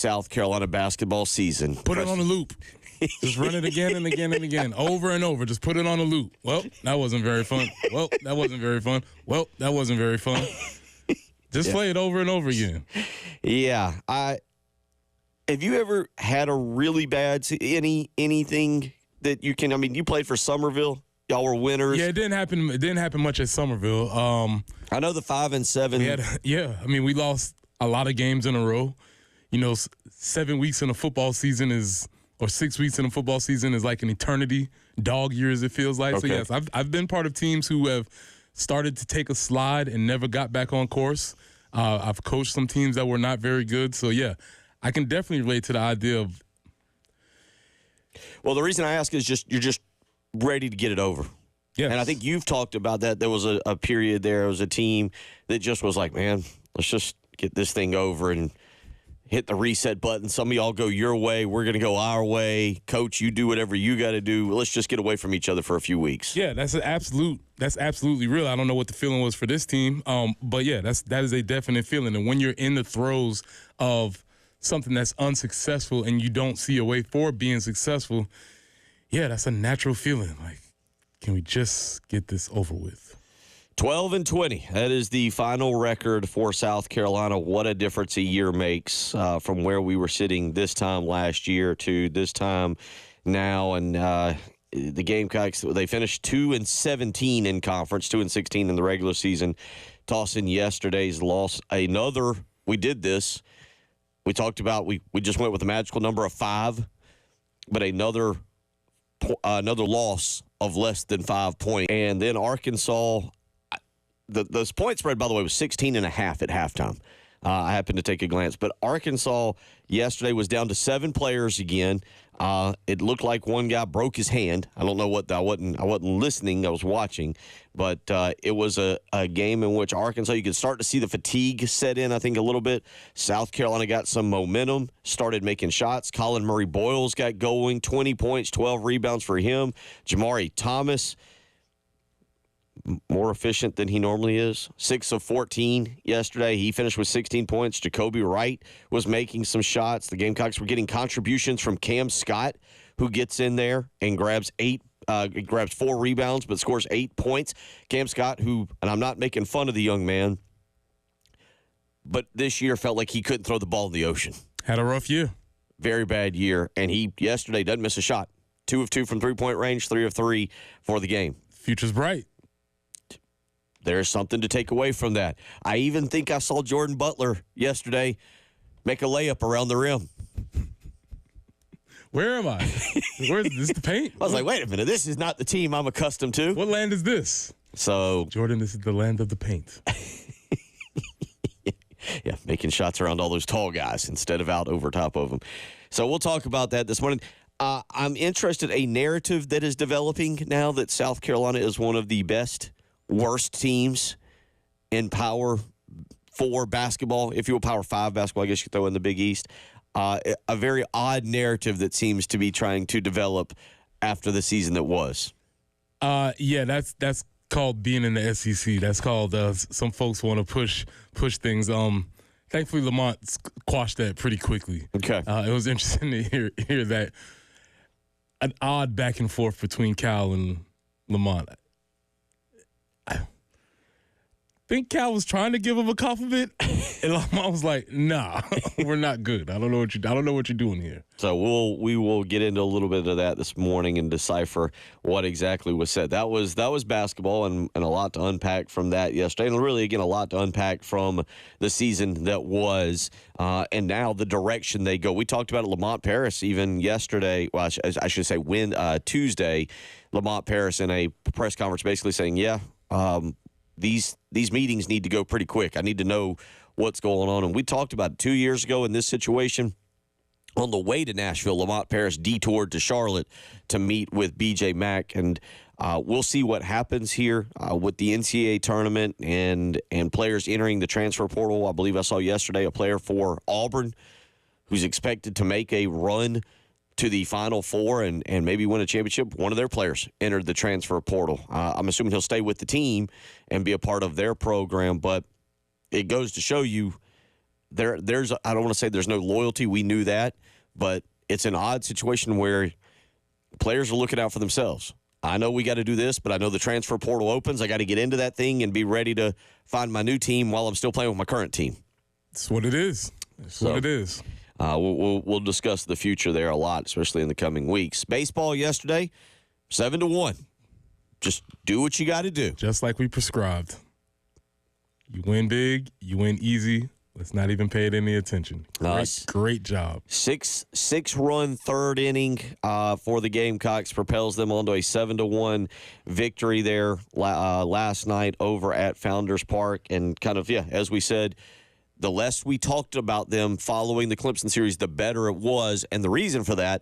South Carolina basketball season. Put it on a loop. Just run it again and again and again, over and over. Just put it on a loop. Well, that wasn't very fun. Well, that wasn't very fun. Well, that wasn't very fun. Just play it over and over again. Yeah. Have you ever had a really bad anything that you can? I mean, you played for Somerville. Y'all were winners. Yeah, it didn't happen. It didn't happen much at Somerville. I know the 5-7. We lost a lot of games in a row. 7 weeks in a football season or 6 weeks in a football season is like an eternity, dog years it feels like. Okay. So yes, I've been part of teams who have started to take a slide and never got back on course. I've coached some teams that were not very good. So yeah, I can definitely relate to the idea of. Well, the reason I ask is you're just ready to get it over. Yes. And I think you've talked about that. There was a period there. It was a team that just was like, man, let's just get this thing over and hit the reset button. Some of y'all go your way. We're going to go our way. Coach, you do whatever you got to do. Let's just get away from each other for a few weeks. Yeah, that's absolutely real. I don't know what the feeling was for this team. But yeah, that is a definite feeling. And when you're in the throes of something that's unsuccessful and you don't see a way for being successful, yeah, that's a natural feeling. Like, can we just get this over with? 12-20. That is the final record for South Carolina. What a difference a year makes from where we were sitting this time last year to this time now. And the Gamecocks, they finished 2-17 in conference, 2-16 in the regular season. Tossing yesterday's loss. We did this. We talked about we just went with the magical number of 5, but another loss of less than 5 points. And then Arkansas. The point spread, by the way, was 16.5 at halftime. I happened to take a glance. But Arkansas yesterday was down to 7 players again. It looked like one guy broke his hand. I don't know what I wasn't listening. I was watching. But it was a game in which Arkansas, you could start to see the fatigue set in, I think, a little bit. South Carolina got some momentum, started making shots. Colin Murray-Boyles got going, 20 points, 12 rebounds for him. Jamari Thomas, more efficient than he normally is. 6 of 14 yesterday. He finished with 16 points. Jacoby Wright was making some shots. The Gamecocks were getting contributions from Cam Scott, who gets in there and grabs 4 rebounds, but scores 8 points. Cam Scott, who, and I'm not making fun of the young man, but this year felt like he couldn't throw the ball in the ocean. Had a rough year. Very bad year. And he yesterday doesn't miss a shot. 2 of 2 from three-point range, 3 of 3 for the game. Future's bright. There's something to take away from that. I even think I saw Jordan Butler yesterday make a layup around the rim. Where am I? Where's this? The paint? I was like, wait a minute. This is not the team I'm accustomed to. What land is this? So, Jordan, this is the land of the paint. Yeah, making shots around all those tall guys instead of out over top of them. So we'll talk about that this morning. I'm interested in a narrative that is developing now that South Carolina is one of the worst teams in Power 4 basketball. If you will, Power 5 basketball, I guess you could throw in the Big East. A very odd narrative that seems to be trying to develop after the season that was. Yeah, that's called being in the SEC. That's called some folks want to push things. Thankfully, Lamont quashed that pretty quickly. Okay. It was interesting to hear that. An odd back and forth between Cal and Lamont. I think Cal was trying to give him a compliment, and Lamont was like, "Nah, we're not good. I don't know what you're doing here." So we will get into a little bit of that this morning and decipher what exactly was said. That was basketball and a lot to unpack from that yesterday, and really again a lot to unpack from the season that was, and now the direction they go. We talked about it, Lamont Paris even yesterday. Well, I should say Tuesday, Lamont Paris in a press conference basically saying, "Yeah, these meetings need to go pretty quick. I need to know what's going on." And we talked about it 2 years ago in this situation. On the way to Nashville, Lamont Paris detoured to Charlotte to meet with B.J. Mack. And we'll see what happens here with the NCAA tournament and players entering the transfer portal. I believe I saw yesterday a player for Auburn who's expected to make a run to the Final Four and maybe win a championship. One of their players entered the transfer portal. I'm assuming he'll stay with the team and be a part of their program, but it goes to show you there's I don't want to say there's no loyalty. We knew that, but it's an odd situation where players are looking out for themselves. I know we got to do this, but I know the transfer portal opens. I got to get into that thing and be ready to find my new team while I'm still playing with my current team. That's what it is. What it is. We'll discuss the future there a lot, especially in the coming weeks. Baseball yesterday, 7-1. Just do what you got to do. Just like we prescribed. You win big, you win easy. Let's not even pay it any attention. Great job. Six-run third inning for the Gamecocks propels them onto a 7-1 victory there last night over at Founders Park. And kind of, as we said, the less we talked about them following the Clemson series, the better it was. And the reason for that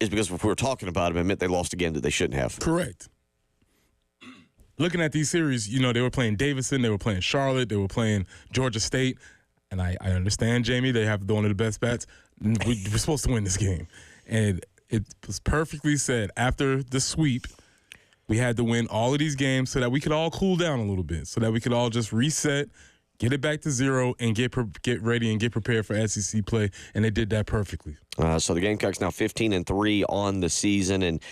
is because if we were talking about them, it meant they lost a game that they shouldn't have. Correct. Looking at these series, they were playing Davidson, they were playing Charlotte, they were playing Georgia State. And I understand, Jamie, they have one of the best bats. We're supposed to win this game. And it was perfectly said. After the sweep, we had to win all of these games so that we could all cool down a little bit, so that we could all just reset, get it back to zero, and get ready and get prepared for SEC play. And they did that perfectly. So the Gamecocks now 15-3 on the season. And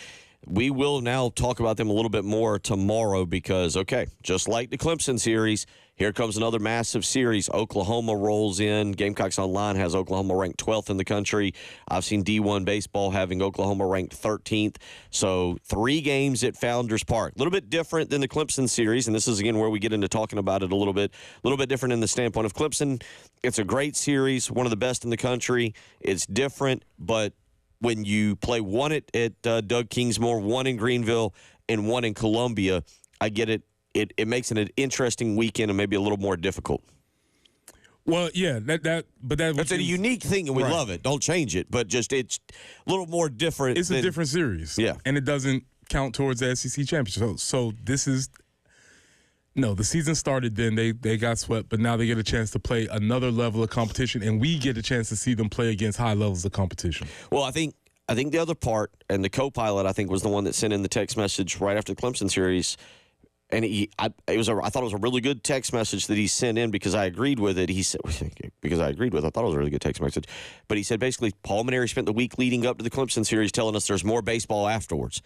we will now talk about them a little bit more tomorrow because, just like the Clemson series, here comes another massive series. Oklahoma rolls in. Gamecocks Online has Oklahoma ranked 12th in the country. I've seen D1 Baseball having Oklahoma ranked 13th. So 3 games at Founders Park. A little bit different than the Clemson series, and this is, again, where we get into talking about it a little bit different in the standpoint of Clemson. It's a great series, one of the best in the country. It's different, but when you play one at Doug Kingsmore, one in Greenville, and one in Columbia, I get it. It makes it an interesting weekend and maybe a little more difficult. Well, yeah, that's a unique thing, and we love it. Don't change it, but just it's a little more different. It's a different series, and it doesn't count towards the SEC championship. So this is the season started then they got swept, but now they get a chance to play another level of competition, and we get a chance to see them play against high levels of competition. Well, I think the other part, and the co-pilot, I think, was the one that sent in the text message right after the Clemson series. And I thought it was a really good text message that he sent in because I agreed with it. He said, I thought it was a really good text message. But he said basically Paul Maneri spent the week leading up to the Clemson series telling us there's more baseball afterwards.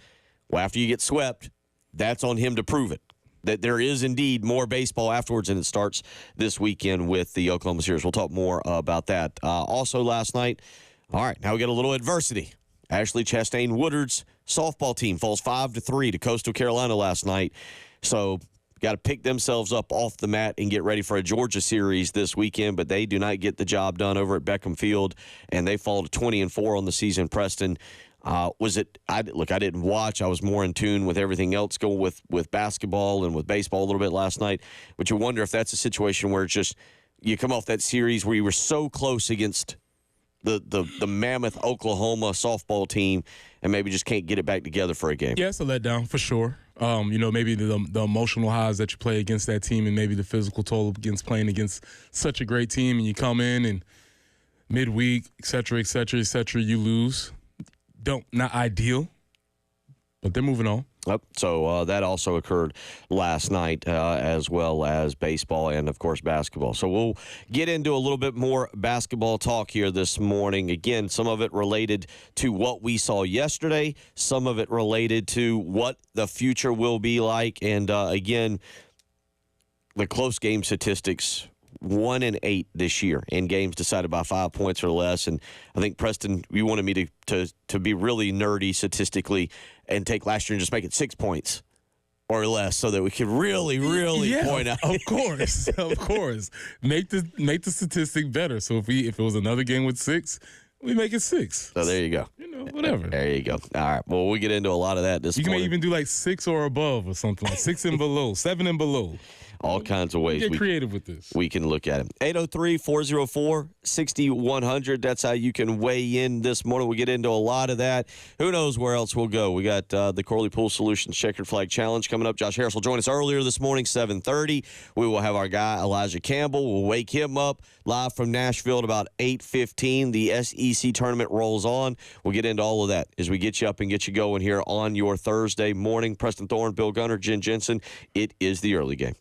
Well, after you get swept, that's on him to prove it, that there is indeed more baseball afterwards, and it starts this weekend with the Oklahoma series. We'll talk more about that. Also last night, all right, now we got a little adversity. Ashley Chastain Woodard's softball team falls 5-3 to Coastal Carolina last night. So got to pick themselves up off the mat and get ready for a Georgia series this weekend, but they do not get the job done over at Beckham Field, and they fall to 20-4 on the season. Preston, I didn't watch. I was more in tune with everything else going with basketball and with baseball a little bit last night. But you wonder if that's a situation where it's just you come off that series where you were so close against the mammoth Oklahoma softball team and maybe just can't get it back together for a game. Yeah, it's a letdown for sure. Maybe the emotional highs that you play against that team and maybe the physical toll against playing against such a great team, and you come in and midweek, et cetera, you lose. Not ideal, but they're moving on. Yep. So that also occurred last night, as well as baseball and, of course, basketball. So we'll get into a little bit more basketball talk here this morning. Again, some of it related to what we saw yesterday, some of it related to what the future will be like, and, again, the close game statistics. 1-8 this year in games decided by 5 points or less. And I think, Preston, you wanted me to be really nerdy statistically and take last year and just make it 6 points or less so that we could really point out. Of course. Make the statistic better. So if it was another game with 6, we make it 6. So there you go. Whatever. There you go. All right. Well, we'll get into a lot of that this morning. You can even do like 6 or above or something, like 6 and below, 7 and below. All kinds of ways. Get creative with this. We can look at it. 803-404-6100. That's how you can weigh in this morning. We'll get into a lot of that. Who knows where else we'll go. We got the Corley Pool Solutions Checkered Flag Challenge coming up. Josh Harris will join us earlier this morning, 7:30. We will have our guy, Elijah Campbell. We'll wake him up live from Nashville at about 8:15. The SEC tournament rolls on. We'll get into all of that as we get you up and get you going here on your Thursday morning. Preston Thorne, Bill Gunner, Jen Jensen. It is the early game.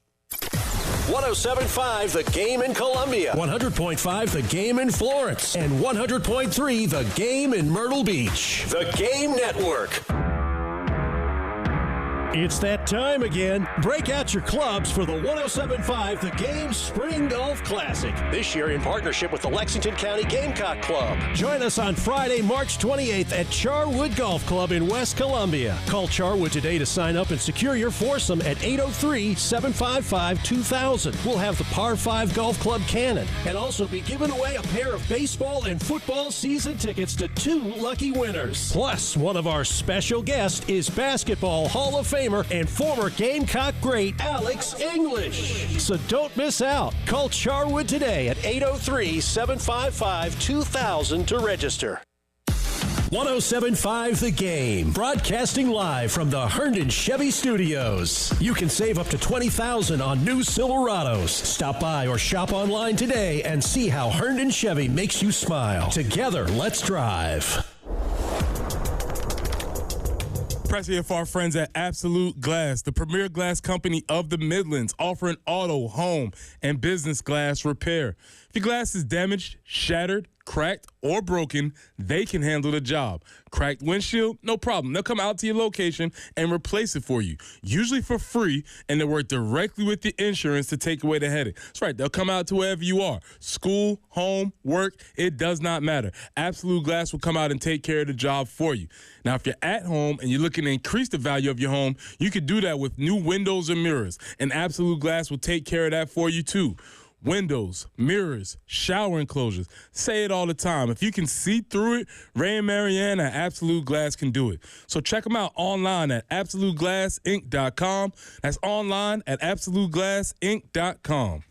107.5 The Game in Columbia, 100.5 The Game in Florence, and 100.3 The Game in Myrtle Beach. The Game Network. It's that time again. Break out your clubs for the 107.5 The Game Spring Golf Classic. This year in partnership with the Lexington County Gamecock Club. Join us on Friday, March 28th at Charwood Golf Club in West Columbia. Call Charwood today to sign up and secure your foursome at 803-755-2000. We'll have the Par 5 Golf Club Cannon and also be giving away a pair of baseball and football season tickets to 2 lucky winners. Plus, one of our special guests is Basketball Hall of Famer and former Gamecock great Alex English. So don't miss out. Call Charwood today at 803-755-2000 to register. 107.5 The Game, broadcasting live from the Herndon Chevy Studios. You can save up to $20,000 on new Silverados. Stop by or shop online today and see how Herndon Chevy makes you smile. Together, let's drive. Press here for our friends at Absolute Glass, the premier glass company of the Midlands, offering auto, home, and business glass repair. If your glass is damaged, shattered, cracked, or broken, they can handle the job. Cracked windshield? No problem. They'll come out to your location and replace it for you, usually for free, and they work directly with the insurance to take away the headache. That's right. They'll come out to wherever you are. School, home, work, it does not matter. Absolute Glass will come out and take care of the job for you. Now, if you're at home and you're looking to increase the value of your home, you can do that with new windows and mirrors, and Absolute Glass will take care of that for you too. Windows, mirrors, shower enclosures. Say it all the time. If you can see through it, Ray and Marianne at Absolute Glass can do it. So check them out online at AbsoluteGlassInc.com. That's online at AbsoluteGlassInc.com.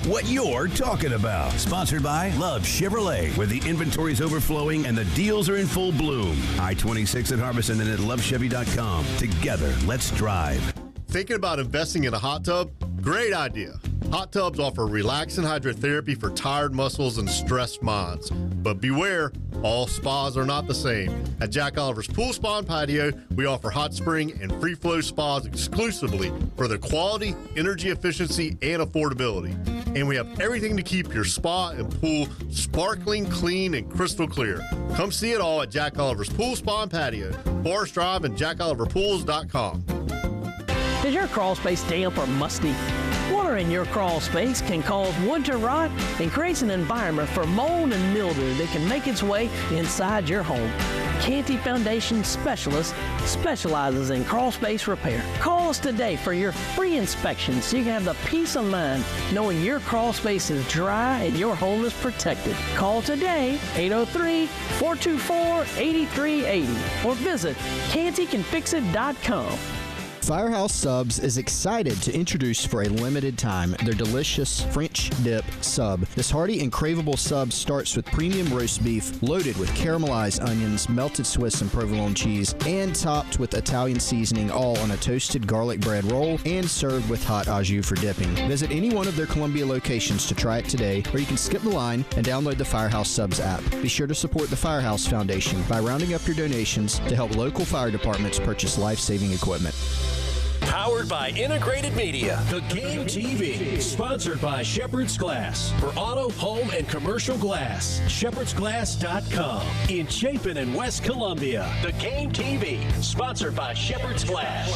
What you're talking about. Sponsored by Love Chevrolet, where the inventory's overflowing and the deals are in full bloom. I-26 at Harbison and at lovechevy.com. Together, let's drive. Thinking about investing in a hot tub? Great idea. Hot tubs offer relaxing hydrotherapy for tired muscles and stressed minds. But beware, all spas are not the same. At Jack Oliver's Pool Spa and Patio, we offer hot spring and free flow spas exclusively for their quality, energy efficiency, and affordability. And we have everything to keep your spa and pool sparkling, clean, and crystal clear. Come see it all at Jack Oliver's Pool Spa and Patio, Forest Drive, and jackoliverpools.com. Is your crawl space damp or musty? Water in your crawl space can cause wood to rot and creates an environment for mold and mildew that can make its way inside your home. Canty Foundation Specialist specializes in crawl space repair. Call us today for your free inspection so you can have the peace of mind knowing your crawl space is dry and your home is protected. Call today, 803-424-8380, or visit cantycanfixit.com. Firehouse Subs is excited to introduce for a limited time their delicious French dip sub. This hearty and craveable sub starts with premium roast beef loaded with caramelized onions, melted Swiss and provolone cheese, and topped with Italian seasoning, all on a toasted garlic bread roll and served with hot au jus for dipping. Visit any one of their Columbia locations to try it today, or you can skip the line and download the Firehouse Subs app. Be sure to support the Firehouse Foundation by rounding up your donations to help local fire departments purchase life-saving equipment. Powered by Integrated Media. The Game TV, sponsored by Shepherd's Glass. For auto, home, and commercial glass, shepherdsglass.com. In Chapin and West Columbia. The Game TV, sponsored by Shepherd's Glass.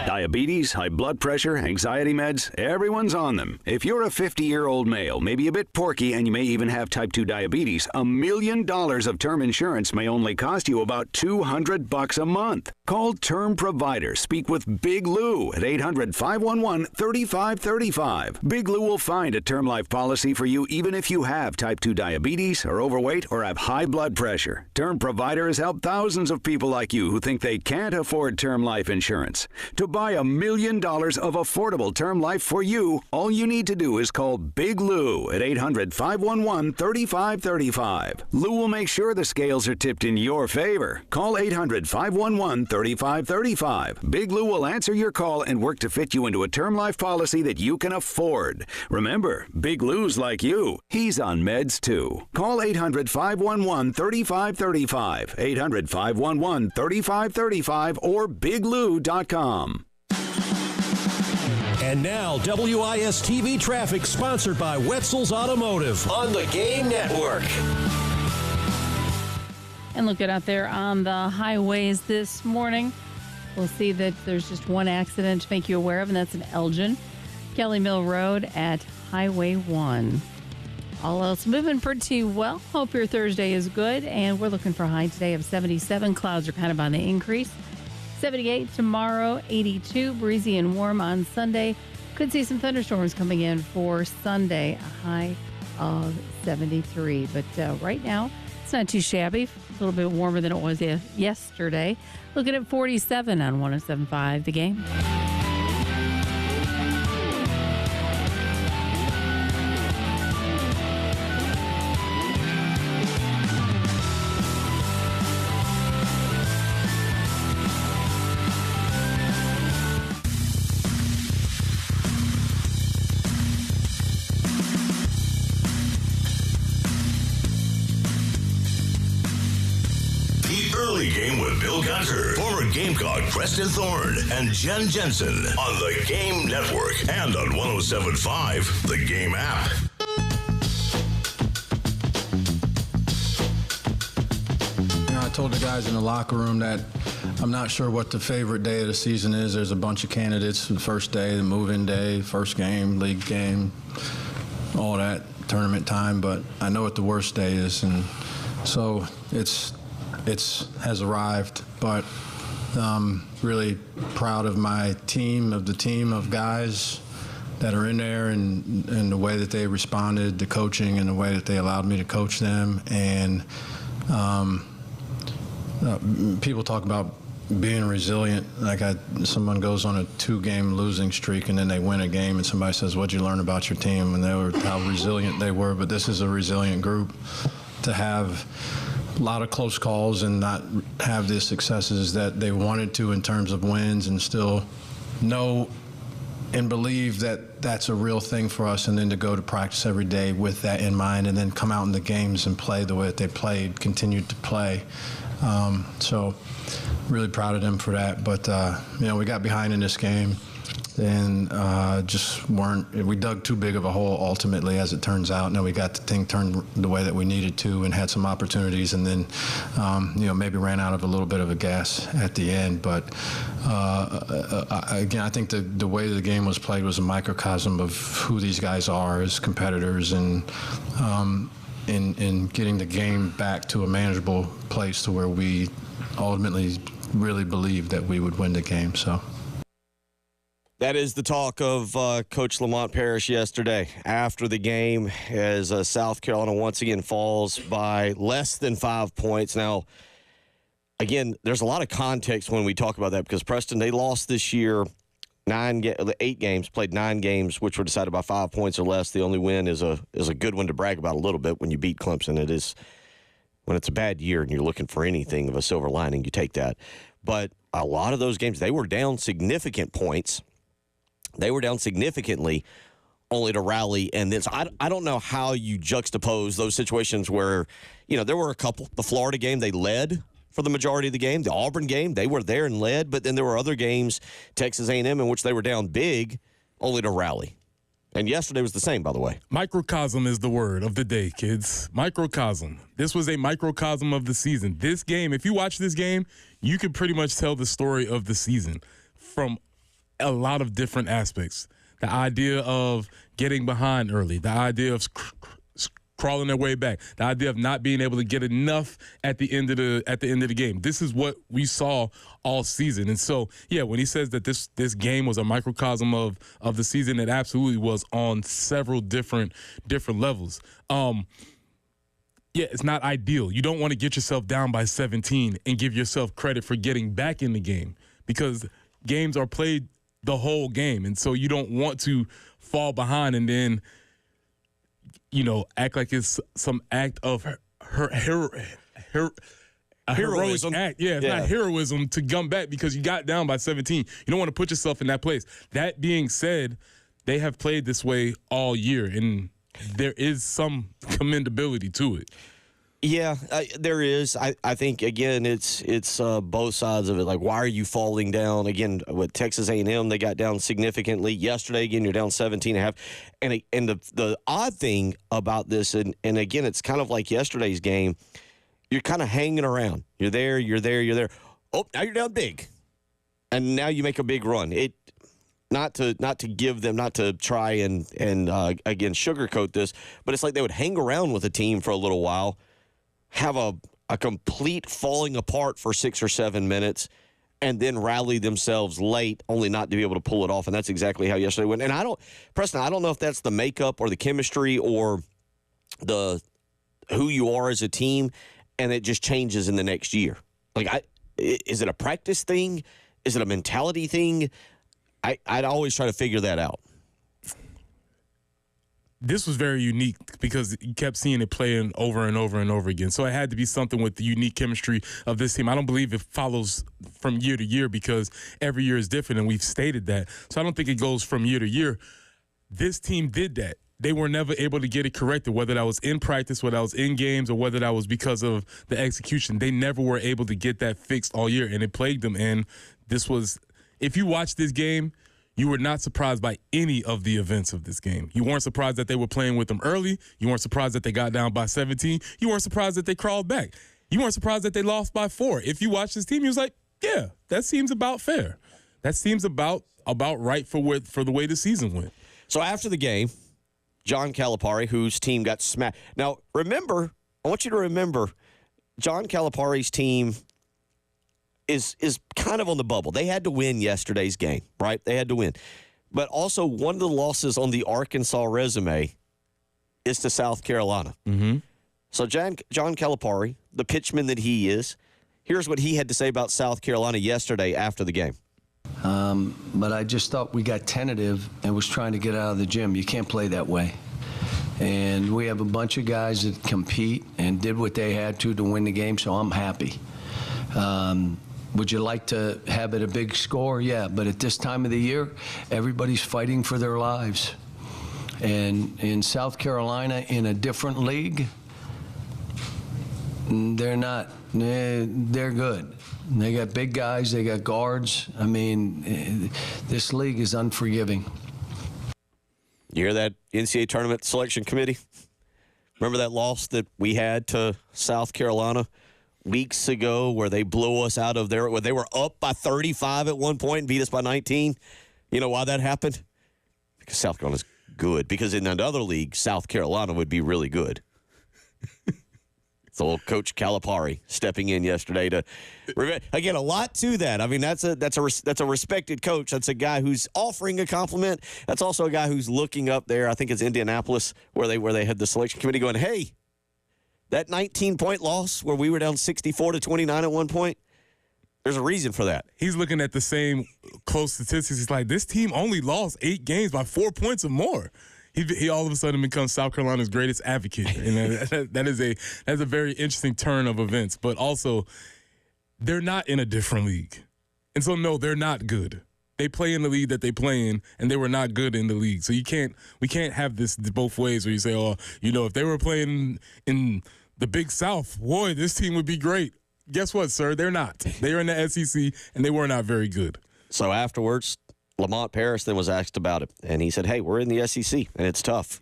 Diabetes, high blood pressure, anxiety meds, everyone's on them. If you're a 50-year-old male, maybe a bit porky, and you may even have type 2 diabetes, $1 million of term insurance may only cost you about $200 a month. Call Term Provider. Speak with Big Lou at 800-511-3535. Big Lou will find a term life policy for you even if you have type 2 diabetes, are overweight, or have high blood pressure. Term Provider has helped thousands of people like you who think they can't afford term life insurance. To buy $1 million of affordable term life for you, all you need to do is call Big Lou at 800-511-3535. Lou will make sure the scales are tipped in your favor. Call 800-511-3535. Big Lou will answer your call and work to fit you into a term life policy that you can afford. Remember, Big Lou's like you. He's on meds too. Call 800-511-3535. 800-511-3535 or biglou.com. And now, WIS TV traffic sponsored by Wetzel's Automotive on the Game Network. And looking out there on the highways this morning, we'll see that there's just one accident to make you aware of, and that's in Elgin, Kelly Mill Road at Highway 1. All else moving pretty well. Hope your Thursday is good, and we're looking for a high today of 77. Clouds are kind of on the increase. 78 tomorrow, 82, breezy and warm on Sunday. Could see some thunderstorms coming in for Sunday, a high of 73. But right now, it's not too shabby. A little bit warmer than it was yesterday. Looking at 47 on 107.5 The Game. Game with Bill Gunter, former Gamecock Preston Thorne, and Jen Jensen on the Game Network and on 107.5 The Game app. I told the guys in the locker room that I'm not sure what the favorite day of the season is. There's a bunch of candidates. The first day, the move-in day, first game, league game, all that, tournament time. But I know what the worst day is, and so it has arrived. But really proud of my team, of the team of guys that are in there, and the way that they responded to coaching and the way that they allowed me to coach them. And people talk about being resilient. Like someone goes on a 2-game losing streak and then they win a game, and somebody says, "What'd you learn about your team?" And how resilient they were. But this is a resilient group. To have a lot of close calls and not have the successes that they wanted to in terms of wins, and still know and believe that that's a real thing for us, and then to go to practice every day with that in mind, and then come out in the games and play the way that they played, continued to play. So really proud of them for that. But, we got behind in this game and we dug too big of a hole ultimately, as it turns out. And then we got the thing turned the way that we needed to and had some opportunities, and then, maybe ran out of a little bit of a gas at the end. But again, I think the way the game was played was a microcosm of who these guys are as competitors, and in getting the game back to a manageable place to where we ultimately really believed that we would win the game. So that is the talk of Coach Lamont Parrish yesterday after the game, as South Carolina once again falls by less than 5 points. Now, again, there's a lot of context when we talk about that, because Preston, they lost this year 8 games, played 9 games, which were decided by 5 points or less. The only win is a good one to brag about a little bit when you beat Clemson. It is, when it's a bad year and you're looking for anything of a silver lining, you take that. But a lot of those games, they were down significant points. They were down significantly, only to rally. And this, I don't know how you juxtapose those situations where, there were a couple. The Florida game, they led for the majority of the game. The Auburn game, they were there and led. But then there were other games, Texas A&M, in which they were down big, only to rally. And yesterday was the same, by the way. Microcosm is the word of the day, kids. Microcosm. This was a microcosm of the season. This game, if you watch this game, you could pretty much tell the story of the season from a lot of different aspects. The idea of getting behind early, the idea of crawling their way back, the idea of not being able to get enough at the end of the game. This is what we saw all season. And so, yeah, when he says that this game was a microcosm of the season, it absolutely was on several different levels. Yeah, it's not ideal. You don't want to get yourself down by 17 and give yourself credit for getting back in the game, because games are played the whole game. And so you don't want to fall behind and then, act like it's some act of heroism. Act. Yeah, it's not heroism to come back because you got down by 17. You don't want to put yourself in that place. That being said, they have played this way all year, and there is some commendability to it. Yeah, there is. I think, again, it's both sides of it. Like, why are you falling down? Again, with Texas A&M, they got down significantly. Yesterday, again, you're down 17.5. And the odd thing about this, and again, it's kind of like yesterday's game, you're kind of hanging around. You're there. Oh, now you're down big. And now you make a big run. Not to give them, not to try and again, sugarcoat this, but it's like they would hang around with a team for a little while, have a complete falling apart for 6 or 7 minutes, and then rally themselves late, only not to be able to pull it off. And that's exactly how yesterday went. And Preston, I don't know if that's the makeup or the chemistry or who you are as a team, and it just changes in the next year. Like, is it a practice thing? Is it a mentality thing? I'd always try to figure that out. This was very unique because you kept seeing it playing over and over and over again. So it had to be something with the unique chemistry of this team. I don't believe it follows from year to year because every year is different, and we've stated that. So I don't think it goes from year to year. This team did that. They were never able to get it corrected, whether that was in practice, whether that was in games, or whether that was because of the execution. They never were able to get that fixed all year, and it plagued them. And this was, if you watch this game, you were not surprised by any of the events of this game. You weren't surprised that they were playing with them early. You weren't surprised that they got down by 17. You weren't surprised that they crawled back. You weren't surprised that they lost by 4. If you watch this team, you was like, yeah, that seems about fair. That seems about right for the way the season went. So after the game, John Calipari, whose team got smacked. Now, I want you to remember, John Calipari's team is kind of on the bubble. They had to win yesterday's game, right? They had to win. But also, one of the losses on the Arkansas resume is to South Carolina. Mm-hmm. So John Calipari, the pitchman that he is, here's what he had to say about South Carolina yesterday after the game. But I just thought we got tentative and was trying to get out of the gym. You can't play that way. And we have a bunch of guys that compete and did what they had to win the game, so I'm happy. Would you like to have it a big score? Yeah, but at this time of the year, everybody's fighting for their lives. And in South Carolina, in a different league, they're not. They're good. They got big guys. They got guards. I mean, this league is unforgiving. You hear that, NCAA Tournament Selection Committee? Remember that loss that we had to South Carolina weeks ago where they blew us out of there, where they were up by 35 at one point and beat us by 19? You know why that happened? Because South Carolina's good. Because in another league, South Carolina would be really good. So Coach Calipari stepping in yesterday to, again, a lot to that. I mean, that's a respected coach. That's a guy who's offering a compliment. That's also a guy who's looking up there. I think it's Indianapolis where they had the selection committee going, hey, that 19-point loss where we were down 64-29 at one point, there's a reason for that. He's looking at the same close statistics. He's like, this team only lost 8 games by 4 points or more. He all of a sudden becomes South Carolina's greatest advocate. And that's a very interesting turn of events. But also, they're not in a different league. And so, no, they're not good. They play in the league that they play in, and they were not good in the league. So we can't have this both ways where you say, oh, if they were playing in the Big South, boy, this team would be great. Guess what, sir? They're not. They are in the SEC, and they were not very good. So afterwards, Lamont Paris then was asked about it, and he said, hey, we're in the SEC, and it's tough.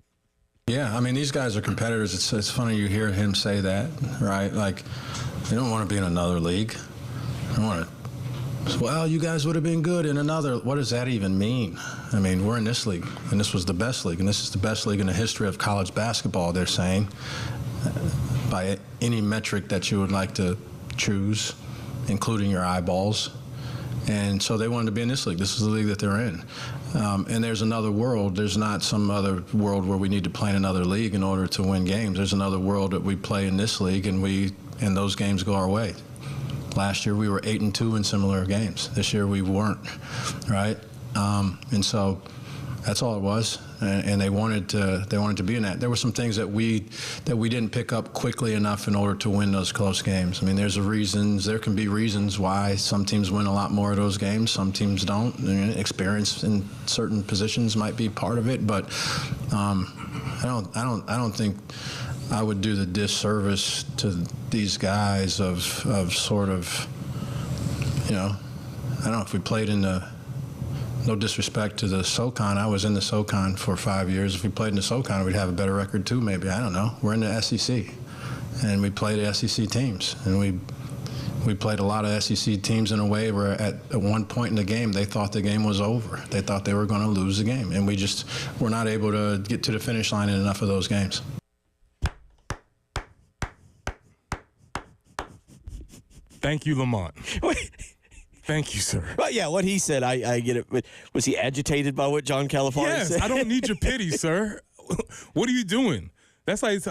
Yeah, I mean, these guys are competitors. It's funny you hear him say that, right? Like, they don't want to be in another league. They don't want to, well, you guys would have been good in another. What does that even mean? I mean, we're in this league, and this was the best league, and this is the best league in the history of college basketball, they're saying, by any metric that you would like to choose, including your eyeballs. And so they wanted to be in this league. This is the league that they're in. And there's another world. There's not some other world where we need to play in another league in order to win games. There's another world that we play in this league, and those games go our way. Last year we were 8-2 in similar games. This year we weren't, right? And so that's all it was. And they wanted to be in that. There were some things that we didn't pick up quickly enough in order to win those close games. I mean, there can be reasons why some teams win a lot more of those games, some teams don't. Experience in certain positions might be part of it, but I don't think I would do the disservice to these guys of sort of, I don't know, if we played in the, no disrespect to the SoCon. I was in the SoCon for 5 years. If we played in the SoCon, we'd have a better record too, maybe. I don't know. We're in the SEC, and we play the SEC teams. And we played a lot of SEC teams in a way where at one point in the game, they thought the game was over. They thought they were going to lose the game. And we just were not able to get to the finish line in enough of those games. Thank you, Lamont. Thank you, sir. Well, yeah, what he said, I get it. But was he agitated by what John Calipari said? Yes, I don't need your pity, sir. What are you doing? That's like,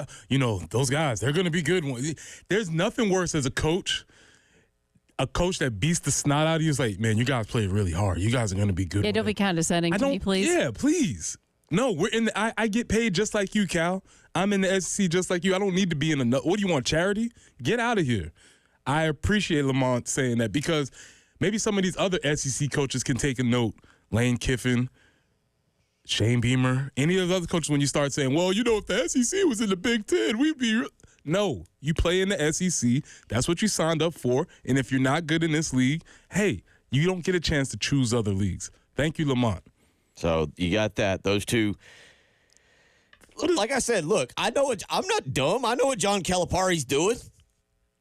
those guys, they're going to be good. There's nothing worse as a coach that beats the snot out of you is like, man, you guys played really hard. You guys are going to be good. Yeah, don't be condescending to me, please. Yeah, please. No, we're in I get paid just like you, Cal. I'm in the SEC just like you. I don't need to be in what do you want, charity? Get out of here. I appreciate Lamont saying that because maybe some of these other SEC coaches can take a note. Lane Kiffin, Shane Beamer, any of the other coaches, when you start saying, well, if the SEC was in the Big Ten, we'd be. No, you play in the SEC. That's what you signed up for. And if you're not good in this league, hey, you don't get a chance to choose other leagues. Thank you, Lamont. So you got that. Those two. Like I said, look, I'm not dumb. I know what John Calipari's doing.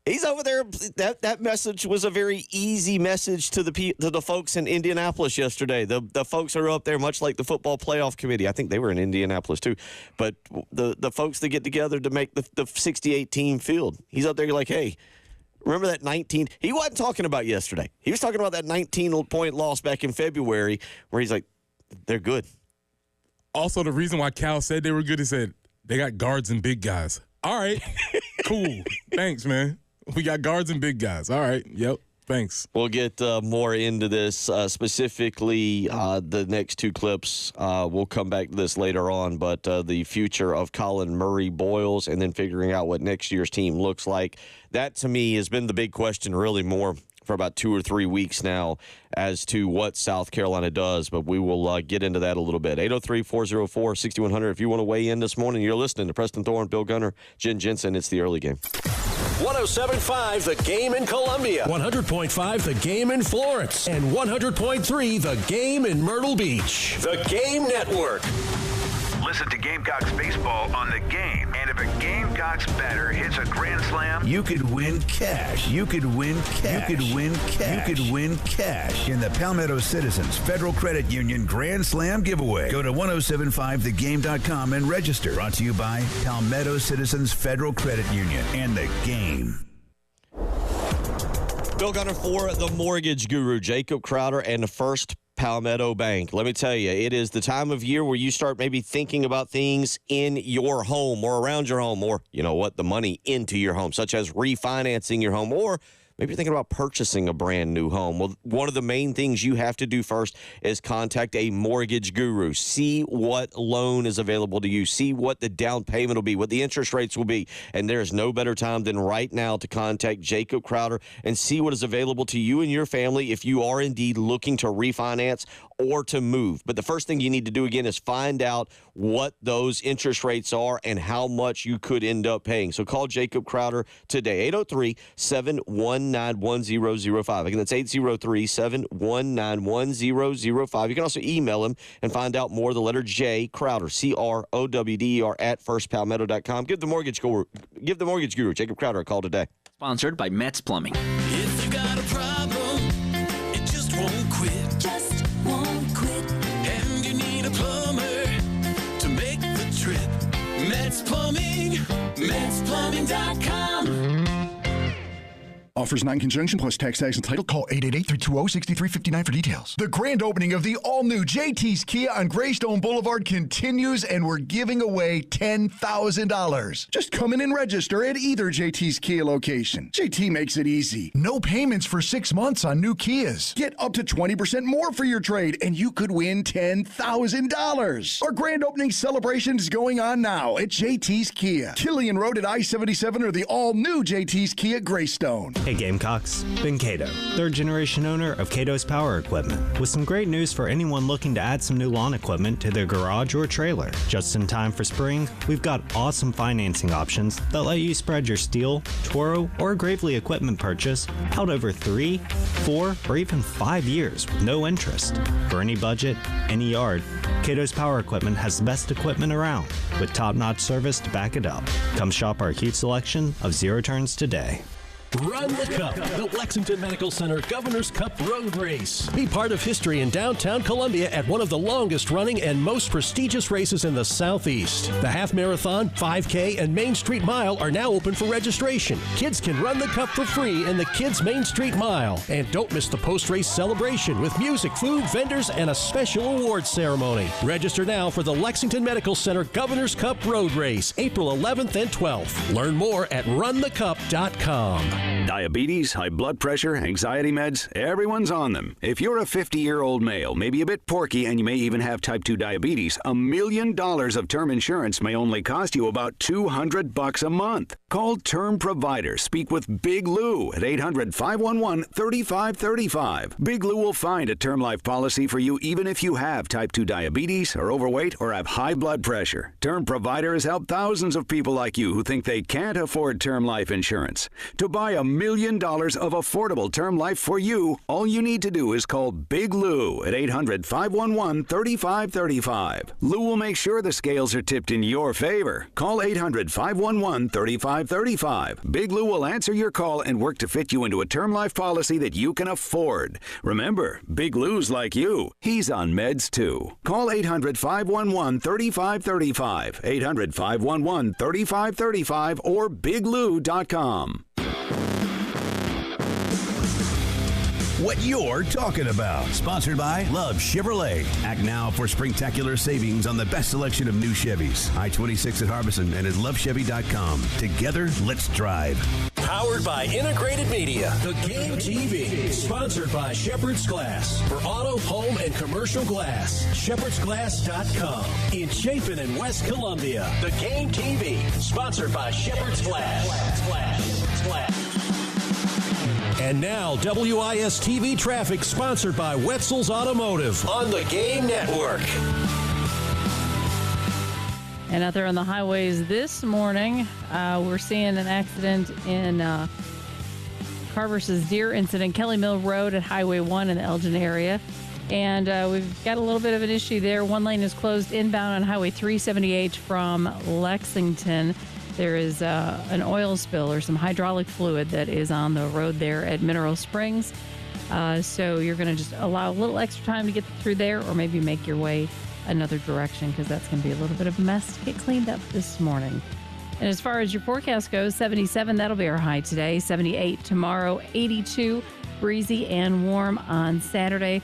He's over there. That message was a very easy message to the folks in Indianapolis yesterday. The folks are up there, much like the football playoff committee. I think they were in Indianapolis too. But the folks that get together to make the 68 team field. He's up there like, hey, remember that 19? He wasn't talking about yesterday. He was talking about that 19-point loss back in February, where he's like, they're good. Also, the reason why Cal said they were good, he said they got guards and big guys. All right, cool. Thanks, man. We got guards and big guys. All right. Yep. Thanks. We'll get more into this, specifically the next two clips. We'll come back to this later on, but the future of Colin Murray-Boyles and then figuring out what next year's team looks like. That, to me, has been the big question really more for about 2 or 3 weeks now as to what South Carolina does, but we will get into that a little bit. 803-404-6100. If you want to weigh in this morning, you're listening to Preston Thorne, Bill Gunner, Jen Jensen. It's the early game. 107.5 The Game in Columbia. 100.5 The Game in Florence. And 100.3 The Game in Myrtle Beach. The Game Network. Listen to Gamecocks baseball on The Game. And if a Gamecocks batter hits a grand slam, you could win cash. You could win cash. You could win cash. You could win cash in the Palmetto Citizens Federal Credit Union Grand Slam giveaway. Go to 1075thegame.com and register. Brought to you by Palmetto Citizens Federal Credit Union and The Game. Bill Gunner for the Mortgage Guru, Jacob Crowder, and the First Palmetto Bank. Let me tell you, it is the time of year where you start maybe thinking about things in your home or around your home or, the money into your home, such as refinancing your home, or maybe you're thinking about purchasing a brand new home. Well, one of the main things you have to do first is contact a mortgage guru. See what loan is available to you. See what the down payment will be, what the interest rates will be. And there is no better time than right now to contact Jacob Crowder and see what is available to you and your family if you are indeed looking to refinance or to move. But the first thing you need to do, again, is find out what those interest rates are and how much you could end up paying. So call Jacob Crowder today, 803-719-1005. Again, that's 803-719-1005. You can also email him and find out more. The letter J, Crowder, CROWDER, at firstpalmetto.com. Give the mortgage guru, Jacob Crowder, a call today. Sponsored by Metz Plumbing. If you got a problem, it just won't quit. Just won't quit. And you need a plumber to make the trip. Metz Plumbing, MetzPlumbing.com. Offers not in conjunction plus tax and title. Call 888-320-6359 for details. The grand opening of the all-new JT's Kia on Greystone Boulevard continues, and we're giving away $10,000. Just come in and register at either JT's Kia location. JT makes it easy. No payments for 6 months on new Kias. Get up to 20% more for your trade, and you could win $10,000. Our grand opening celebration is going on now at JT's Kia. Killian Road at I-77 or the all-new JT's Kia Greystone. Hey Gamecocks, Ben Cato, third generation owner of Cato's Power Equipment, with some great news for anyone looking to add some new lawn equipment to their garage or trailer. Just in time for spring, we've got awesome financing options that let you spread your Steel, Toro, or Gravely equipment purchase out over 3, 4, or even 5 years with no interest. For any budget, any yard, Cato's Power Equipment has the best equipment around, with top-notch service to back it up. Come shop our huge selection of zero turns today. Run the Cup, the Lexington Medical Center Governor's Cup Road Race. Be part of history in downtown Columbia at one of the longest running and most prestigious races in the Southeast. The half marathon, 5K, and Main Street Mile are now open for registration. Kids can run the Cup for free in the Kids Main Street Mile. And don't miss the post-race celebration with music, food, vendors, and a special awards ceremony. Register now for the Lexington Medical Center Governor's Cup Road Race, April 11th and 12th. Learn more at runthecup.com. Diabetes, high blood pressure, anxiety meds, everyone's on them. If you're a 50-year-old male, maybe a bit porky, and you may even have type 2 diabetes, $1 million of term insurance may only cost you about $200 a month. Call Term Provider. Speak with Big Lou at 800-511-3535. Big Lou will find a term life policy for you even if you have type 2 diabetes, are overweight, or have high blood pressure. Term Provider has helped thousands of people like you who think they can't afford term life insurance. To buy $1 million of affordable term life for you, all you need to do is call Big Lou at 800-511-3535. Lou will make sure the scales are tipped in your favor. Call 800-511-3535. Big Lou will answer your call and work to fit you into a term life policy that you can afford. Remember, Big Lou's like you. He's on meds too. Call 800-511-3535. 800-511-3535 or biglou.com. What you're talking about. Sponsored by Love Chevrolet. Act now for springtacular savings on the best selection of new Chevys. I-26 at Harbison and at lovechevy.com. Together, let's drive. Powered by Integrated Media. The Game TV. Sponsored by Shepherd's Glass. For auto, home, and commercial glass. ShepherdsGlass.com. In Chapin and West Columbia. The Game TV. Sponsored by Shepherd's Glass. And now, WIS-TV traffic sponsored by Wetzel's Automotive on the Game Network. And out there on the highways this morning, we're seeing an accident in car versus deer incident, Kelly Mill Road at Highway 1 in the Elgin area. And we've got a little bit of an issue there. One lane is closed inbound on Highway 370H from Lexington. There is an oil spill or some hydraulic fluid that is on the road there at Mineral Springs. So you're going to just allow a little extra time to get through there, or maybe make your way another direction, because that's going to be a little bit of a mess to get cleaned up this morning. And as far as your forecast goes, 77, that'll be our high today. 78 tomorrow, 82, breezy and warm on Saturday.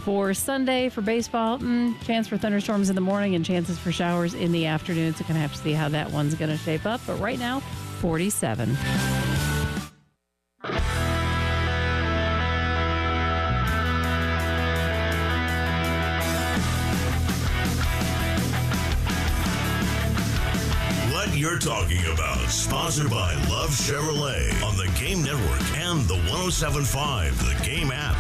For Sunday, for baseball, chance for thunderstorms in the morning and chances for showers in the afternoon. So, going to have to see how that one's going to shape up. But right now, 47. What you're talking about. Sponsored by Love Chevrolet on the Game Network and the 107.5 The Game app.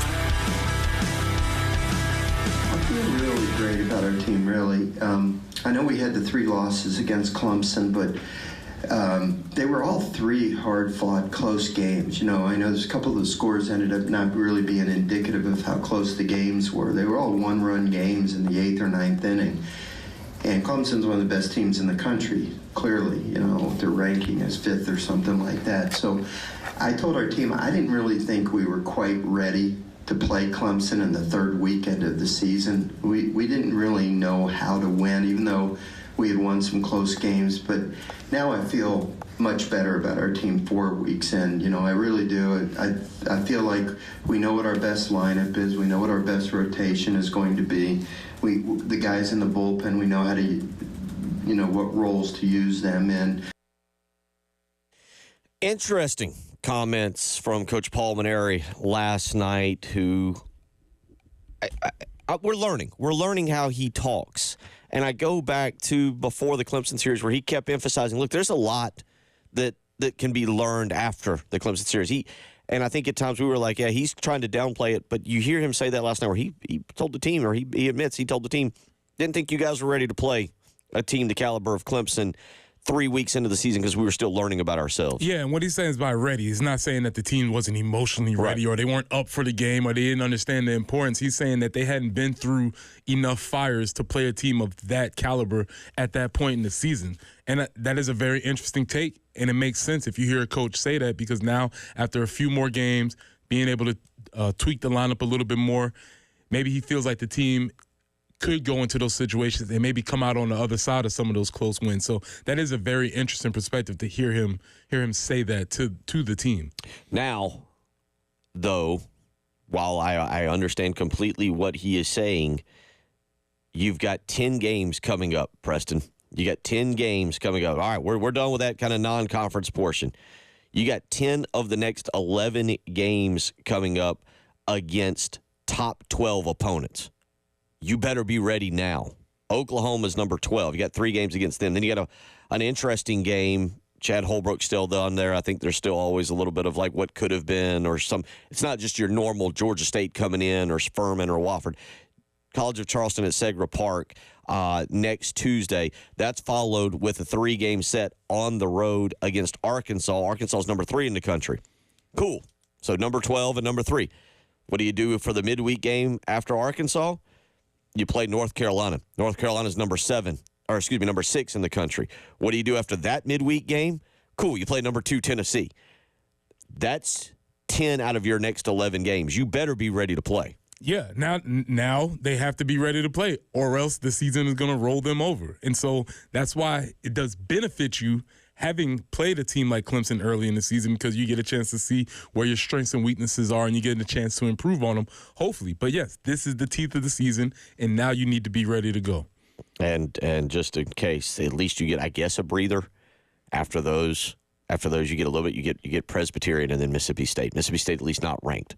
I feel really great about our team, really. I know we had the 3 losses against Clemson, but they were all 3 hard-fought, close games. You know, I know there's a couple of the scores ended up not really being indicative of how close the games were. They were all one-run games in the 8th or 9th inning. And Clemson's one of the best teams in the country, clearly, you know, their ranking is 5th or something like that. So I told our team I didn't really think we were quite ready to play Clemson in the 3rd weekend of the season. We didn't really know how to win, even though we had won some close games, but now I feel much better about our team 4 weeks in. You know, I really do. I feel like we know what our best lineup is. We know what our best rotation is going to be. The guys in the bullpen, we know how to, you know, what roles to use them in. Interesting comments from Coach Paul Maneri last night, who we're learning. We're learning how he talks. And I go back to before the Clemson series where he kept emphasizing, look, there's a lot that can be learned after the Clemson series. And I think at times we were like, yeah, he's trying to downplay it. But you hear him say that last night where he told the team, or he admits he told the team, didn't think you guys were ready to play a team the caliber of Clemson 3 weeks into the season because we were still learning about ourselves. Yeah, and what he's saying is by ready. He's not saying that the team wasn't emotionally ready or they weren't up for the game or they didn't understand the importance. He's saying that they hadn't been through enough fires to play a team of that caliber at that point in the season. And that is a very interesting take, and it makes sense if you hear a coach say that, because now after a few more games, being able to tweak the lineup a little bit more, maybe he feels like the team could go into those situations and maybe come out on the other side of some of those close wins. So that is a very interesting perspective to hear him say that to the team. Now, though, while I understand completely what he is saying, you've got 10 games coming up, Preston. You got 10 games coming up. All right, we're done with that kind of non-conference portion. You got 10 of the next 11 games coming up against top 12 opponents. You better be ready now. Oklahoma's number 12. You got 3 games against them. Then you got an interesting game. Chad Holbrook's still down there. I think there's still always a little bit of like what could have been or some. It's not just your normal Georgia State coming in or Furman or Wofford. College of Charleston at Segra Park next Tuesday. That's followed with a 3-game set on the road against Arkansas. Arkansas is number 3 in the country. Cool. So number 12 and number 3. What do you do for the midweek game after Arkansas? You play North Carolina. North Carolina's number 6 in the country. What do you do after that midweek game? Cool, you play number 2 Tennessee. That's 10 out of your next 11 games. You better be ready to play. Yeah, now they have to be ready to play, or else the season is going to roll them over. And so that's why it does benefit you having played a team like Clemson early in the season, because you get a chance to see where your strengths and weaknesses are and you get a chance to improve on them, hopefully. But, yes, this is the teeth of the season, and now you need to be ready to go. And just in case, at least you get, I guess, a breather. After those, you get a little bit. You get Presbyterian and then Mississippi State. Mississippi State at least not ranked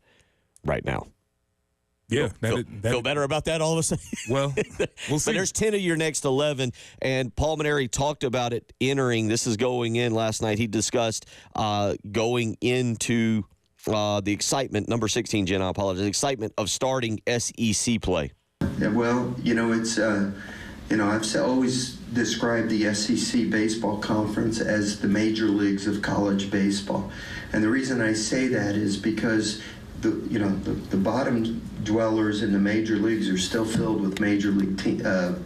right now. Yeah. Feel better about that all of a sudden? Well, we'll see. But there's 10 of your next 11, and Paul Maneri talked about it entering. This is going in last night. He discussed going into the excitement, number 16, Jen, I apologize, the excitement of starting SEC play. Yeah, well, it's, I've always described the SEC baseball conference as the major leagues of college baseball. And the reason I say that is because the bottom dwellers in the major leagues are still filled with major league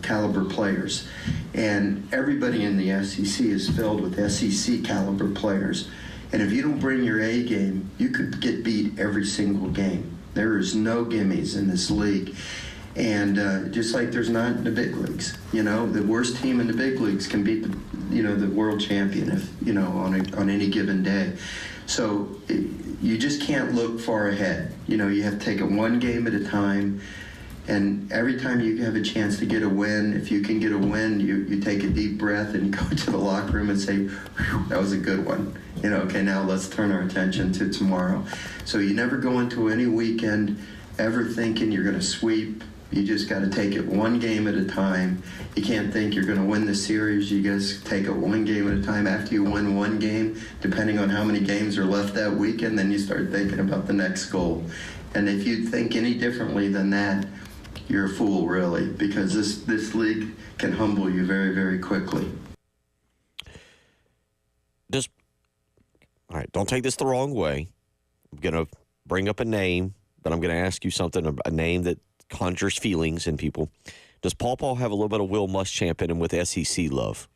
caliber players, and everybody in the SEC is filled with SEC caliber players. And if you don't bring your A game, you could get beat every single game. There is no gimmies in this league, and just like there's not in the big leagues. The worst team in the big leagues can beat the world champion if on any given day. So you just can't look far ahead. You have to take it one game at a time. And every time you have a chance to get a win, if you can get a win, you take a deep breath and go to the locker room and say, that was a good one. Okay, now let's turn our attention to tomorrow. So you never go into any weekend ever thinking you're going to sweep. You just got to take it one game at a time. You can't think you're going to win the series. You just take it one game at a time. After you win one game, depending on how many games are left that weekend, then you start thinking about the next goal. And if you think any differently than that, you're a fool, really, because this league can humble you very, very quickly. All right, don't take this the wrong way. I'm going to bring up a name, but I'm going to ask you something, a name that conjures feelings in people. Does Paw Paw have a little bit of Will Muschamp in him with SEC love?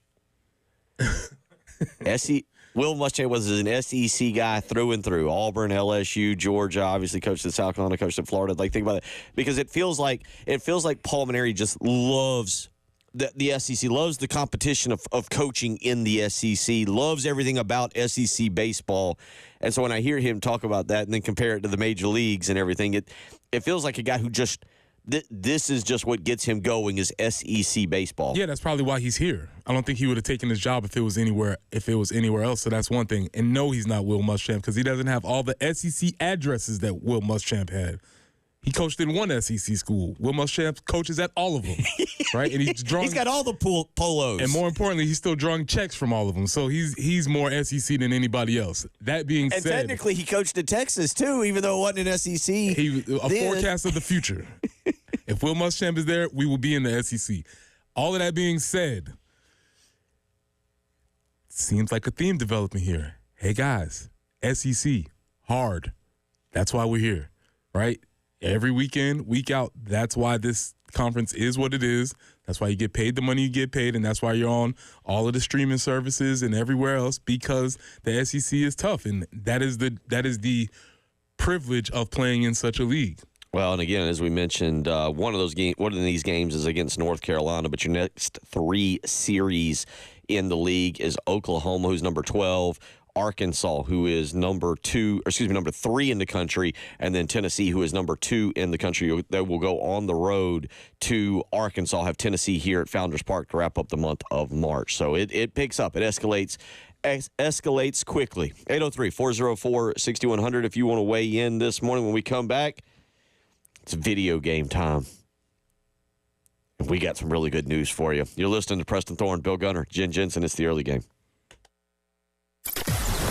Will Muschamp was an SEC guy through and through. Auburn, LSU, Georgia, obviously coached at South Carolina, coached at Florida. Think about it, because it feels like Paul Maneri just loves the SEC, loves the competition of coaching in the SEC, loves everything about SEC baseball. And so when I hear him talk about that and then compare it to the major leagues and everything, it feels like a guy who just this is just what gets him going is SEC baseball. Yeah, that's probably why he's here. I don't think he would have taken his job if it was anywhere else. So that's one thing. And no, he's not Will Muschamp because he doesn't have all the SEC addresses that Will Muschamp had. He coached in one SEC school. Will Muschamp coaches at all of them, right? And he's got all the polos. And more importantly, he's still drawing checks from all of them. So he's more SEC than anybody else. That being said, technically he coached in Texas too, even though it wasn't an SEC. Forecast of the future. If Will Muschamp is there, we will be in the SEC. All of that being said, seems like a theme developing here. Hey guys, SEC hard. That's why we're here, right? Every weekend, week out, that's why this conference is what it is. That's why you get paid the money you get paid, and that's why you're on all of the streaming services and everywhere else, because the SEC is tough, and that is the privilege of playing in such a league. Well, and again, as we mentioned, one of these games is against North Carolina, but your next 3 series in the league is Oklahoma, who's number 12, Arkansas, who is number 3 in the country, and then Tennessee, who is number 2 in the country. They will go on the road to Arkansas, have Tennessee here at Founders Park to wrap up the month of March. So it picks up. It escalates quickly. 803-404-6100 if you want to weigh in this morning. When we come back, it's video game time. And we got some really good news for you. You're listening to Preston Thorne, Bill Gunner, Jen Jensen. It's the early game.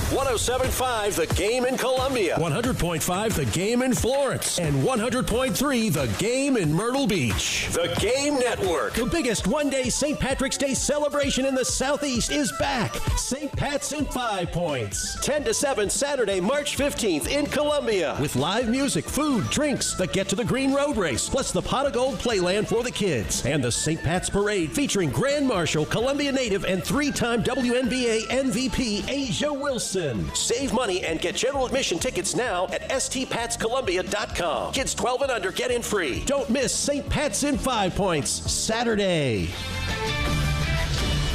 107.5 The Game in Columbia. 100.5 The Game in Florence. And 100.3 The Game in Myrtle Beach. The Game Network. The biggest one-day St. Patrick's Day celebration in the Southeast is back. St. Pat's in 5 Points. 10 to 7 Saturday, March 15th in Columbia. With live music, food, drinks, the Get to the Green Road Race, plus the Pot of Gold Playland for the kids. And the St. Pat's Parade featuring Grand Marshal, Columbia native, and 3-time WNBA MVP Asia Wilson. Save money and get general admission tickets now at stpatscolumbia.com. Kids 12 and under get in free. Don't miss St. Pat's in 5 Points, Saturday.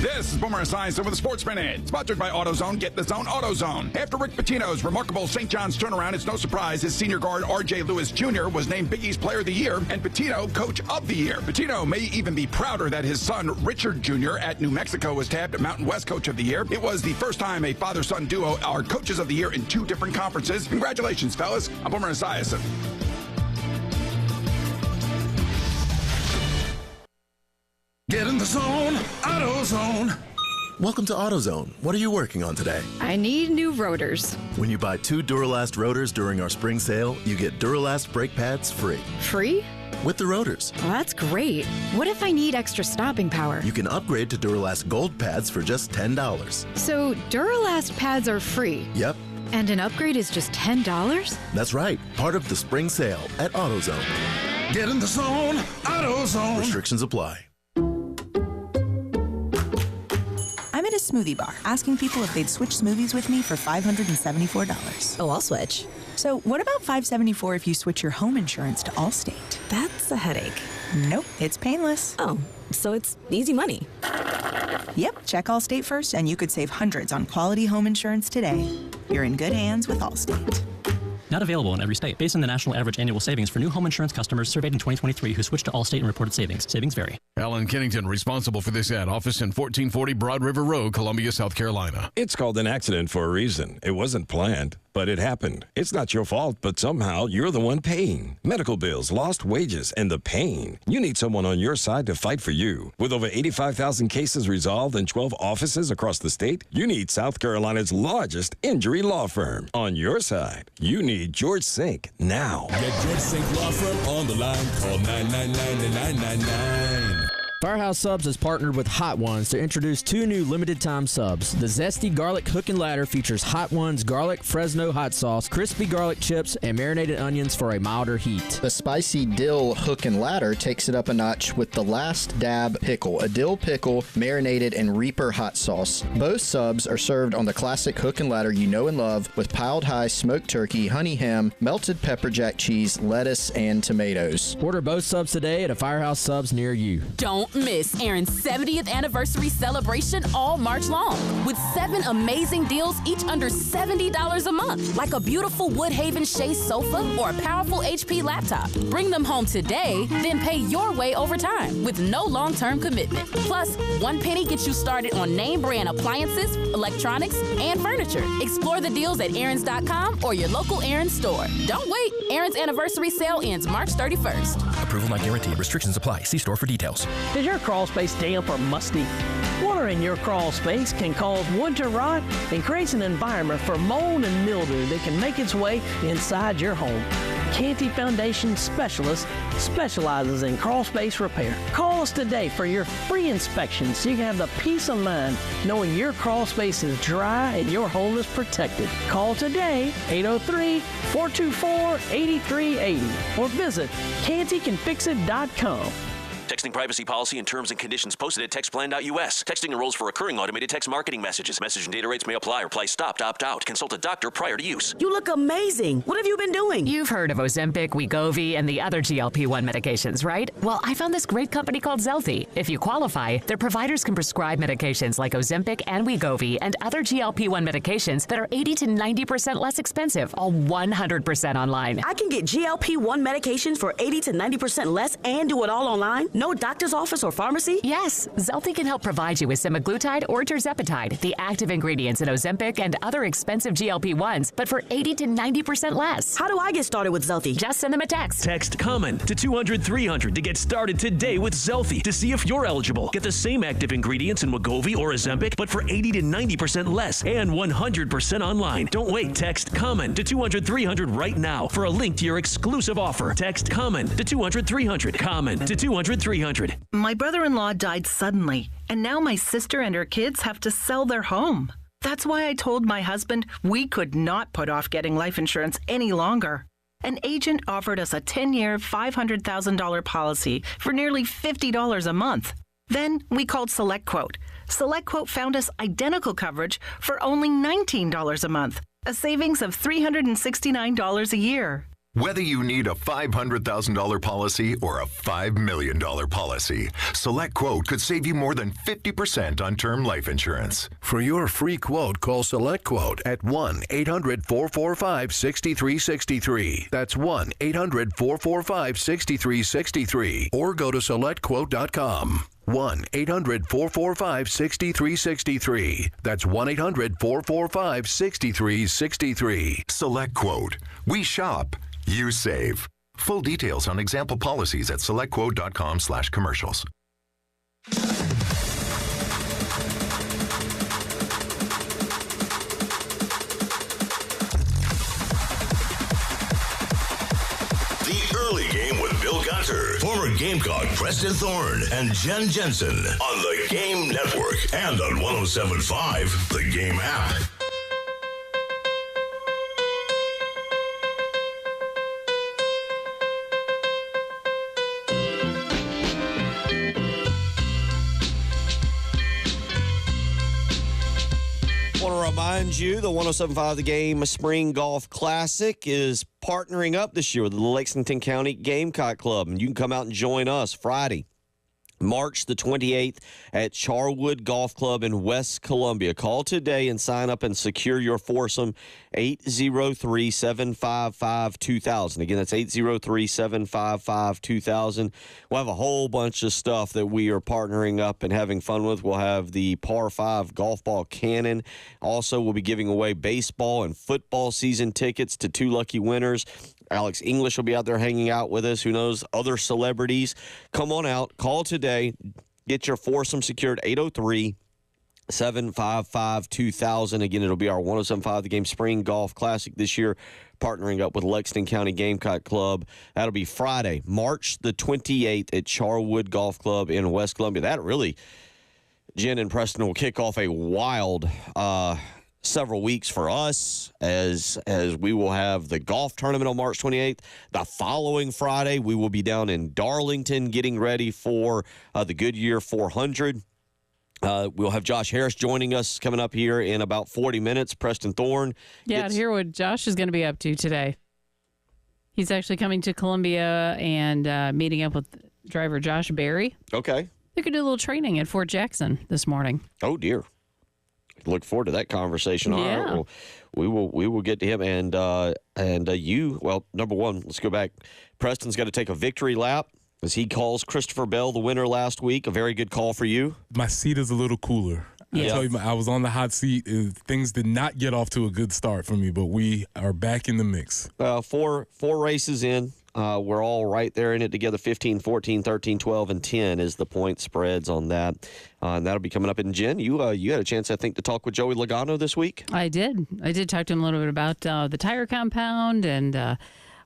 This is Boomer Esiason with a Sports Minute, sponsored by AutoZone. Get the Zone, AutoZone. After Rick Pitino's remarkable St. John's turnaround, it's no surprise his senior guard R.J. Lewis Jr. was named Big East Player of the Year and Pitino Coach of the Year. Pitino may even be prouder that his son Richard Jr. at New Mexico was tabbed Mountain West Coach of the Year. It was the first time a father-son duo are Coaches of the Year in 2 different conferences. Congratulations, fellas. I'm Boomer Esiason. Get in the zone, AutoZone. Welcome to AutoZone. What are you working on today? I need new rotors. When you buy 2 Duralast rotors during our spring sale, you get Duralast brake pads free. Free? With the rotors. Well, that's great. What if I need extra stopping power? You can upgrade to Duralast Gold pads for just $10. So Duralast pads are free? Yep. And an upgrade is just $10? That's right. Part of the spring sale at AutoZone. Get in the zone, AutoZone. Restrictions apply. I'm at a smoothie bar asking people if they'd switch smoothies with me for $574. Oh, I'll switch. So what about $574 if you switch your home insurance to Allstate? That's a headache. Nope, it's painless. Oh, so it's easy money. Yep, check Allstate first and you could save hundreds on quality home insurance today. You're in good hands with Allstate. Not available in every state. Based on the national average annual savings for new home insurance customers surveyed in 2023 who switched to Allstate and reported savings. Savings vary. Alan Kennington, responsible for this ad. Office in 1440 Broad River Road, Columbia, South Carolina. It's called an accident for a reason. It wasn't planned, but it happened. It's not your fault, but somehow you're the one paying. Medical bills, lost wages, and the pain. You need someone on your side to fight for you. With over 85,000 cases resolved in 12 offices across the state, you need South Carolina's largest injury law firm. On your side, you need George Sink now. Get George Sink Law Firm on the line. Call 999-9999. Firehouse Subs has partnered with Hot Ones to introduce 2 new limited-time subs. The Zesty Garlic Hook and Ladder features Hot Ones garlic Fresno hot sauce, crispy garlic chips, and marinated onions for a milder heat. The Spicy Dill Hook and Ladder takes it up a notch with the Last Dab Pickle, a dill pickle marinated in Reaper hot sauce. Both subs are served on the classic hook and ladder you know and love with piled high smoked turkey, honey ham, melted pepper jack cheese, lettuce, and tomatoes. Order both subs today at a Firehouse Subs near you. Don't Don't miss Aaron's 70th anniversary celebration all March long with 7 amazing deals, each under $70 a month, like a beautiful Woodhaven Shea sofa or a powerful HP laptop. Bring them home today, then pay your way over time with no long-term commitment. Plus, one penny gets you started on name brand appliances, electronics, and furniture. Explore the deals at Aaron's.com or your local Aaron's store. Don't wait. Aaron's anniversary sale ends March 31st. Approval not guaranteed. Restrictions apply. See store for details. Is your crawl space damp or musty? Water in your crawl space can cause wood to rot and creates an environment for mold and mildew that can make its way inside your home. Canty Foundation Specialist specializes in crawl space repair. Call us today for your free inspection so you can have the peace of mind knowing your crawl space is dry and your home is protected. Call today, 803-424-8380, or visit cantycanfixit.com. Texting privacy policy and terms and conditions posted at textplan.us. Texting enrolls for recurring automated text marketing messages. Message and data rates may apply or apply stop to opt out. Consult a doctor prior to use. You look amazing. What have you been doing? You've heard of Ozempic, Wegovy, and the other GLP-1 medications, right? Well, I found this great company called Zelfie. If you qualify, their providers can prescribe medications like Ozempic and Wegovy and other GLP-1 medications that are 80 to 90% less expensive, all 100% online. I can get GLP-1 medications for 80 to 90% less and do it all online? No doctor's office or pharmacy? Yes, Zelfie can help provide you with semaglutide or tirzepatide, the active ingredients in Ozempic and other expensive GLP-1s, but for 80 to 90% less. How do I get started with Zelfie? Just send them a text. Text COMMON to 200-300 to get started today with Zelfie to see if you're eligible. Get the same active ingredients in Wegovy or Ozempic, but for 80 to 90% less and 100% online. Don't wait. Text COMMON to 200-300 right now for a link to your exclusive offer. Text COMMON to 200-300. COMMON to 200-300. My brother-in-law died suddenly, and now my sister and her kids have to sell their home. That's why I told my husband we could not put off getting life insurance any longer. An agent offered us a 10-year, $500,000 policy for nearly $50 a month. Then we called SelectQuote. SelectQuote found us identical coverage for only $19 a month, a savings of $369 a year. Whether you need a $500,000 policy or a $5 million policy, SelectQuote could save you more than 50% on term life insurance. For your free quote, call SelectQuote at 1-800-445-6363. That's 1-800-445-6363. Or go to SelectQuote.com. 1-800-445-6363. That's 1-800-445-6363. SelectQuote. We shop. You save. Full details on example policies at selectquote.com/commercials. The early game with Bill Gunter, former Gamecock Preston Thorne, and Jen Jensen on the Game Network and on 107.5, the Game app. I want to remind you the 107.5 The Game Spring Golf Classic is partnering up this year with the Lexington County Gamecock Club. And you can come out and join us Friday, March the 28th at Charwood Golf Club in West Columbia. Call today and sign up and secure your foursome, 803-755-2000. Again, that's 803-755-2000. We'll have a whole bunch of stuff that we are partnering up and having fun with. We'll have the par 5 golf ball cannon. Also, we'll be giving away baseball and football season tickets to 2 lucky winners. Alex English will be out there hanging out with us. Who knows? Other celebrities. Come on out. Call today. Get your foursome secured. 803-755-2000. Again, it'll be our 107.5 The Game Spring Golf Classic this year, partnering up with Lexington County Gamecock Club. That'll be Friday, March the 28th at Charwood Golf Club in West Columbia. That really, Jen and Preston, will kick off a wild several weeks for us as we will have the golf tournament on March 28th. The following Friday, we will be down in Darlington getting ready for the Goodyear 400. We'll have Josh Harris joining us coming up here in about 40 minutes. Preston Thorne. Yeah, to hear what Josh is going to be up to today. He's actually coming to Columbia and meeting up with driver Josh Berry. Okay. They could do a little training at Fort Jackson this morning. Oh, dear. Look forward to that conversation. All right, well, we will get to him. And you, well, number one, let's go back. Preston's got to take a victory lap as he calls Christopher Bell the winner last week. A very good call for you. My seat is a little cooler. I tell you, I was on the hot seat. Things did not get off to a good start for me, but we are back in the mix. Four races in. We're all right there in it together. 15, 14, 13, 12, and 10 is the point spreads on that. And that'll be coming up. And Jen, you had a chance, I think, to talk with Joey Logano this week. I did talk to him a little bit about the tire compound and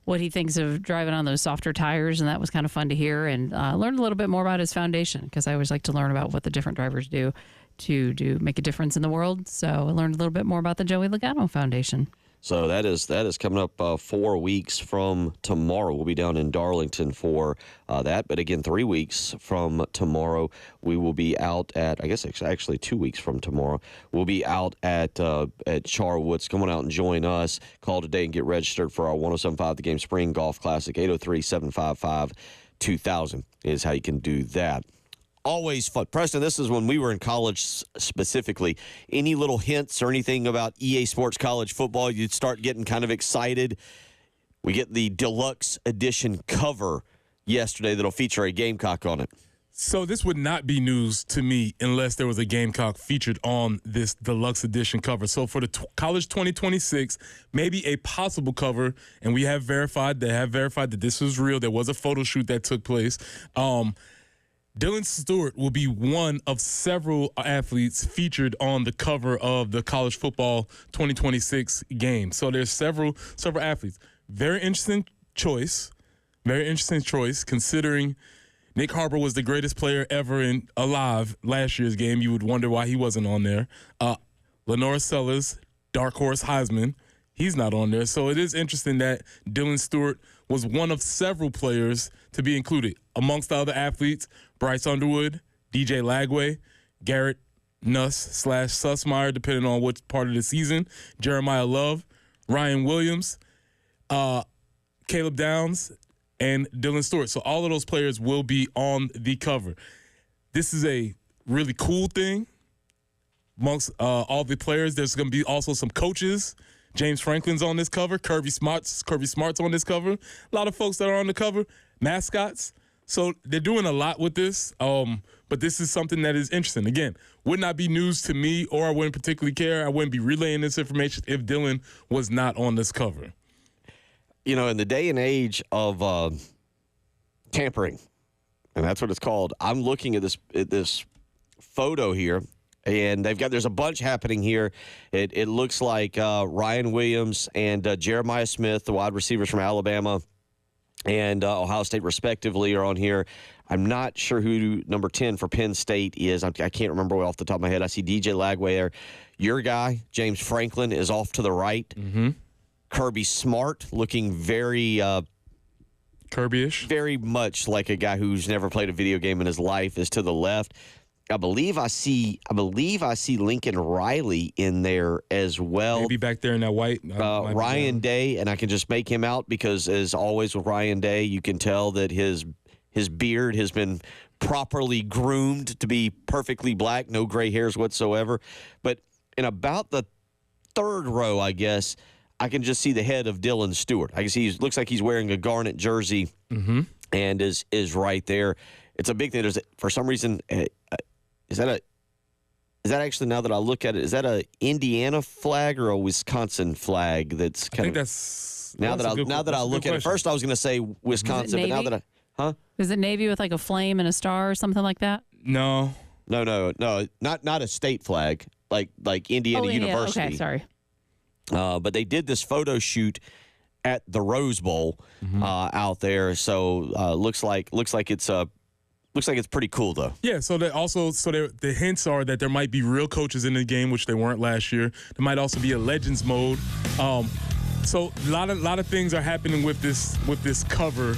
what he thinks of driving on those softer tires, and that was kind of fun to hear. And learned a little bit more about his foundation, because I always like to learn about what the different drivers do to make a difference in the world. So I learned a little bit more about the Joey Logano Foundation. So that is coming up 4 weeks from tomorrow. We'll be down in Darlington for that. But again, 3 weeks from tomorrow, we will be out at, I guess it's actually 2 weeks from tomorrow, we'll be out at Charwood's. Come on out and join us. Call today and get registered for our 107.5 The Game Spring Golf Classic. 803-755-2000 is how you can do that. Always fun. Preston, this is when we were in college specifically. Any little hints or anything about EA Sports College Football, you'd start getting kind of excited. We get the deluxe edition cover yesterday that'll feature a Gamecock on it. So this would not be news to me unless there was a Gamecock featured on this deluxe edition cover. So for the College 2026, maybe a possible cover, and they have verified that this was real. There was a photo shoot that took place. Dylan Stewart will be one of several athletes featured on the cover of the College Football 2026 game. So there's several athletes. Very interesting choice considering Nick Harper was the greatest player ever alive last year's game. You would wonder why he wasn't on there. Lenora Sellers, Dark Horse Heisman, he's not on there. So it is interesting that Dylan Stewart was one of several players to be included. Amongst the other athletes, Bryce Underwood, DJ Lagway, Garrett Nuss/Sussmeyer, depending on what part of the season, Jeremiah Love, Ryan Williams, Caleb Downs, and Dylan Stewart. So all of those players will be on the cover. This is a really cool thing. Amongst all the players, there's going to be also some coaches. James Franklin's on this cover. Kirby Smart's on this cover. A lot of folks that are on the cover. Mascots. So they're doing a lot with this, but this is something that is interesting. Again, would not be news to me, or I wouldn't particularly care. I wouldn't be relaying this information if Dylan was not on this cover. You know, in the day and age of tampering, and that's what it's called, I'm looking at this photo here, and there's a bunch happening here. It looks like Ryan Williams and Jeremiah Smith, the wide receivers from Alabama, and Ohio State respectively are on here. I'm not sure who number 10 for Penn State is. I can't remember off the top of my head. I see DJ Lagway there. Your guy, James Franklin, is off to the right. Mm-hmm. Kirby Smart, looking very Kirby-ish, very much like a guy who's never played a video game in his life, is to the left. I believe I see Lincoln Riley in there as well. Maybe back there in that white. Ryan Day, and I can just make him out because, as always with Ryan Day, you can tell that his beard has been properly groomed to be perfectly black, no gray hairs whatsoever. But in about the third row, I guess, I can just see the head of Dylan Stewart. I can see looks like he's wearing a garnet jersey, and is right there. It's a big thing. For some reason. Is that actually, now that I look at it, is that a Indiana flag or a Wisconsin flag? That's kind of. Now that I look at it, first I was going to say Wisconsin, but now that Is it Navy with like a flame and a star or something like that? No, not a state flag like Indiana University. Okay, sorry. But they did this photo shoot at the Rose Bowl out there, so looks like it's pretty cool, though. Yeah, the hints are that there might be real coaches in the game, which they weren't last year. There might also be a Legends mode. So a lot of things are happening with this cover.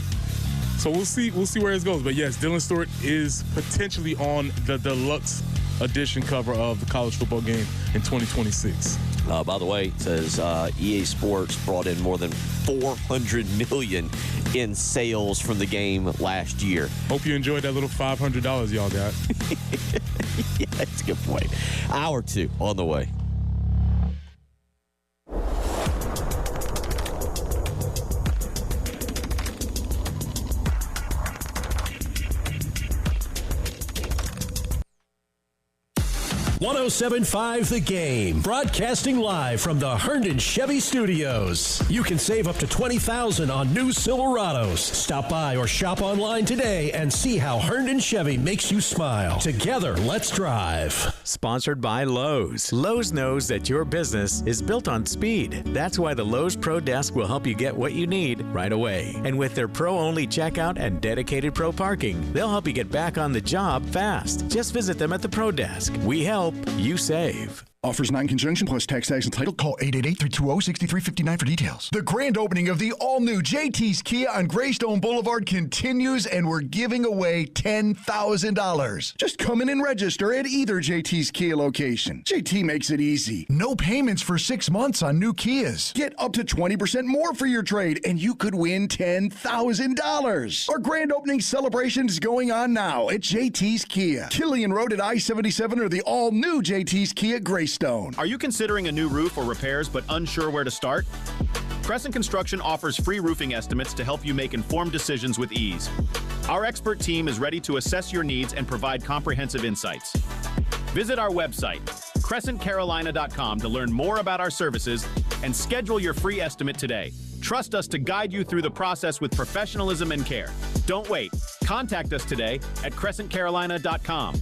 So we'll see where it goes. But yes, Dylan Stewart is potentially on the deluxe edition cover of the college football game in 2026. By the way, it says EA Sports brought in more than $400 million in sales from the game last year. Hope you enjoyed that little $500 y'all got. Yeah, that's a good point. Hour 2 on the way. .1075 The Game, broadcasting live from the Herndon Chevy Studios. You can save up to $20,000 on new Silverados. Stop by or shop online today and see how Herndon Chevy makes you smile. Together, let's drive. Sponsored by Lowe's. Lowe's knows that your business is built on speed. That's why the Lowe's Pro Desk will help you get what you need right away. And with their pro-only checkout and dedicated pro parking, they'll help you get back on the job fast. Just visit them at the Pro Desk. We help, you save. Offers not in conjunction plus tax and title. Call 888-320-6359 for details. The grand opening of the all-new JT's Kia on Greystone Boulevard continues, and we're giving away $10,000. Just come in and register at either JT's Kia location. JT makes it easy. No payments for 6 months on new Kias. Get up to 20% more for your trade, and you could win $10,000. Our grand opening celebration is going on now at JT's Kia. Killian Road at I-77 or the all-new JT's Kia Greystone. Are you considering a new roof or repairs but unsure where to start? Crescent Construction offers free roofing estimates to help you make informed decisions with ease. Our expert team is ready to assess your needs and provide comprehensive insights. Visit our website, crescentcarolina.com, to learn more about our services and schedule your free estimate today. Trust us to guide you through the process with professionalism and care. Don't wait. Contact us today at crescentcarolina.com.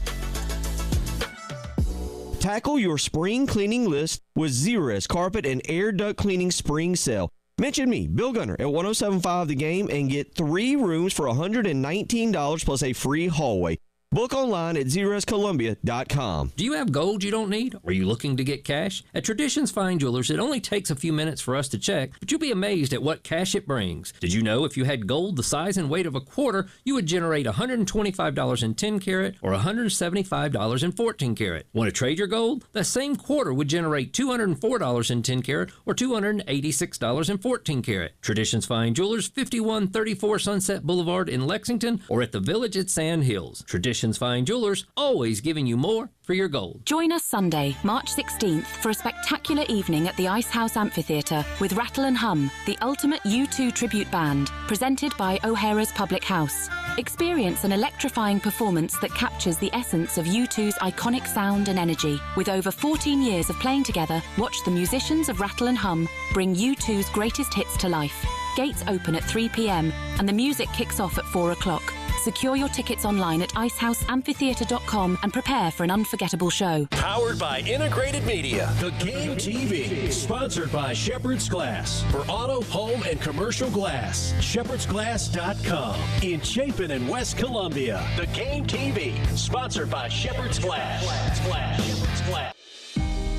Tackle your spring cleaning list with Zerust Carpet and Air Duct Cleaning Spring Sale. Mention me, Bill Gunner, at 1075 The Game and get 3 rooms for $119 plus a free hallway. Book online at ZerustColumbia.com. Do you have gold you don't need? Are you looking to get cash? At Traditions Fine Jewelers, it only takes a few minutes for us to check, but you'll be amazed at what cash it brings. Did you know if you had gold the size and weight of a quarter, you would generate $125 in 10 karat or $175 in 14 karat? Want to trade your gold? That same quarter would generate $204 in 10 karat or $286 in 14 karat. Traditions Fine Jewelers, 5134 Sunset Boulevard in Lexington, or at the Village at Sand Hills. Traditions Fine Jewelers, always giving you more for your gold. Join us Sunday, March 16th for a spectacular evening at the Ice House Amphitheatre with Rattle and Hum, the ultimate U2 tribute band, presented by O'Hara's Public House. Experience an electrifying performance that captures the essence of U2's iconic sound and energy. With over 14 years of playing together, watch the musicians of Rattle and Hum bring U2's greatest hits to life. Gates open at 3 p.m. and the music kicks off at 4 o'clock. Secure your tickets online at icehouseamphitheatre.com and prepare for an unforgettable show. Powered by Integrated Media. The Game TV. Sponsored by Shepherd's Glass. For auto, home, and commercial glass. ShepherdsGlass.com. In Chapin and West Columbia. The Game TV. Sponsored by Shepherd's Glass. Shepherd's Glass.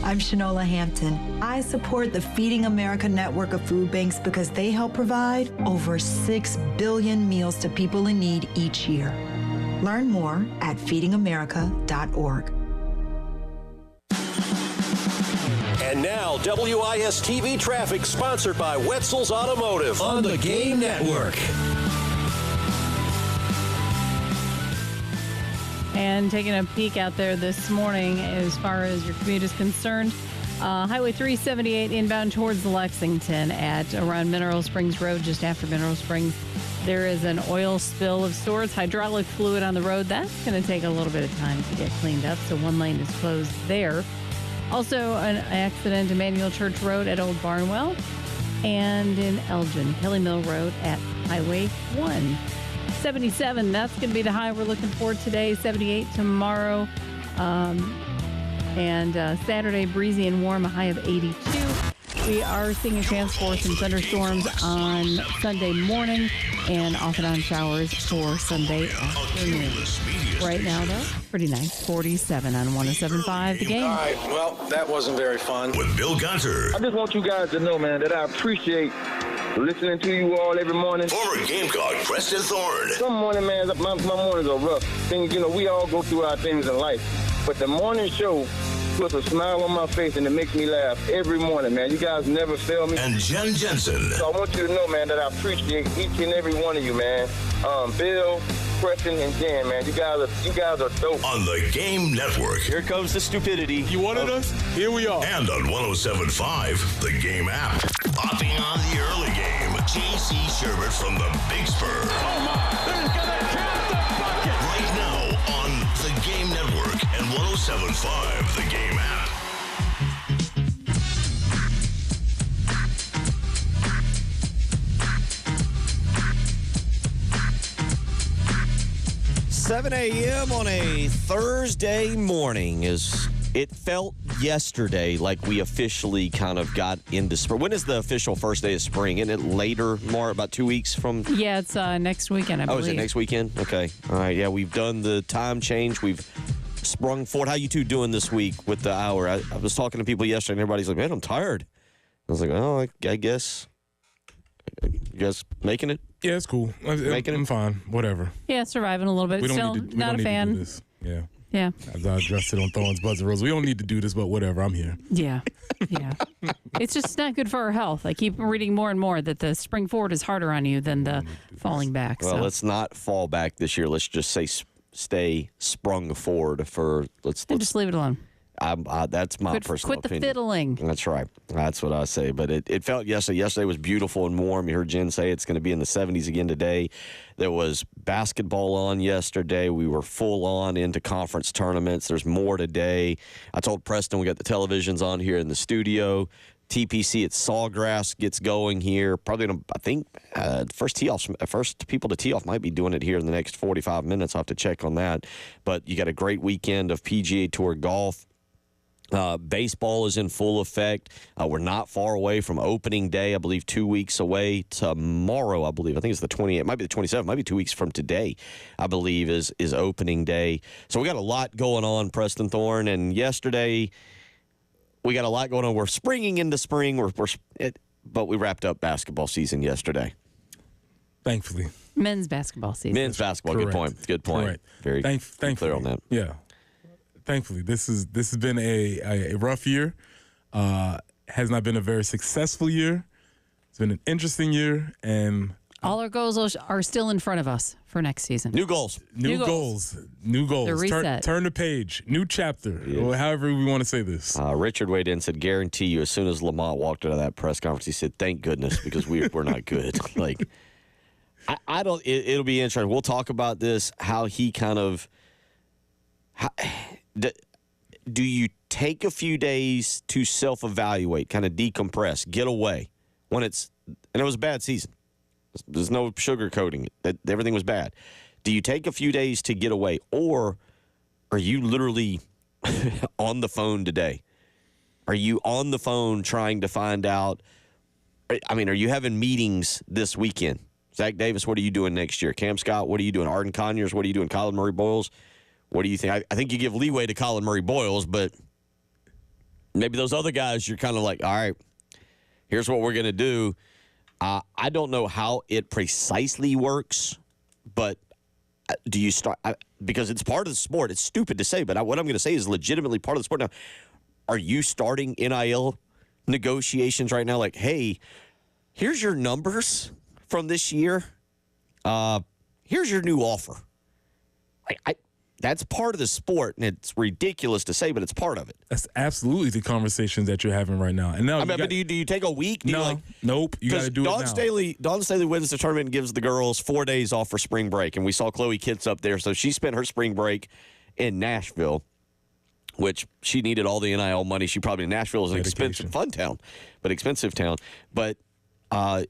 I'm Shanola Hampton. I support the Feeding America network of food banks because they help provide over 6 billion meals to people in need each year. Learn more at feedingamerica.org. And now, WIS-TV traffic sponsored by Wetzel's Automotive on the Game Network. And taking a peek out there this morning as far as your commute is concerned, Highway 378 inbound towards Lexington at around Mineral Springs Road, just after Mineral Springs. There is an oil spill of sorts, hydraulic fluid on the road. That's going to take a little bit of time to get cleaned up, so one lane is closed there. Also, an accident in Manuel Church Road at Old Barnwell and in Elgin, Kelly Mill Road at Highway 1. 77, that's going to be the high we're looking for today. 78 tomorrow. And Saturday, breezy and warm, a high of 82. We are seeing a chance for some thunderstorms on Sunday morning and off and on showers for Sunday afternoon. Right now, though, pretty nice. 47 on 107.5 The Game. All right, well, that wasn't very fun. With Bill Gunter. I just want you guys to know, man, that I appreciate listening to you all every morning. Former Gamecock Preston Thorne. Some morning, man, my mornings are rough. Things, we all go through our things in life. But the morning show puts a smile on my face, and it makes me laugh every morning, man. You guys never fail me. And Jen Jensen. So I want you to know, man, that I appreciate each and every one of you, man. Bill, Preston, and Jan, man. You guys are dope. On the Game Network. Here comes the stupidity. You wanted us? Here we are. And on 107.5, the Game app. Popping on the early game. J.C. Sherbert from the Big Spur. Oh, my. They're going to count the bucket. Right now on the Game Network and 107.5, the Game app. $7 a.m. on a Thursday morning. It felt yesterday like we officially kind of got into spring. When is the official first day of spring? Isn't it later, more about 2 weeks from? Yeah, it's next weekend, I believe. Oh, is it next weekend? Okay. All right. Yeah, we've done the time change. We've sprung forward. How you two doing this week with the hour? I was talking to people yesterday, and everybody's like, man, I'm tired. I was like, oh, I guess. You guys making it? Yeah, it's cool. I'm fine. Whatever. Yeah, surviving a little bit. We Still don't not a fan. To do this. Yeah. Yeah. As I addressed it on Thorns, Buzz, and Rose, we don't need to do this, but whatever. I'm here. Yeah. Yeah. It's just not good for our health. I keep reading more and more that the spring forward is harder on you than the falling back. Well, let's not fall back this year. Let's just say stay sprung forward for let's just leave it alone. That's my personal opinion. Quit the fiddling. That's right. That's what I say. But it felt yesterday. Yesterday was beautiful and warm. You heard Jen say it's going to be in the 70s again today. There was basketball on yesterday. We were full on into conference tournaments. There's more today. I told Preston we got the televisions on here in the studio. TPC at Sawgrass gets going here. Probably, I think, first people to tee off might be doing it here in the next 45 minutes. I'll have to check on that. But you got a great weekend of PGA Tour golf. Baseball is in full effect. We're not far away from opening day. I believe 2 weeks away tomorrow. I think it's the 28th. It might be the 27th. Might be 2 weeks from today. I believe is opening day. So we got a lot going on, Preston Thorne. And yesterday we got a lot going on. We're springing into spring. But we wrapped up basketball season yesterday. Thankfully, men's basketball season. Men's basketball. Correct. Good point. Correct. Very thankfully, clear on that. Yeah. Thankfully, this has been a rough year. Has not been a very successful year. It's been an interesting year, and all our goals are still in front of us for next season. New goals. New goals. The reset. Turn the page. New chapter. Or however we want to say this. Richard weighed in and said, guarantee you, as soon as Lamont walked out of that press conference, he said, thank goodness, because we're not good. Like, I don't. It'll be interesting. We'll talk about this. How he kind of. Do you take a few days to self-evaluate, kind of decompress, get away when and it was a bad season. There's no sugarcoating it. Everything was bad. Do you take a few days to get away, or are you literally on the phone today? Are you on the phone trying to find out? I mean, are you having meetings this weekend? Zach Davis, what are you doing next year? Cam Scott, what are you doing? Arden Conyers, what are you doing? Colin Murray Boyles, what do you think? I think you give leeway to Colin Murray Boyles, but maybe those other guys, you're kind of like, all right, here's what we're going to do. I don't know how it precisely works, but do you start because it's part of the sport. It's stupid to say, but what I'm going to say is legitimately part of the sport. Now, are you starting NIL negotiations right now? Like, hey, here's your numbers from this year. Here's your new offer. That's part of the sport, and it's ridiculous to say, but it's part of it. That's absolutely the conversations that you're having right now. And now, do you take a week? Nope. You got to do it now. Dawn Staley wins the tournament and gives the girls 4 days off for spring break, and we saw Chloe Kitts up there. So she spent her spring break in Nashville, which she needed all the NIL money. Nashville is an expensive, fun town, but expensive town. But like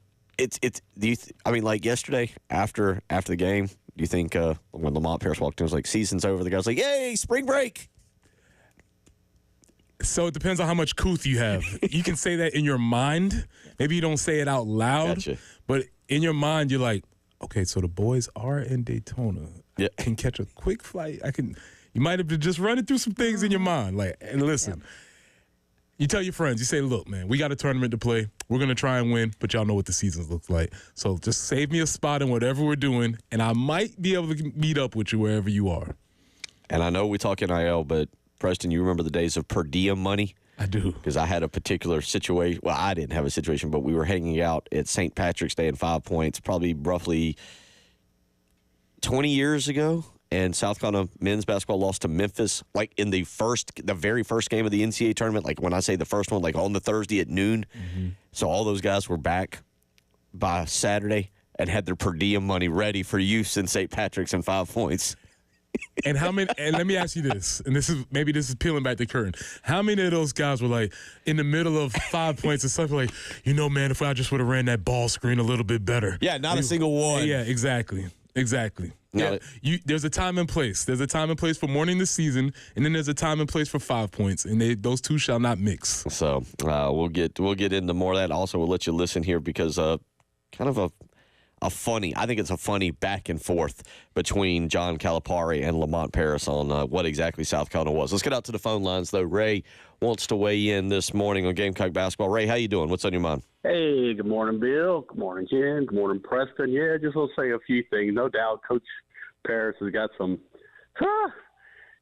yesterday after the game. Do you think when Lamont Paris walked in, it was like, season's over, the guy's like, yay, spring break? So it depends on how much couth you have. You can say that in your mind. Maybe you don't say it out loud. Gotcha. But in your mind, you're like, okay, so the boys are in Daytona. Yeah. I can catch a quick flight. You might have been just running through some things in your mind. And listen, you tell your friends, you say, look, man, we got a tournament to play. We're going to try and win, but y'all know what the season looks like. So just save me a spot in whatever we're doing, and I might be able to meet up with you wherever you are. And I know we talk NIL, but Preston, you remember the days of per diem money? I do. Because I had a particular situation. Well, I didn't have a situation, but we were hanging out at St. Patrick's Day in 5 Points, probably roughly 20 years ago. And South Carolina men's basketball lost to Memphis, like in the very first game of the NCAA tournament. Like when I say the first one, like on the Thursday at noon. Mm-hmm. So all those guys were back by Saturday and had their per diem money ready for use in St. Patrick's in 5 Points. And how many? And let me ask you this, and this is peeling back the curtain. How many of those guys were like in the middle of 5 points and something like, man, if I just would have ran that ball screen a little bit better? Yeah, not a single one. Yeah, exactly. No. Yeah, there's a time and place. There's a time and place for morning the season, and then there's a time and place for 5 points, and those two shall not mix. So we'll get into more of that. Also, we'll let you listen here because kind of a funny, I think it's a funny back and forth between John Calipari and Lamont Paris on what exactly South Carolina was. Let's get out to the phone lines, though. Ray wants to weigh in this morning on Gamecock Baseball. Ray, how you doing? What's on your mind? Hey, good morning, Bill. Good morning, Jen. Good morning, Preston. Yeah, just want to say a few things. No doubt, Coach Paris has got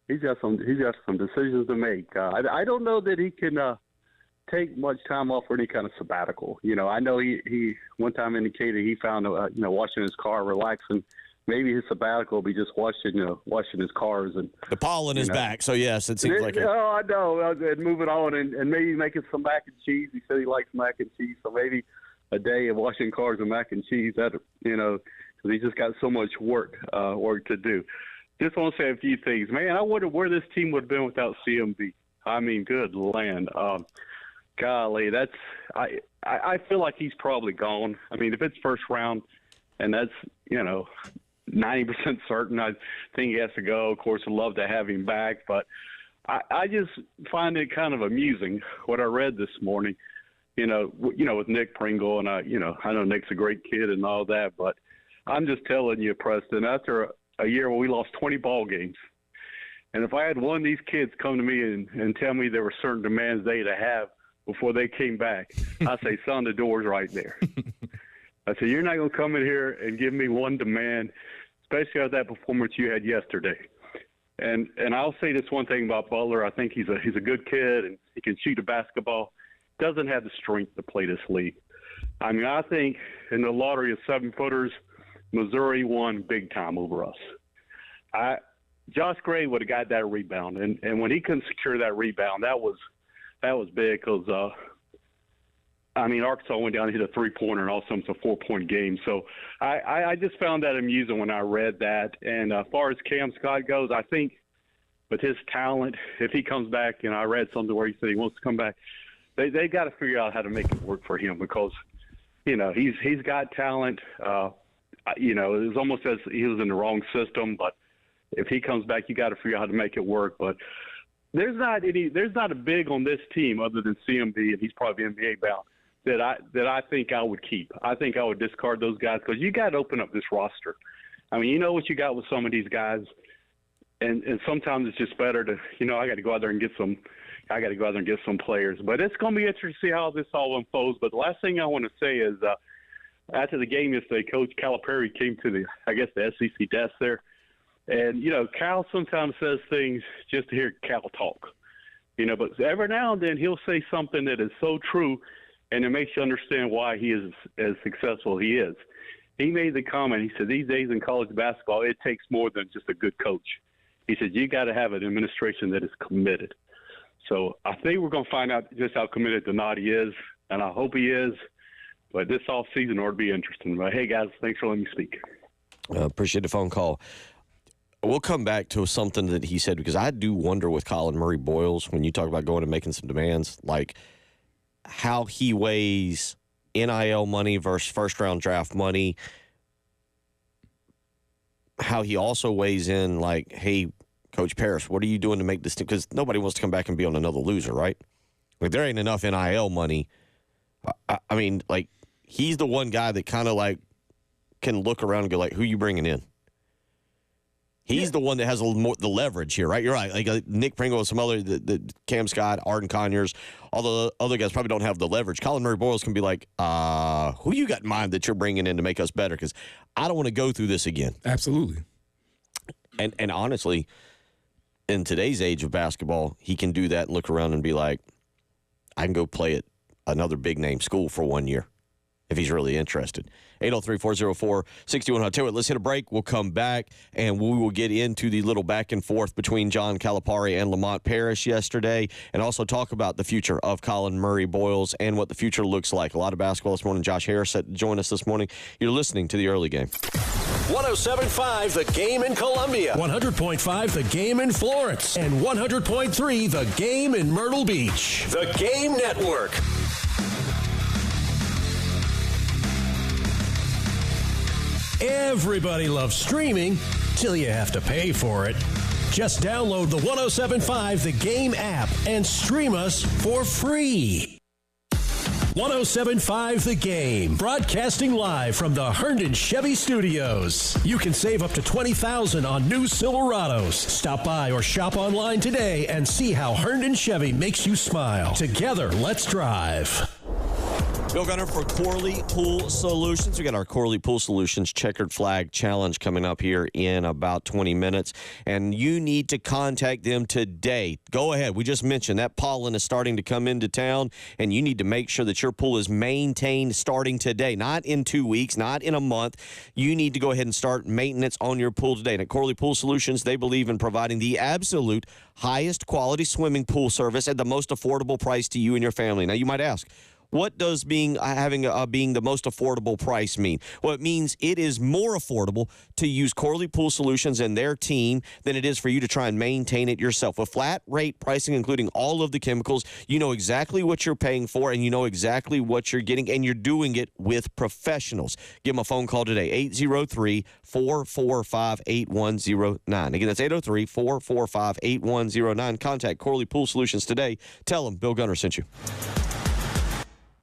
he's got some decisions to make. I don't know that he can take much time off for any kind of sabbatical. I know he one time indicated he found washing his car relaxing. Maybe his sabbatical will be just washing his cars, and the pollen is back. So yes, it seems like I know. And moving on, and maybe making some mac and cheese. He said he likes mac and cheese, so maybe a day of washing cars and mac and cheese. That because he's just got so much work to do. Just want to say a few things, man. I wonder where this team would have been without CMB. I mean, good land. Golly, I feel like he's probably gone. I mean, if it's first round, and that's 90% certain, I think he has to go. Of course, I'd love to have him back, but I just find it kind of amusing what I read this morning. With Nick Pringle, and I know Nick's a great kid and all that, but I'm just telling you, Preston, after a year where we lost 20 ball games, and if I had one of these kids come to me and tell me there were certain demands they had to have before they came back, I say, son, the door's right there. I said, you're not going to come in here and give me one demand, especially after that performance you had yesterday. And I'll say this one thing about Butler. I think he's a good kid, and he can shoot a basketball. Doesn't have the strength to play this league. I mean, I think in the lottery of 7-footers, Missouri won big time over us. Josh Gray would have got that rebound, and when he couldn't secure that rebound, that was big because Arkansas went down and hit a 3-pointer, and all of a sudden it's a 4-point game. So I just found that amusing when I read that. And as far as Cam Scott goes, I think with his talent, if he comes back, I read something where he said he wants to come back, they got to figure out how to make it work for him because, he's got talent. It was almost as he was in the wrong system, but if he comes back, you got to figure out how to make it work. But there's not a big on this team other than CMB, and he's probably NBA bound, that I think I would keep. I think I would discard those guys because you got to open up this roster. I mean, what you got with some of these guys, and sometimes it's just better to, I got to go out there and get some players. But it's going to be interesting to see how this all unfolds. But the last thing I want to say is after the game yesterday, Coach Calipari came to the SEC desk there. And, Cal sometimes says things just to hear Cal talk, but every now and then he'll say something that is so true, and it makes you understand why he is as successful he is. He made the comment, he said, these days in college basketball, it takes more than just a good coach. He said, you got to have an administration that is committed. So I think we're going to find out just how committed Donati is, and I hope he is. But this offseason ought to be interesting. But, hey, guys, thanks for letting me speak. Appreciate the phone call. We'll come back to something that he said because I do wonder with Colin Murray Boyles when you talk about going and making some demands, like how he weighs NIL money versus first-round draft money, how he also weighs in like, hey, Coach Paris, what are you doing to make this team? Because nobody wants to come back and be on another loser, right? Like there ain't enough NIL money. I mean, like he's the one guy that kind of like can look around and go like, who you bringing in? He's the one that has a little more the leverage here, right? You're right. Like Nick Pringle and some other, the Cam Scott, Arden Conyers, all the other guys probably don't have the leverage. Colin Murray Boyles can be like, who you got in mind that you're bringing in to make us better? Because I don't want to go through this again. Absolutely. And honestly, in today's age of basketball, he can do that and look around and be like, I can go play at another big-name school for 1 year if he's really interested. 803-404-6100. Tell you what, let's hit a break. We'll come back, and we will get into the little back and forth between John Calipari and Lamont Parrish yesterday, and also talk about the future of Colin Murray Boyles and what the future looks like. A lot of basketball this morning. Josh Harris set to join us this morning. You're listening to the early game. 107.5 The Game in Columbia, 100.5 The Game in Florence, and 100.3 The Game in Myrtle Beach. The Game Network. Everybody loves streaming till you have to pay for it. Just download the 107.5 The Game app and stream us for free. 107.5 The Game, broadcasting live from the Herndon Chevy Studios. You can save up to $20,000 on new Silverados. Stop by or shop online today and see how Herndon Chevy makes you smile. Together, let's drive. Bill Gunner for Corley Pool Solutions. We got our Corley Pool Solutions Checkered Flag Challenge coming up here in about 20 minutes, and you need to contact them today. Go ahead. We just mentioned that pollen is starting to come into town, and you need to make sure that your pool is maintained starting today, not in 2 weeks, not in a month. You need to go ahead and start maintenance on your pool today. And at Corley Pool Solutions, they believe in providing the absolute highest quality swimming pool service at the most affordable price to you and your family. Now, you might ask, what does being the most affordable price mean? Well, it means it is more affordable to use Corley Pool Solutions and their team than it is for you to try and maintain it yourself. With flat rate pricing, including all of the chemicals, you know exactly what you're paying for, and you know exactly what you're getting, and you're doing it with professionals. Give them a phone call today, 803-445-8109. Again, that's 803-445-8109. Contact Corley Pool Solutions today. Tell them Bill Gunner sent you.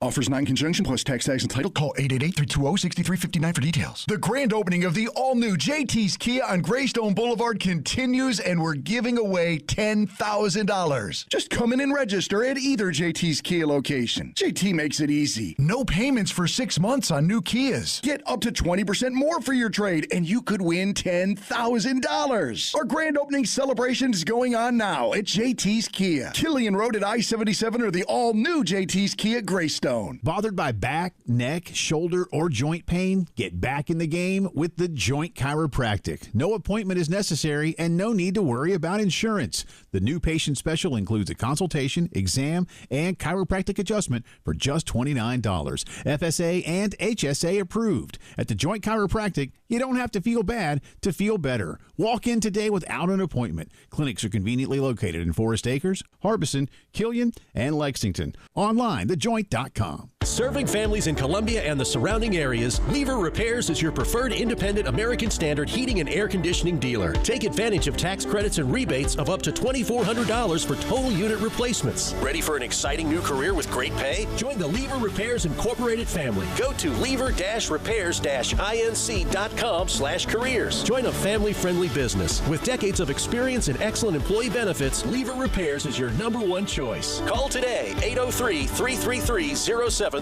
Offers non-conjunction plus tax and title. Call 888-320-6359 for details. The grand opening of the all-new JT's Kia on Greystone Boulevard continues, and we're giving away $10,000. Just come in and register at either JT's Kia location. JT makes it easy. No payments for 6 months on new Kias. Get up to 20% more for your trade, and you could win $10,000. Our grand opening celebration is going on now at JT's Kia. Killian Road at I-77 or the all-new JT's Kia Greystone. Bothered by back, neck, shoulder, or joint pain? Get back in the game with The Joint Chiropractic. No appointment is necessary and no need to worry about insurance. The new patient special includes a consultation, exam, and chiropractic adjustment for just $29. FSA and HSA approved. At The Joint Chiropractic, you don't have to feel bad to feel better. Walk in today without an appointment. Clinics are conveniently located in Forest Acres, Harbison, Killian, and Lexington. Online, thejoint.com. Serving families in Columbia and the surrounding areas, Lever Repairs is your preferred independent American Standard heating and air conditioning dealer. Take advantage of tax credits and rebates of up to $2,400 for total unit replacements. Ready for an exciting new career with great pay? Join the Lever Repairs Incorporated family. Go to lever-repairs-inc.com/careers. Join a family-friendly business. With decades of experience and excellent employee benefits, Lever Repairs is your #1 choice. Call today, 803-333-0737.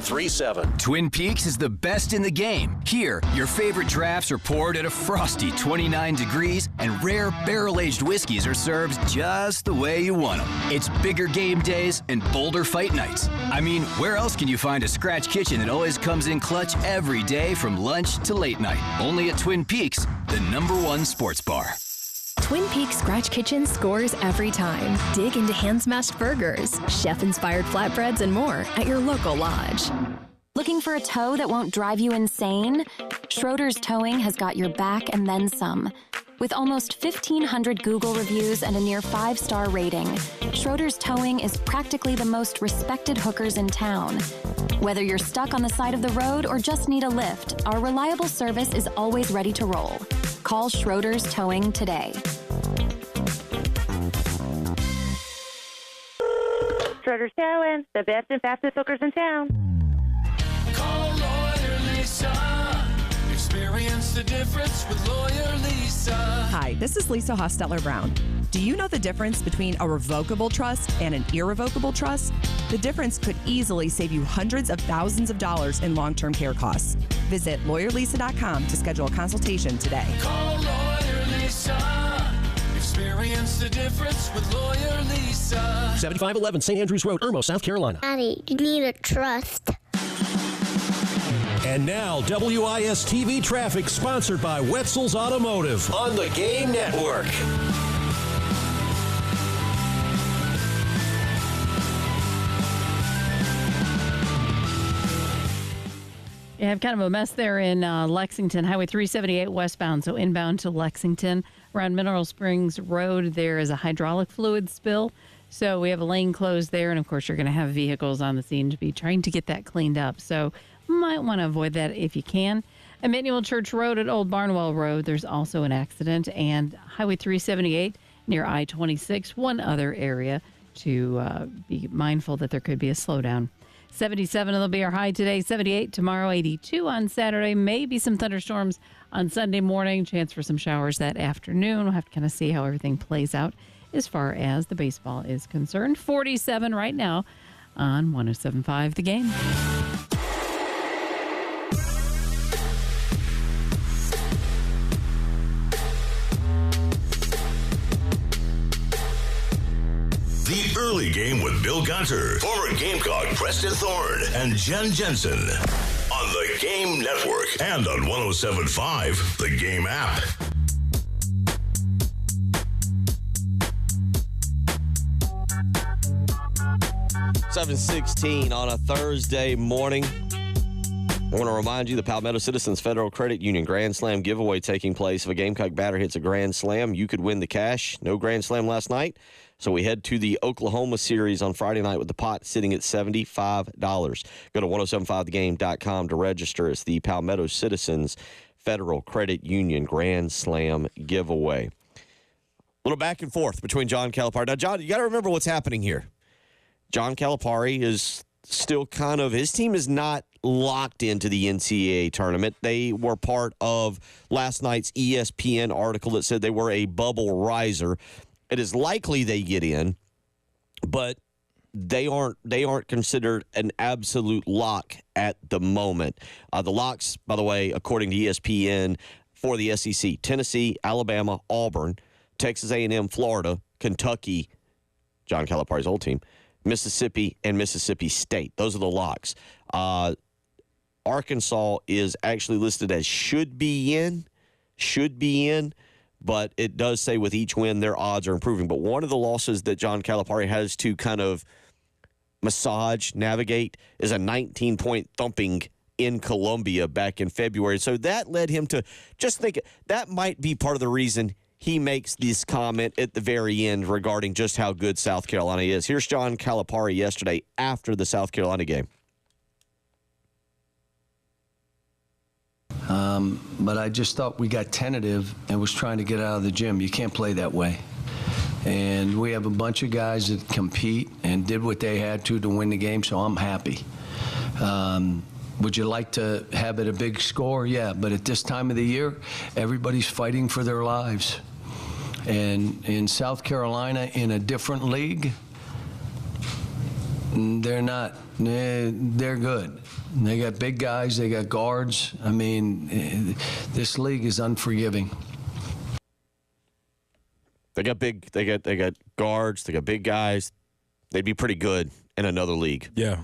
Twin Peaks is the best in the game. Here, your favorite drafts are poured at a frosty 29 degrees, and rare barrel-aged whiskeys are served just the way you want them. It's bigger game days and bolder fight nights. I mean, where else can you find a scratch kitchen that always comes in clutch every day from lunch to late night? Only at Twin Peaks, the #1 sports bar. Twin Peaks Scratch Kitchen scores every time. Dig into hand-smashed burgers, chef-inspired flatbreads, and more at your local lodge. Looking for a tow that won't drive you insane? Schroeder's Towing has got your back and then some. With almost 1,500 Google reviews and a near 5-star rating, Schroeder's Towing is practically the most respected hookers in town. Whether you're stuck on the side of the road or just need a lift, our reliable service is always ready to roll. Call Schroeder's Towing today. Schroeder's Towing, the best and fastest hookers in town. Call Lawyer Lisa. Experience the difference with Lawyer Lisa. Hi, this is Lisa Hostetler-Brown. Do you know the difference between a revocable trust and an irrevocable trust? The difference could easily save you hundreds of thousands of dollars in long-term care costs. Visit lawyerlisa.com to schedule a consultation today. Call Lawyer Lisa. Experience the difference with Lawyer Lisa. 7511 St. Andrews Road, Irmo, South Carolina. Daddy, you need a trust. And now, WIS-TV traffic sponsored by Wetzel's Automotive on the Game Network. You have kind of a mess there in Lexington, Highway 378 westbound, so inbound to Lexington. Around Mineral Springs Road, there is a hydraulic fluid spill. So we have a lane closed there, and of course you're going to have vehicles on the scene to be trying to get that cleaned up. So might want to avoid that if you can. Emmanuel Church Road at Old Barnwell Road, there's also an accident. And Highway 378 near I-26, one other area to be mindful that there could be a slowdown. 77 will be our high today, 78 tomorrow, 82 on Saturday. Maybe some thunderstorms on Sunday morning, chance for some showers that afternoon. We'll have to kind of see how everything plays out as far as the baseball is concerned. 47 right now on 107.5 The Game. The Early Game with Bill Gunter, former Gamecock Preston Thorne, and Jen Jensen on the Game Network and on 107.5 The Game app. $7:16 on a Thursday morning. I want to remind you the Palmetto Citizens Federal Credit Union Grand Slam giveaway taking place. If a Gamecock batter hits a Grand Slam, you could win the cash. No Grand Slam last night, so we head to the Oklahoma series on Friday night with the pot sitting at $75. Go to 1075thegame.com to register. It's the Palmetto Citizens Federal Credit Union Grand Slam giveaway. A little back and forth between John Calipari. Now, John, you got to remember what's happening here. John Calipari is still kind of, his team is not locked into the NCAA tournament. They were part of last night's ESPN article that said they were a bubble riser. It is likely they get in, but they aren't considered an absolute lock at the moment. The locks, by the way, according to ESPN, for the SEC: Tennessee, Alabama, Auburn, Texas A&M, Florida, Kentucky, John Calipari's old team, Mississippi, and Mississippi State. Those are the locks. Arkansas is actually listed as should be in, but it does say with each win their odds are improving. But one of the losses that John Calipari has to kind of navigate is a 19-point thumping in Columbia back in February. So that led him to just think that might be part of the reason he makes this comment at the very end regarding just how good South Carolina is. Here's John Calipari yesterday after the South Carolina game. But I just thought we got tentative and was trying to get out of the gym. You can't play that way. And we have a bunch of guys that compete and did what they had to win the game, so I'm happy. Would you like to have it a big score? Yeah, but at this time of the year, everybody's fighting for their lives. And in South Carolina, in a different league, they're not. They're good. They got big guys. They got guards. I mean, this league is unforgiving. They got guards. They got big guys. They'd be pretty good in another league. Yeah.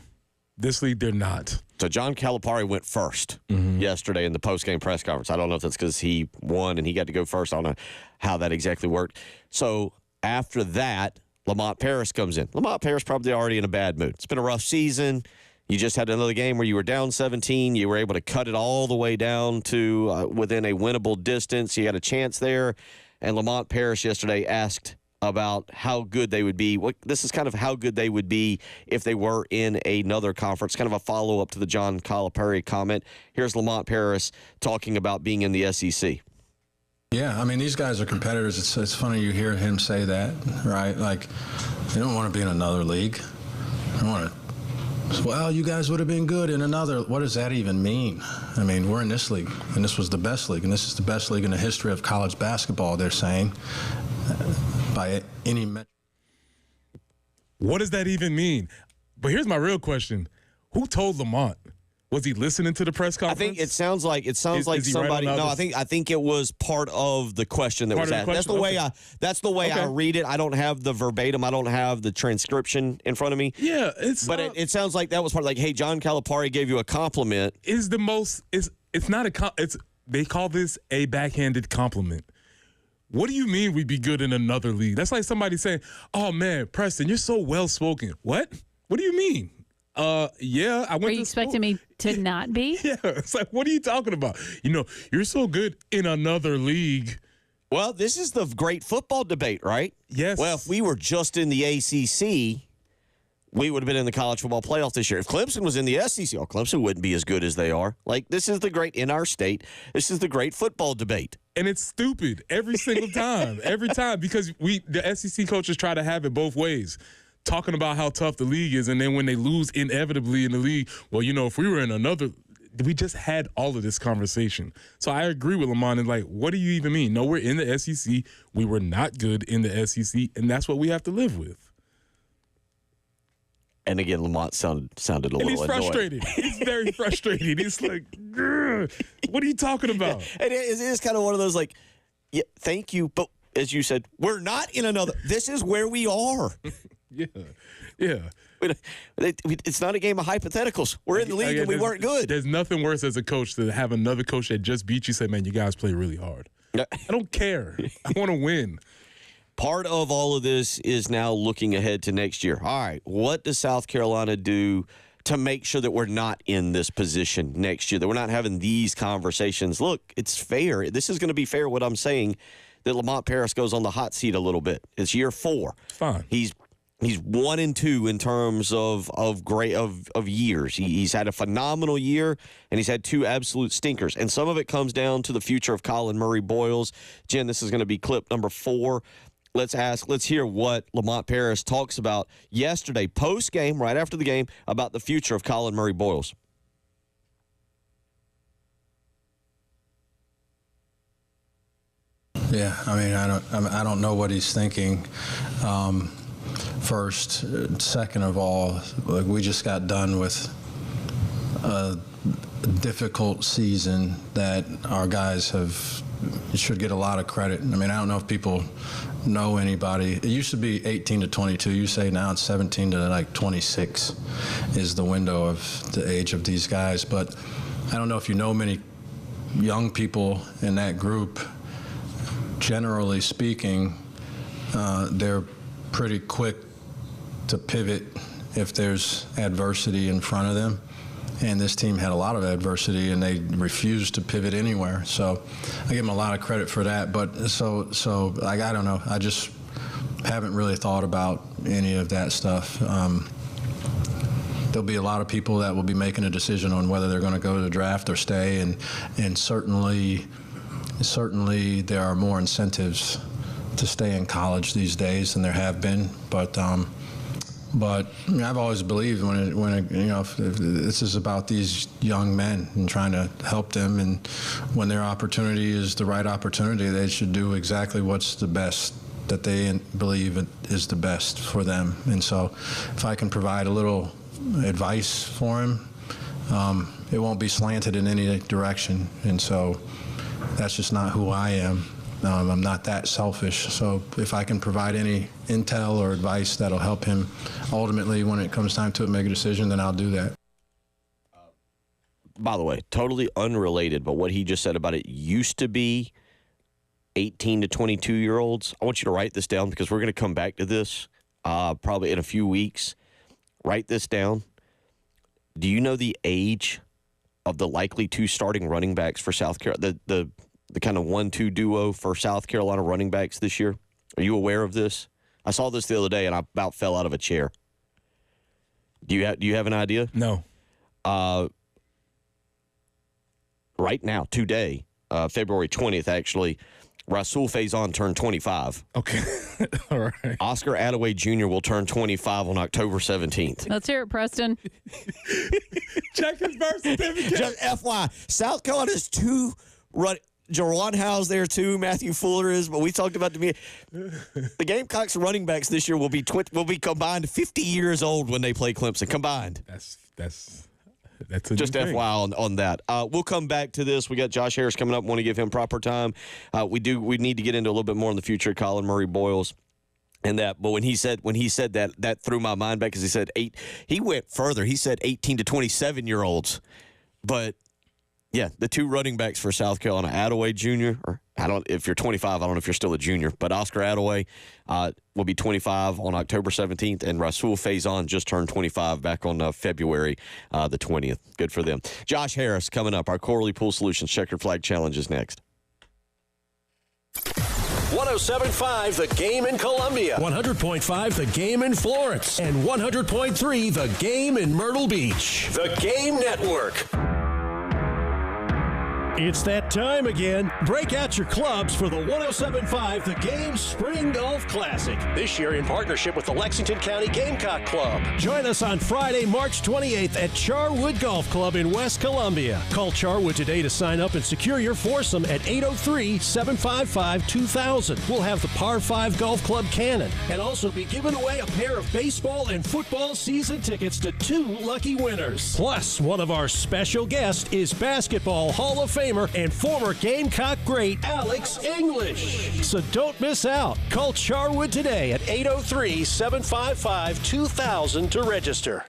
This league, they're not. So John Calipari went first yesterday in the post-game press conference. I don't know if that's because he won and he got to go first. I don't know how that exactly worked. So after that, Lamont Paris comes in. Lamont Paris probably already in a bad mood. It's been a rough season. You just had another game where you were down 17. You were able to cut it all the way down to within a winnable distance. You had a chance there. And Lamont Paris yesterday asked about how good they would be. This is kind of how good they would be if they were in another conference, kind of a follow-up to the John Calipari comment. Here's Lamont Paris talking about being in the SEC. Yeah, I mean, these guys are competitors. It's funny you hear him say that, right? Like, they don't want to be in another league. They want to, well, you guys would have been good in another. What does that even mean? I mean, we're in this league, and this was the best league, and this is the best league in the history of college basketball, they're saying, by any metric. What does that even mean? But here's my real question. Who told Lamont? Was he listening to the press conference? I think it sounds like is somebody. right No, I think it was part of the question that was asked. That's the way I read it. I don't have the verbatim. I don't have the transcription in front of me. Yeah, it sounds like that was part. Like, hey, John Calipari gave you a compliment. It's not a. They call this a backhanded compliment. What do you mean we'd be good in another league? That's like somebody saying, "Oh man, Preston, you're so well spoken." What? What do you mean? Yeah, I went. Are you expecting me to not be? Yeah, it's like, what are you talking about? You're so good in another league. Well, this is the great football debate, right? Yes. Well, if we were just in the ACC, we would have been in the college football playoff this year. If Clemson was in the SEC, Clemson wouldn't be as good as they are. Like, this is the great, in our state, this is the great football debate. And it's stupid every single time. Every time, because the SEC coaches try to have it both ways. Talking about how tough the league is, and then when they lose inevitably in the league, well, if we were in another, we just had all of this conversation. So I agree with Lamont, and like, what do you even mean? No, we're in the SEC. We were not good in the SEC, and that's what we have to live with. And again, Lamont sounded a little he's frustrated. He's very frustrated. He's like, what are you talking about? Yeah. And it is kind of one of those like, yeah, thank you, but as you said, we're not in another. This is where we are. Yeah. It's not a game of hypotheticals. We're in the league and we weren't good. There's nothing worse as a coach to have another coach that just beat you say, man, you guys play really hard. I don't care. I want to win. Part of all of this is now looking ahead to next year. All right, what does South Carolina do to make sure that we're not in this position next year, that we're not having these conversations? Look, it's fair. This is going to be fair, what I'm saying, that Lamont Paris goes on the hot seat a little bit. It's year 4. Fine. He's 1-2 in terms of years. He's had a phenomenal year, and he's had 2 absolute stinkers. And some of it comes down to the future of Colin Murray-Boyles. Jen, this is going to be clip number 4. Let's hear what Lamont Paris talks about yesterday, post-game, right after the game, about the future of Colin Murray-Boyles. Yeah, I mean, I don't know what he's thinking. First, second of all, like, we just got done with a difficult season that our guys should get a lot of credit. I mean, I don't know if people know anybody. It used to be 18 to 22. You say now it's 17 to like 26 is the window of the age of these guys. But I don't know if you know many young people in that group. Generally speaking, they're pretty quick to pivot if there's adversity in front of them. And this team had a lot of adversity, and they refused to pivot anywhere. So I give them a lot of credit for that. But so like, I don't know. I just haven't really thought about any of that stuff. There'll be a lot of people that will be making a decision on whether they're going to go to the draft or stay, and certainly there are more incentives to stay in college these days than there have been. But I've always believed if this is about these young men and trying to help them, and when their opportunity is the right opportunity, they should do exactly what's the best that they believe is the best for them. And so if I can provide a little advice for him, it won't be slanted in any direction. And so that's just not who I am. I'm not that selfish. So if I can provide any intel or advice that'll help him ultimately when it comes time to make a decision, then I'll do that. By the way, totally unrelated, but what he just said about it used to be 18 to 22-year-olds. I want you to write this down because we're going to come back to this probably in a few weeks. Write this down. Do you know the age of the likely 2 starting running backs for South Carolina, the kind of 1-2 duo for South Carolina running backs this year? Are you aware of this? I saw this the other day, and I about fell out of a chair. Do you have an idea? No. Right now, today, February 20th, actually, Rasul Faison turned 25. Okay. All right. Oscar Attaway Jr. will turn 25 on October 17th. Let's hear it, Preston. Check his birth certificate. Just FYI, South Carolina's 2 Jawan Howe's there too. Matthew Fuller is, but we talked about the Gamecocks running backs this year will be combined 50 years old when they play Clemson. Combined. That's That's just FYI on that. We'll come back to this. We got Josh Harris coming up. Want to give him proper time. We need to get into a little bit more in the future. Colin Murray Boyles. And that, but when he said that threw my mind back because he said he went further. He said 18 to 27-year-olds. But yeah, the two running backs for South Carolina, Attaway Jr. or if you're 25, I don't know if you're still a junior, but Oscar Attaway will be 25 on October 17th, and Rasul Faison just turned 25 back on February the 20th. Good for them. Josh Harris coming up. Our Corley Pool Solutions Checkered Flag Challenge is next. 107.5 The Game in Columbia, 100.5 The Game in Florence, and 100.3 The Game in Myrtle Beach. The Game Network. It's that time again. Break out your clubs for the 107.5 The Game Spring Golf Classic. This year in partnership with the Lexington County Gamecock Club. Join us on Friday, March 28th at Charwood Golf Club in West Columbia. Call Charwood today to sign up and secure your foursome at 803-755-2000. We'll have the Par 5 Golf Club Cannon and also be giving away a pair of baseball and football season tickets to 2 lucky winners. Plus, one of our special guests is Basketball Hall of Famer and former Gamecock great Alex English. So don't miss out. Call Charwood today at 803-755-2000 to register.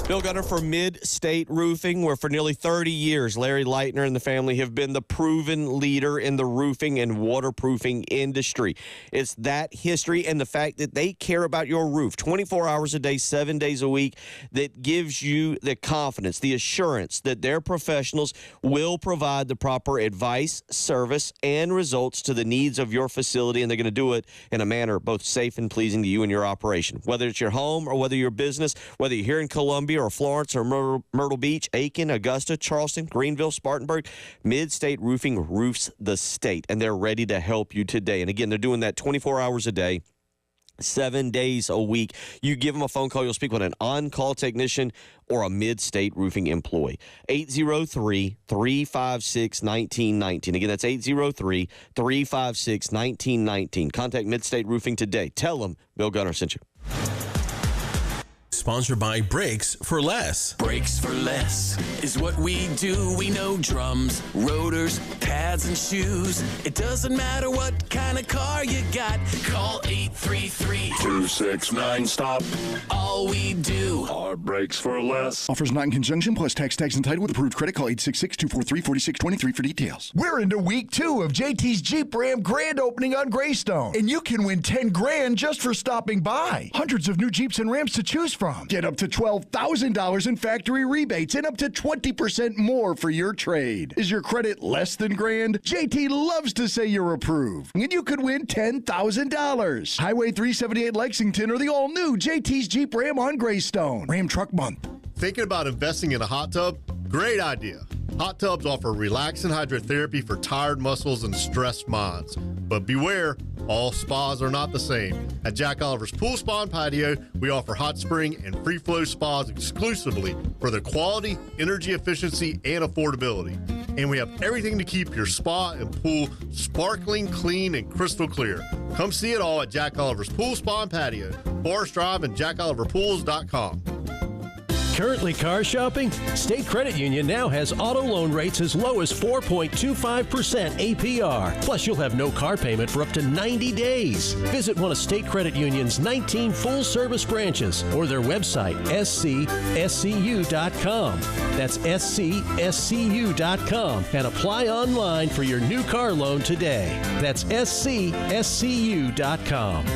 Bill Gunner for Mid-State Roofing, where for nearly 30 years, Larry Leitner and the family have been the proven leader in the roofing and waterproofing industry. It's that history and the fact that they care about your roof 24 hours a day, 7 days a week, that gives you the confidence, the assurance that their professionals will provide the proper advice, service, and results to the needs of your facility, and they're going to do it in a manner both safe and pleasing to you and your operation. Whether it's your home or whether your business, whether you're here in Columbia or Florence or Myrtle Beach, Aiken, Augusta, Charleston, Greenville, Spartanburg, Mid-State Roofing roofs the state, and they're ready to help you today. And again, they're doing that 24 hours a day, 7 days a week. You give them a phone call, you'll speak with an on-call technician or a Mid-State Roofing employee. 803-356-1919. Again, that's 803-356-1919. Contact Mid-State Roofing today. Tell them Bill Gunner sent you. Sponsored by Brakes for Less. Brakes for Less is what we do. We know drums, rotors, pads, and shoes. It doesn't matter what kind of car you got. Call 833-269-STOP. All we do are Brakes for Less. Offers not in conjunction plus tax entitled with approved credit. Call 866-243-4623 for details. We're into week 2 of JT's Jeep Ram grand opening on Greystone, and you can win $10,000 just for stopping by. Hundreds of new Jeeps and Rams to choose from. Get up to $12,000 in factory rebates and up to 20% more for your trade. Is your credit less than grand? JT loves to say you're approved, and you could win $10,000. Highway 378 Lexington or the all-new JT's Jeep Ram on Greystone. Ram Truck Month. Thinking about investing in a hot tub? Great idea. Hot tubs offer relaxing hydrotherapy for tired muscles and stressed minds. But beware, all spas are not the same. At Jack Oliver's Pool Spa and Patio, we offer hot spring and free flow spas exclusively for their quality, energy efficiency, and affordability. And we have everything to keep your spa and pool sparkling, clean, and crystal clear. Come see it all at Jack Oliver's Pool Spa and Patio, Forest Drive, and jackoliverpools.com. Currently car shopping? State Credit Union now has auto loan rates as low as 4.25% APR. Plus, you'll have no car payment for up to 90 days. Visit one of State Credit Union's 19 full-service branches or their website, scscu.com. That's scscu.com, and apply online for your new car loan today. That's scscu.com.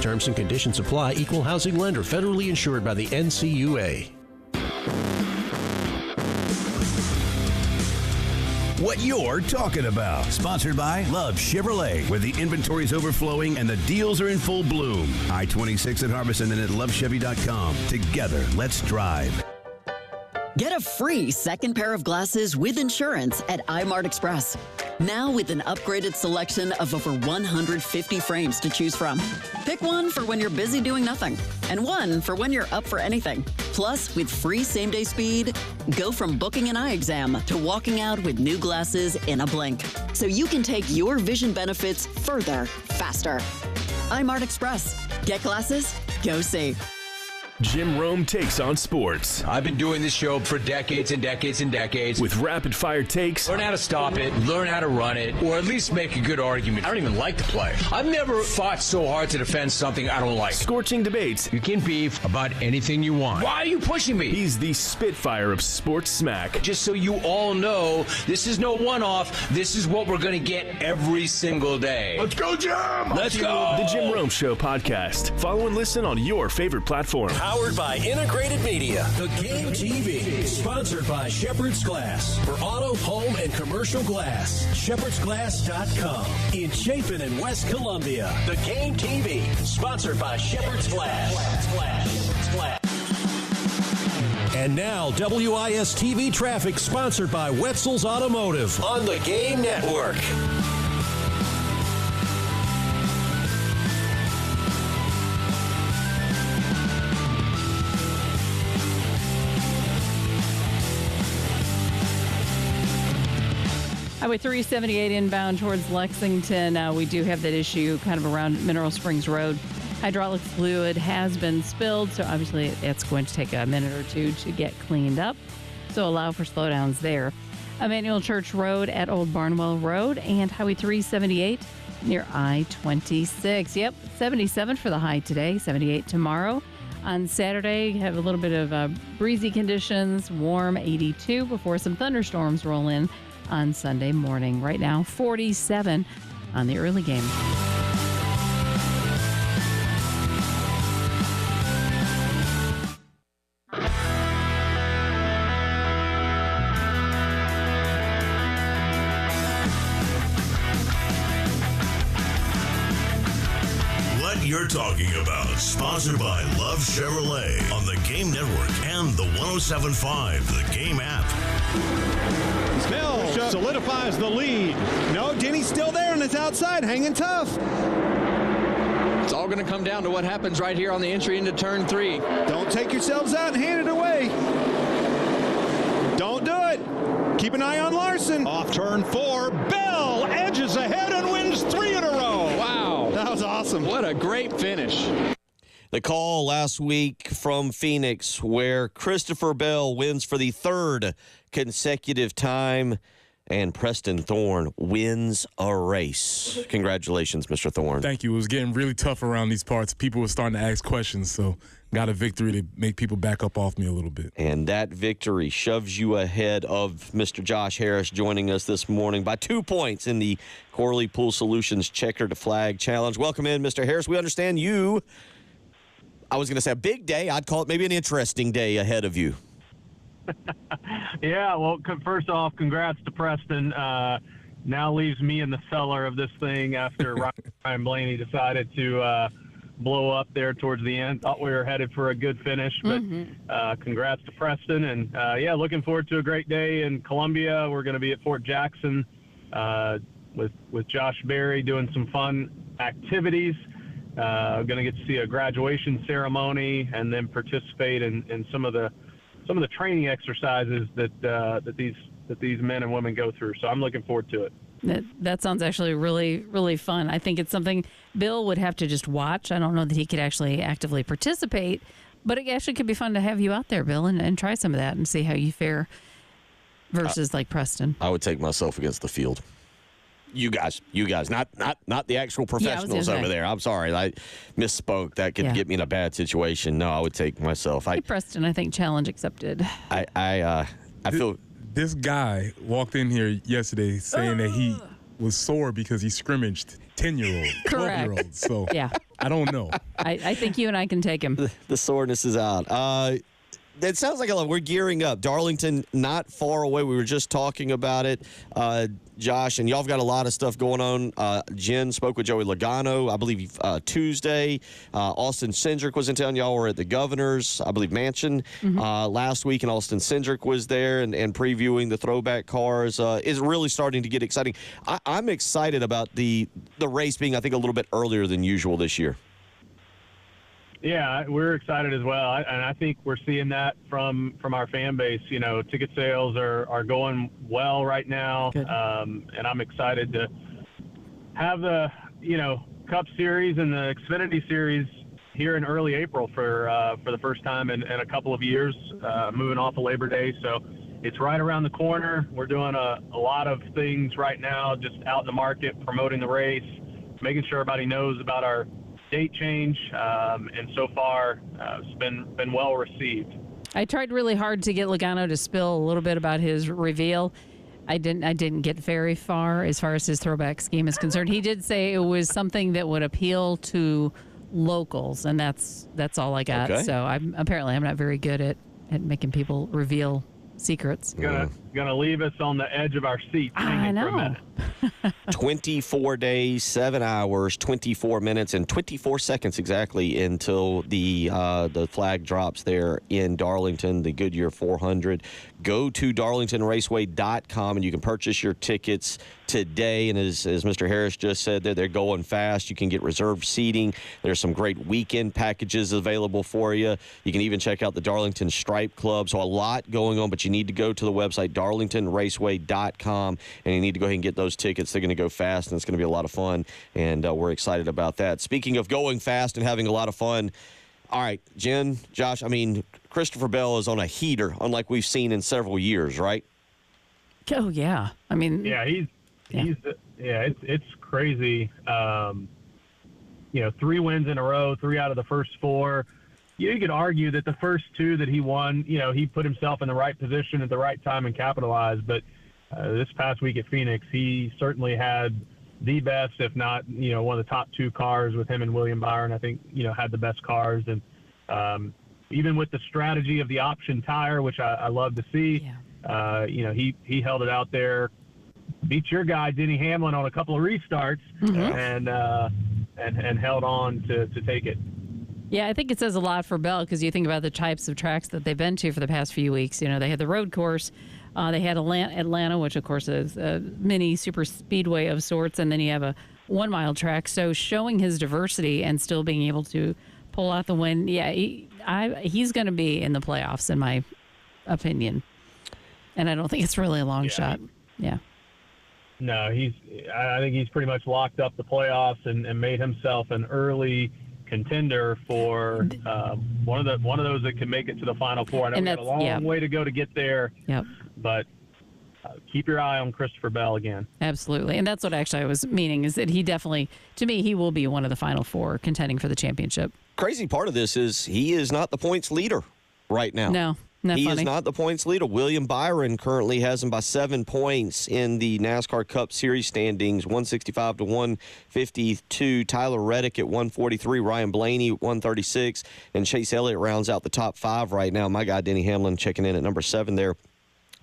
Terms and conditions apply. Equal housing lender. Federally insured by the NCUA. What you're talking about. Sponsored by Love Chevrolet, where the inventory's overflowing and the deals are in full bloom. I-26 at Harbison and at lovechevy.com. Together, let's drive. Get a free second pair of glasses with insurance at iMart Express. Now with an upgraded selection of over 150 frames to choose from. Pick one for when you're busy doing nothing, and one for when you're up for anything. Plus, with free same-day speed, go from booking an eye exam to walking out with new glasses in a blink. So you can take your vision benefits further, faster. iMart Express. Get glasses, go see. Jim Rome takes on sports. I've been doing this show for decades and decades and decades. With rapid-fire takes. Learn how to stop it, learn how to run it, or at least make a good argument. I don't even like the play. I've never fought so hard to defend something I don't like. Scorching debates. You can beef about anything you want. Why are you pushing me? He's the Spitfire of sports smack. Just so you all know, this is no one-off. This is what we're going to get every single day. Let's go, Jim! Let's go! The Jim Rome Show podcast. Follow and listen on your favorite platform. Powered by Integrated Media. The Game TV. Sponsored by Shepherd's Glass. For auto, home, and commercial glass. ShepherdsGlass.com. In Chapin and West Columbia. The Game TV. Sponsored by Shepherd's Glass. And now, WIS TV traffic sponsored by Wetzel's Automotive on the Game Network. Highway 378 inbound towards Lexington. We do have that issue kind of around Mineral Springs Road. Hydraulic fluid has been spilled, so obviously it's going to take a minute or two to get cleaned up. So allow for slowdowns there. Emmanuel Church Road at Old Barnwell Road and Highway 378 near I-26. Yep, 77 for the high today, 78 tomorrow. On Saturday, have a little bit of breezy conditions, warm 82 before some thunderstorms roll in on Sunday morning. Right now, 47 on the early game. What you're talking about. Sponsored by Love Chevrolet on the Game Network and the 107.5 The Game app. Bill solidifies the lead. No, Denny's still there and it's outside, hanging tough. It's all going to come down to what happens right here on the entry into turn 3. Don't take yourselves out and hand it away. Don't do it. Keep an eye on Larson. Off turn 4. Bell edges ahead and wins 3 in a row. Wow. That was awesome. What a great finish. The call last week from Phoenix where Christopher Bell wins for the third consecutive time and Preston Thorne wins a race. Congratulations, Mr. Thorne. Thank you. It was getting really tough around these parts. People were starting to ask questions, so got a victory to make people back up off me a little bit. And that victory shoves you ahead of Mr. Josh Harris joining us this morning by 2 points in the Corley Pool Solutions Checker to Flag Challenge. Welcome in, Mr. Harris. We understand you, I was going to say a big day. I'd call it maybe an interesting day ahead of you. Yeah, well, first off, congrats to Preston. Now leaves me in the cellar of this thing after Ryan Blaney decided to blow up there towards the end. Thought we were headed for a good finish, but congrats to Preston. And, yeah, looking forward to a great day in Columbia. We're going to be at Fort Jackson with Josh Berry doing some fun activities. Going to get to see a graduation ceremony and then participate in some of the training exercises that these men and women go through. So I'm looking forward to it. That sounds actually really, really fun. I think it's something Bill would have to just watch. I don't know that he could actually actively participate, but it actually could be fun to have you out there, Bill, and try some of that and see how you fare versus like Preston. I would take myself against the field. You guys, not the actual professionals over there. I'm sorry, I misspoke. That could get me in a bad situation. No, I would take myself. Hey, Preston, I think challenge accepted. I feel this guy walked in here yesterday saying that he was sore because he scrimmaged 10-year-olds, 12-year-olds. So yeah, I don't know. I think you and I can take him. The soreness is out. It sounds like we're gearing up. Darlington, not far away. We were just talking about it, Josh, and y'all have got a lot of stuff going on. Jen spoke with Joey Logano, I believe, Tuesday. Austin Cindric was in town. Y'all were at the Governor's, I believe, mansion last week, and Austin Cindric was there and previewing the throwback cars. Is really starting to get exciting. I'm excited about the race being, I think, a little bit earlier than usual this year. Yeah, we're excited as well, and I think we're seeing that from our fan base. You know, ticket sales are going well right now, and I'm excited to have the Cup Series and the Xfinity Series here in early April for the first time in a couple of years, moving off of Labor Day. So it's right around the corner. We're doing a lot of things right now, just out in the market, promoting the race, making sure everybody knows about our date change. And so far, it's been well received. I tried really hard to get Logano to spill a little bit about his reveal. I didn't get very far as his throwback scheme is concerned. He did say it was something that would appeal to locals, and that's all I got. Okay. So I'm not very good at making people reveal secrets. Gonna leave us on the edge of our seats. I know. For a minute. 24 days, 7 hours, 24 minutes, and 24 seconds exactly until the flag drops there in Darlington, the Goodyear 400. Go to darlingtonraceway.com and you can purchase your tickets today. And as Mr. Harris just said, they're going fast. You can get reserved seating. There's some great weekend packages available for you. You can even check out the Darlington Stripe Club. So a lot going on, but you need to go to the website, darlingtonraceway.com, and you need to go ahead and get those tickets. They're going to go fast, and it's going to be a lot of fun, and we're excited about that. Speaking of going fast and having a lot of fun, all right, Jen, Josh, I mean, Christopher Bell is on a heater, unlike we've seen in several years, right? Oh, yeah. I mean... Yeah, it's crazy. 3 wins in a row, 3 out of the first 4. You could argue that the first 2 that he won, he put himself in the right position at the right time and capitalized, but this past week at Phoenix, he certainly had the best, if not, one of the top 2 cars with him and William Byron. I think, had the best cars. And even with the strategy of the option tire, which I love to see, he held it out there, beat your guy, Denny Hamlin, on a couple of restarts, and held on to take it. Yeah, I think it says a lot for Bell because you think about the types of tracks that they've been to for the past few weeks. They had the road course. They had Atlanta, which, of course, is a mini super speedway of sorts, and then you have a 1-mile track. So showing his diversity and still being able to pull out the win, he's going to be in the playoffs, in my opinion. And I don't think it's really a long shot. Yeah. No, I think he's pretty much locked up the playoffs and made himself an early contender for one of those that can make it to the Final Four. I know we got a long way to go to get there. Yep. But keep your eye on Christopher Bell again. Absolutely. And that's what actually I was meaning, is that he definitely, to me, he will be one of the Final Four contending for the championship. Crazy part of this is he is not the points leader right now. No. He is not the points leader. William Byron currently has him by 7 points in the NASCAR Cup Series standings, 165 to 152. Tyler Reddick at 143, Ryan Blaney at 136, and Chase Elliott rounds out the top 5 right now. My guy Denny Hamlin checking in at number 7 there.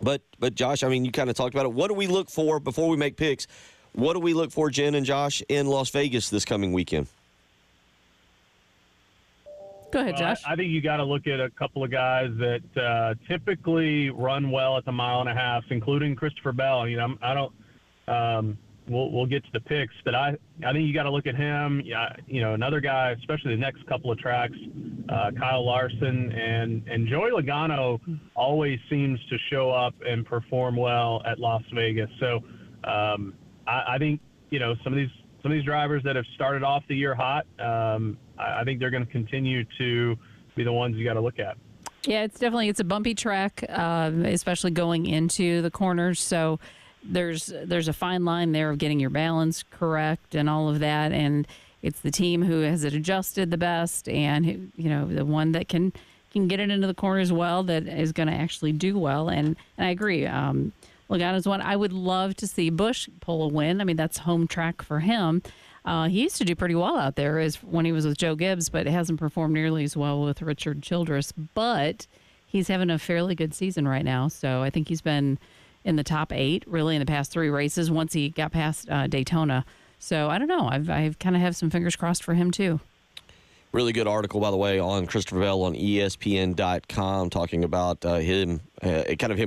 But Josh, I mean, you kind of talked about it. What do we look for before we make picks? What do we look for, Jen and Josh, in Las Vegas this coming weekend? Go ahead, Josh. I think you got to look at a couple of guys that typically run well at the 1.5 miles, including Christopher Bell. We'll get to the picks, but I think you got to look at him. Another guy, especially the next couple of tracks, Kyle Larson and Joey Logano always seems to show up and perform well at Las Vegas. So I think some of these drivers that have started off the year hot, I think they're going to continue to be the ones you got to look at. Yeah, it's a bumpy track, especially going into the corners. So there's a fine line there of getting your balance correct and all of that. And it's the team who has it adjusted the best, and the one that can get it into the corners well, that is going to actually do well. And I agree. Logano's one. I would love to see Busch pull a win. I mean, that's home track for him. He used to do pretty well out there when he was with Joe Gibbs, but hasn't performed nearly as well with Richard Childress. But he's having a fairly good season right now. So I think he's been in the top 8 really in the past 3 races once he got past Daytona. So I don't know. I've kind of have some fingers crossed for him too. Really good article, by the way, on Christopher Bell on ESPN.com, talking about him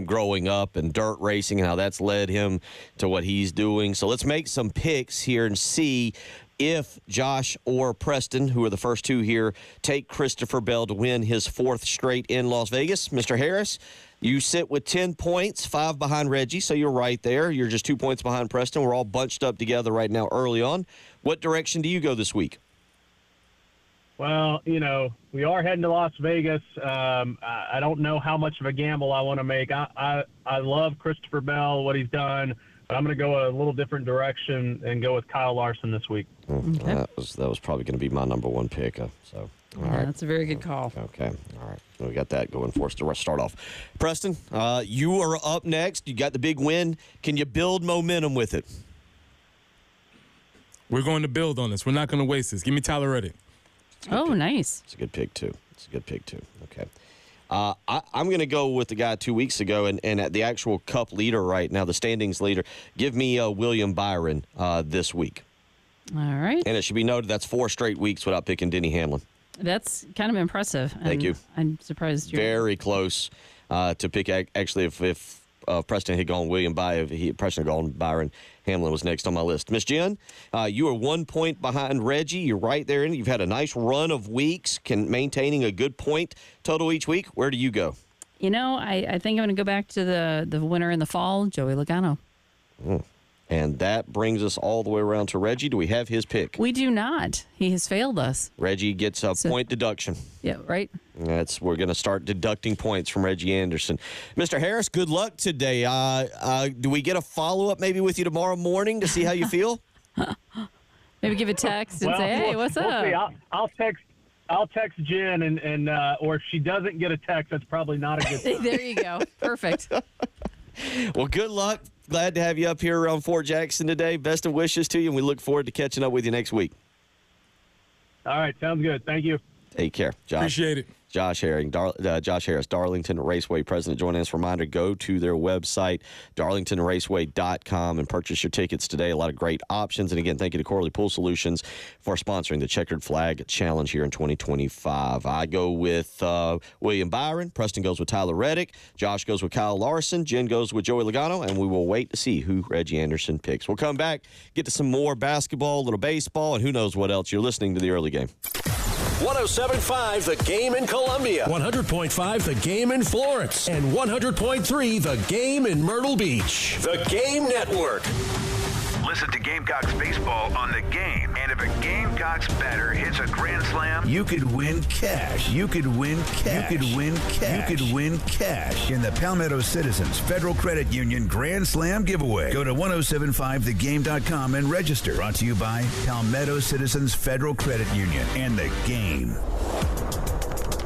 growing up and dirt racing and how that's led him to what he's doing. So let's make some picks here and see if Josh or Preston, who are the first 2 here, take Christopher Bell to win his 4th straight in Las Vegas. Mr. Harris, you sit with 10 points, 5 behind Reggie, so you're right there. You're just 2 points behind Preston. We're all bunched up together right now early on. What direction do you go this week? Well, we are heading to Las Vegas. I don't know how much of a gamble I want to make. I love Christopher Bell, what he's done, but I'm going to go a little different direction and go with Kyle Larson this week. Okay. That was probably going to be my number one pick. So, all right. That's a very good call. Okay. All right. We got that going for us to start off. Preston, you are up next. You got the big win. Can you build momentum with it? We're going to build on this. We're not going to waste this. Give me Tyler Reddick. Oh, nice. It's a good pick, too. Okay. I'm going to go with the guy 2 weeks ago, and at the actual Cup leader right now, the standings leader. Give me William Byron this week. All right. And it should be noted that's 4 straight weeks without picking Denny Hamlin. That's kind of impressive. Thank you. I'm surprised you're very close to pick. Actually, if Preston had gone Preston had gone Byron, Hamlin was next on my list. Miss Jen, you are 1 point behind Reggie. You're right there. You've had a nice run of weeks, maintaining a good point total each week. Where do you go? I think I'm going to go back to the winner in the fall, Joey Logano. And that brings us all the way around to Reggie. Do we have his pick? We do not. He has failed us. Reggie gets a point deduction. Yeah, right. We're going to start deducting points from Reggie Anderson. Mr. Harris, good luck today. Do we get a follow-up maybe with you tomorrow morning to see how you feel? Maybe give a text and say, hey, what's up? See. I'll text Jen, and or if she doesn't get a text, that's probably not a good sign. There you go. Perfect. Well, good luck. Glad to have you up here around Fort Jackson today. Best of wishes to you, and we look forward to catching up with you next week. All right, sounds good. Thank you. Take care, Josh. Appreciate it. Josh Harris, Darlington Raceway president, joining us. Reminder, go to their website, darlingtonraceway.com, and purchase your tickets today. A lot of great options. And again, thank you to Corley Pool Solutions for sponsoring the Checkered Flag Challenge here in 2025. I go with William Byron. Preston goes with Tyler Reddick. Josh goes with Kyle Larson. Jen goes with Joey Logano. And we will wait to see who Reggie Anderson picks. We'll come back, get to some more basketball, a little baseball, and who knows what else. You're listening to the early game. 107.5 The Game in Columbia, 100.5 The Game in Florence, and 100.3 The Game in Myrtle Beach. The Game Network. Listen to Gamecocks baseball on The Game. And if a Gamecocks batter hits a grand slam, you could win cash. You could win cash. You could win cash. You could win cash in the Palmetto Citizens Federal Credit Union Grand Slam giveaway. Go to 1075thegame.com and register. Brought to you by Palmetto Citizens Federal Credit Union and The Game.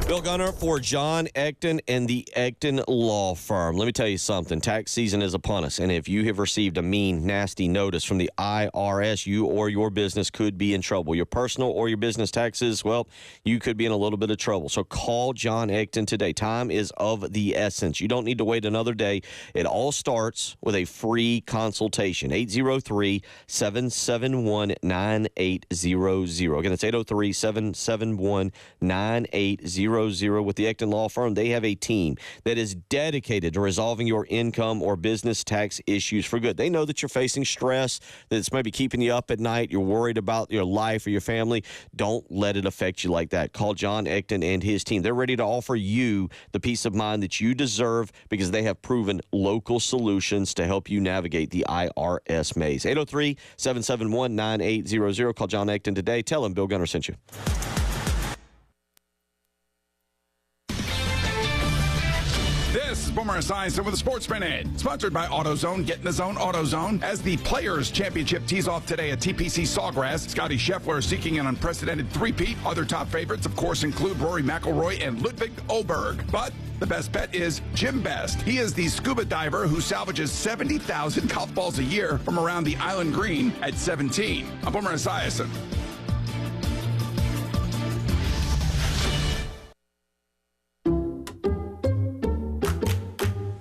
Bill Gunner for John Ecton and the Ecton Law Firm. Let me tell you something. Tax season is upon us, and if you have received a mean, nasty notice from the IRS, you or your business could be in trouble. Your personal or your business taxes, well, you could be in a little bit of trouble. So call John Ecton today. Time is of the essence. You don't need to wait another day. It all starts with a free consultation. 803-771-9800. Again, that's 803-771-9800. With the Ecton Law Firm. They have a team that is dedicated to resolving your income or business tax issues for good. They know that you're facing stress, that it's maybe keeping you up at night. You're worried about your life or your family. Don't let it affect you like that. Call John Ecton and his team. They're ready to offer you the peace of mind that you deserve because they have proven local solutions to help you navigate the IRS maze. 803-771-9800. Call John Ecton today. Tell him Bill Gunner sent you. This is Boomer Esiason with a Sports Minute, sponsored by AutoZone. Get in the zone, AutoZone. As the Players' Championship tees off today at TPC Sawgrass, Scotty Scheffler seeking an unprecedented three-peat. Other top favorites, of course, include Rory McIlroy and Ludwig Oberg. But the best bet is Jim Best. He is the scuba diver who salvages 70,000 golf balls a year from around the island green at 17. I'm Boomer Esiason.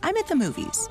I'm at the movies,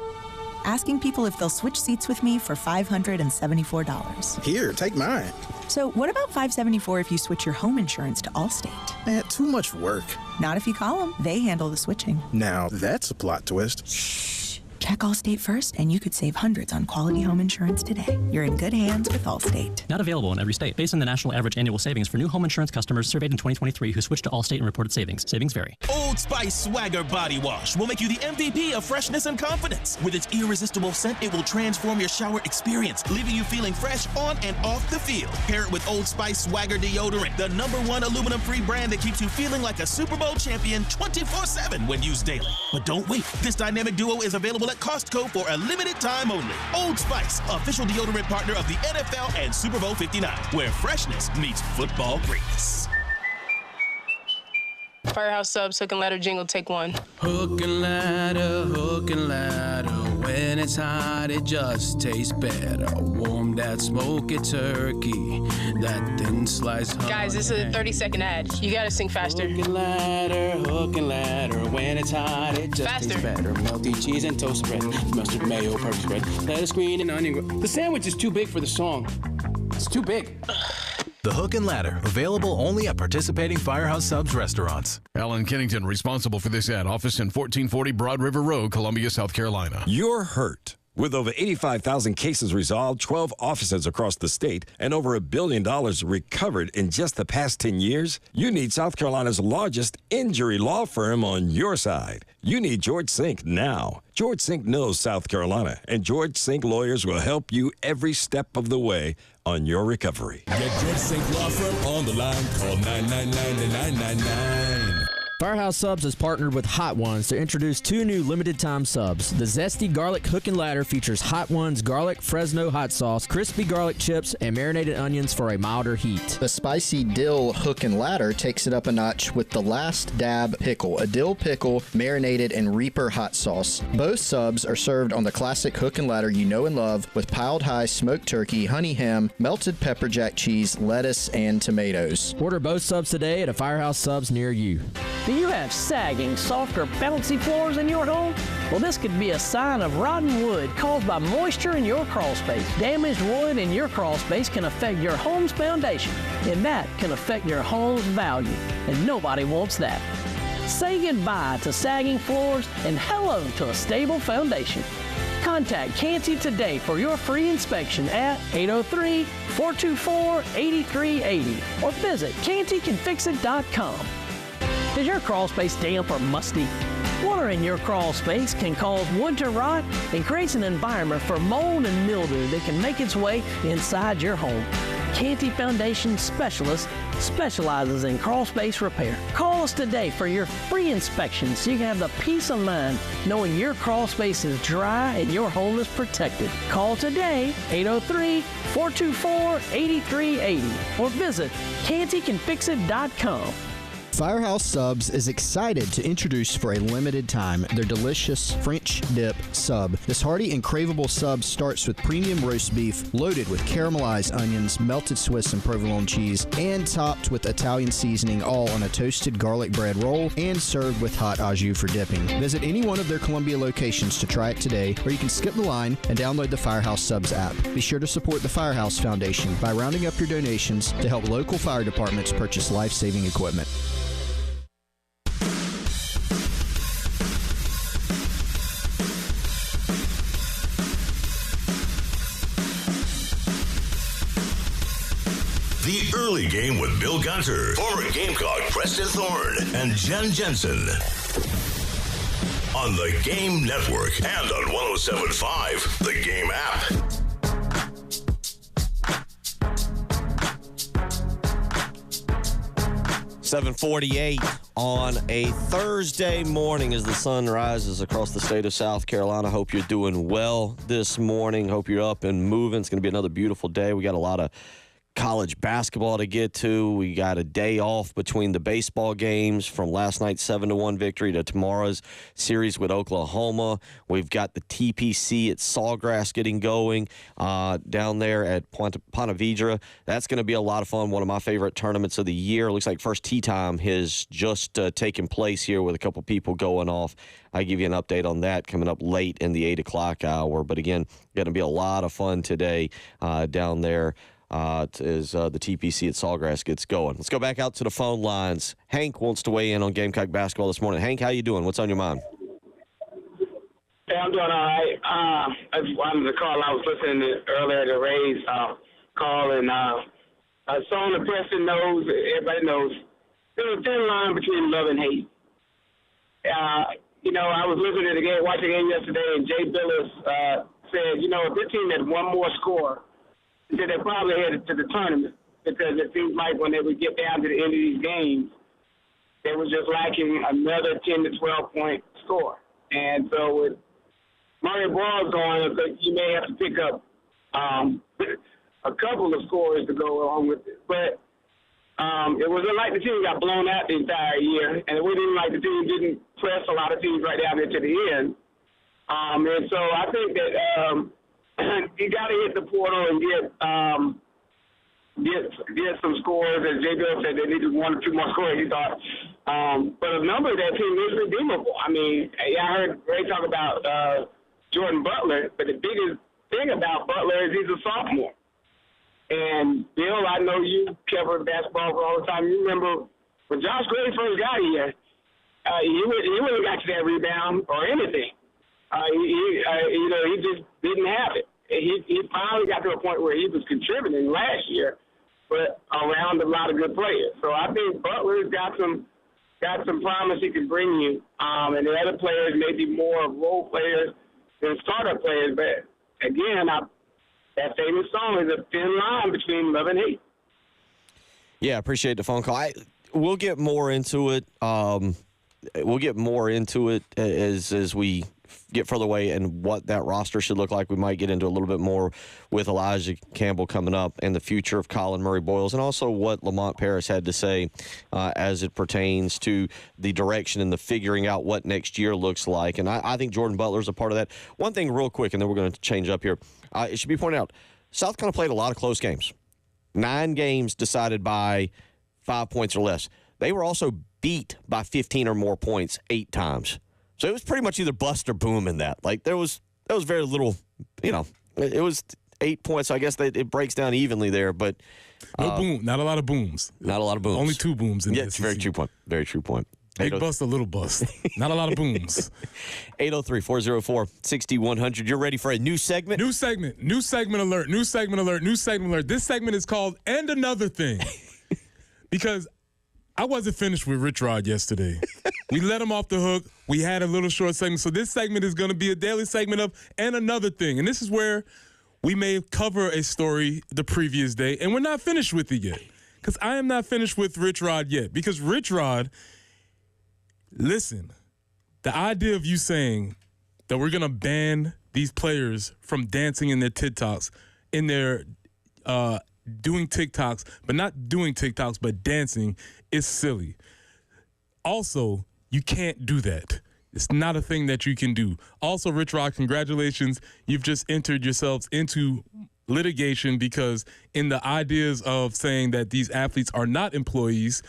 asking people if they'll switch seats with me for $574. Here, take mine. So what about $574 if you switch your home insurance to Allstate? Too much work. Not if you call them. They handle the switching. Now, that's a plot twist. Shh. Check Allstate first, and you could save hundreds on quality home insurance today. You're in good hands with Allstate. Not available in every state. Based on the national average annual savings for new home insurance customers surveyed in 2023 who switched to Allstate and reported savings. Savings vary. Old Spice Swagger Body Wash will make you the MVP of freshness and confidence. With its irresistible scent, it will transform your shower experience, leaving you feeling fresh on and off the field. Pair it with Old Spice Swagger Deodorant, the #1 aluminum-free brand that keeps you feeling like a Super Bowl champion 24/7 when used daily. But don't wait. This dynamic duo is available at Costco for a limited time only. Old Spice, official deodorant partner of the NFL and Super Bowl 59, where freshness meets football greatness. Firehouse Subs, Hook and Ladder jingle, take one. Hook and ladder, when it's hot, it just tastes better. Warm that smoky turkey, that thin sliced honey. Guys, this is a 30-second ad. You gotta sing faster. Hook and ladder, when it's hot, it just tastes better. Melty cheese and toast bread, mustard, mayo, purpose bread, lettuce, green, and onion. The sandwich is too big for the song. It's too big. The Hook and Ladder, available only at participating Firehouse Subs restaurants. Alan Kennington, responsible for this ad. Office in 1440 Broad River Road, Columbia, South Carolina. You're hurt. With over 85,000 cases resolved, 12 offices across the state, and over $1 billion recovered in just the past 10 years, you need South Carolina's largest injury law firm on your side. You need George Sink now. George Sink knows South Carolina, and George Sink lawyers will help you every step of the way on your recovery. Get George Sink Law Firm on the line. Call 999-9999. Firehouse Subs has partnered with Hot Ones to introduce 2 new limited-time subs. The Zesty Garlic Hook and Ladder features Hot Ones garlic Fresno hot sauce, crispy garlic chips, and marinated onions for a milder heat. The Spicy Dill Hook and Ladder takes it up a notch with the Last Dab Pickle, a dill pickle marinated in Reaper hot sauce. Both subs are served on the classic Hook and Ladder you know and love with piled high smoked turkey, honey ham, melted pepper jack cheese, lettuce, and tomatoes. Order both subs today at a Firehouse Subs near you. Do you have sagging, soft, or bouncy floors in your home? Well, this could be a sign of rotten wood caused by moisture in your crawl space. Damaged wood in your crawl space can affect your home's foundation, and that can affect your home's value, and nobody wants that. Say goodbye to sagging floors and hello to a stable foundation. Contact Canty today for your free inspection at 803-424-8380 or visit cantycanfixit.com. Is your crawl space damp or musty? Water in your crawl space can cause wood to rot and creates an environment for mold and mildew that can make its way inside your home. Canty Foundation Specialist specializes in crawl space repair. Call us today for your free inspection so you can have the peace of mind knowing your crawl space is dry and your home is protected. Call today, 803-424-8380 or visit cantycanfixit.com. Firehouse Subs is excited to introduce for a limited time their delicious French dip sub. This hearty and craveable sub starts with premium roast beef loaded with caramelized onions, melted Swiss and provolone cheese, and topped with Italian seasoning, all on a toasted garlic bread roll and served with hot au jus for dipping. Visit any one of their Columbia locations to try it today, or you can skip the line and download the Firehouse Subs app. Be sure to support the Firehouse Foundation by rounding up your donations to help local fire departments purchase life-saving equipment. The Early Game with Bill Gunter, former Gamecock Preston Thorne, and Jen Jensen. On the Game Network and on 107.5, the Game app. .48 on a Thursday morning as the sun rises across the state of South Carolina. Hope you're doing well this morning. Hope you're up and moving. It's going to be another beautiful day. We got a lot of college basketball to get to. We got a day off between the baseball games from last night's 7-1 victory to tomorrow's series with Oklahoma. We've got the TPC at Sawgrass getting going down there at Ponte Vedra. That's going to be a lot of fun. One of my favorite tournaments of the year. Looks like first tee time has just taken place here with a couple people going off. I'll give you an update on that coming up late in the 8 o'clock hour. But again, going to be a lot of fun today down there. As the TPC at Sawgrass gets going. Let's go back out to the phone lines. Hank wants to weigh in on Gamecock basketball this morning. Hank, how you doing? What's on your mind? Hey, I'm doing all right. I just wanted to call. I was listening earlier to Ray's call, and so on the Preston knows, everybody knows, there's a thin line between love and hate. I was listening to the game, watching the game yesterday, and Jay Billis said, if this team had one more score, they probably headed to the tournament, because it seems like when they would get down to the end of these games, they were just lacking another 10 to 12 point score. And so with Murray Boyles going, you may have to pick up a couple of scores to go along with it. But it wasn't like the team got blown out the entire year, and it wasn't like the team didn't press a lot of teams right down there to the end. And so I think that you got to hit the portal and get some scores. As J. Bill said, they needed 1 or 2 more scores, he thought. But a number of that team is redeemable. I mean, I heard Ray talk about Jordan Butler, but the biggest thing about Butler is he's a sophomore. And, Bill, I know you covered basketball for all the time. You remember when Josh Gray first got here, he wouldn't have got you that rebound or anything. He just didn't have it. He finally got to a point where he was contributing last year, but around a lot of good players. So I think Butler's got some promise he can bring you. And the other players may be more role players than starter players. But, again, that famous song is a thin line between love and hate. Yeah, appreciate the phone call. We'll get more into it. As we get further away and what that roster should look like. We might get into a little bit more with Elijah Campbell coming up and the future of Colin Murray Boyles, and also what Lamont Paris had to say as it pertains to the direction and the figuring out what next year looks like. And I think Jordan Butler is a part of that. One thing real quick, and then we're going to change up here. It should be pointed out, South Carolina played a lot of close games. 9 games decided by 5 points or less. They were also beat by 15 or more points 8 times. So it was pretty much either bust or boom in that. Like, there was very little, it was 8 points. So I guess it breaks down evenly there, but no boom, not a lot of booms. Not a lot of booms. Only 2 booms in it's very true point. Very true point. Big bust, a little bust. Not a lot of booms. 803-404-6100. You're ready for a new segment? New segment alert. This segment is called And Another Thing. Because I wasn't finished with Rich Rod yesterday. We let him off the hook. We had a little short segment. So this segment is going to be a daily segment of And Another Thing. And this is where we may cover a story the previous day, and we're not finished with it yet. Because I am not finished with Rich Rod yet. Because Rich Rod, listen, the idea of you saying that we're going to ban these players from dancing in their TikToks, in their doing TikToks, but not doing TikToks, but dancing, is silly. Also, you can't do that. It's not a thing that you can do. Also, Rich Rod, congratulations. You've just entered yourselves into litigation because in the ideas of saying that these athletes are not employees,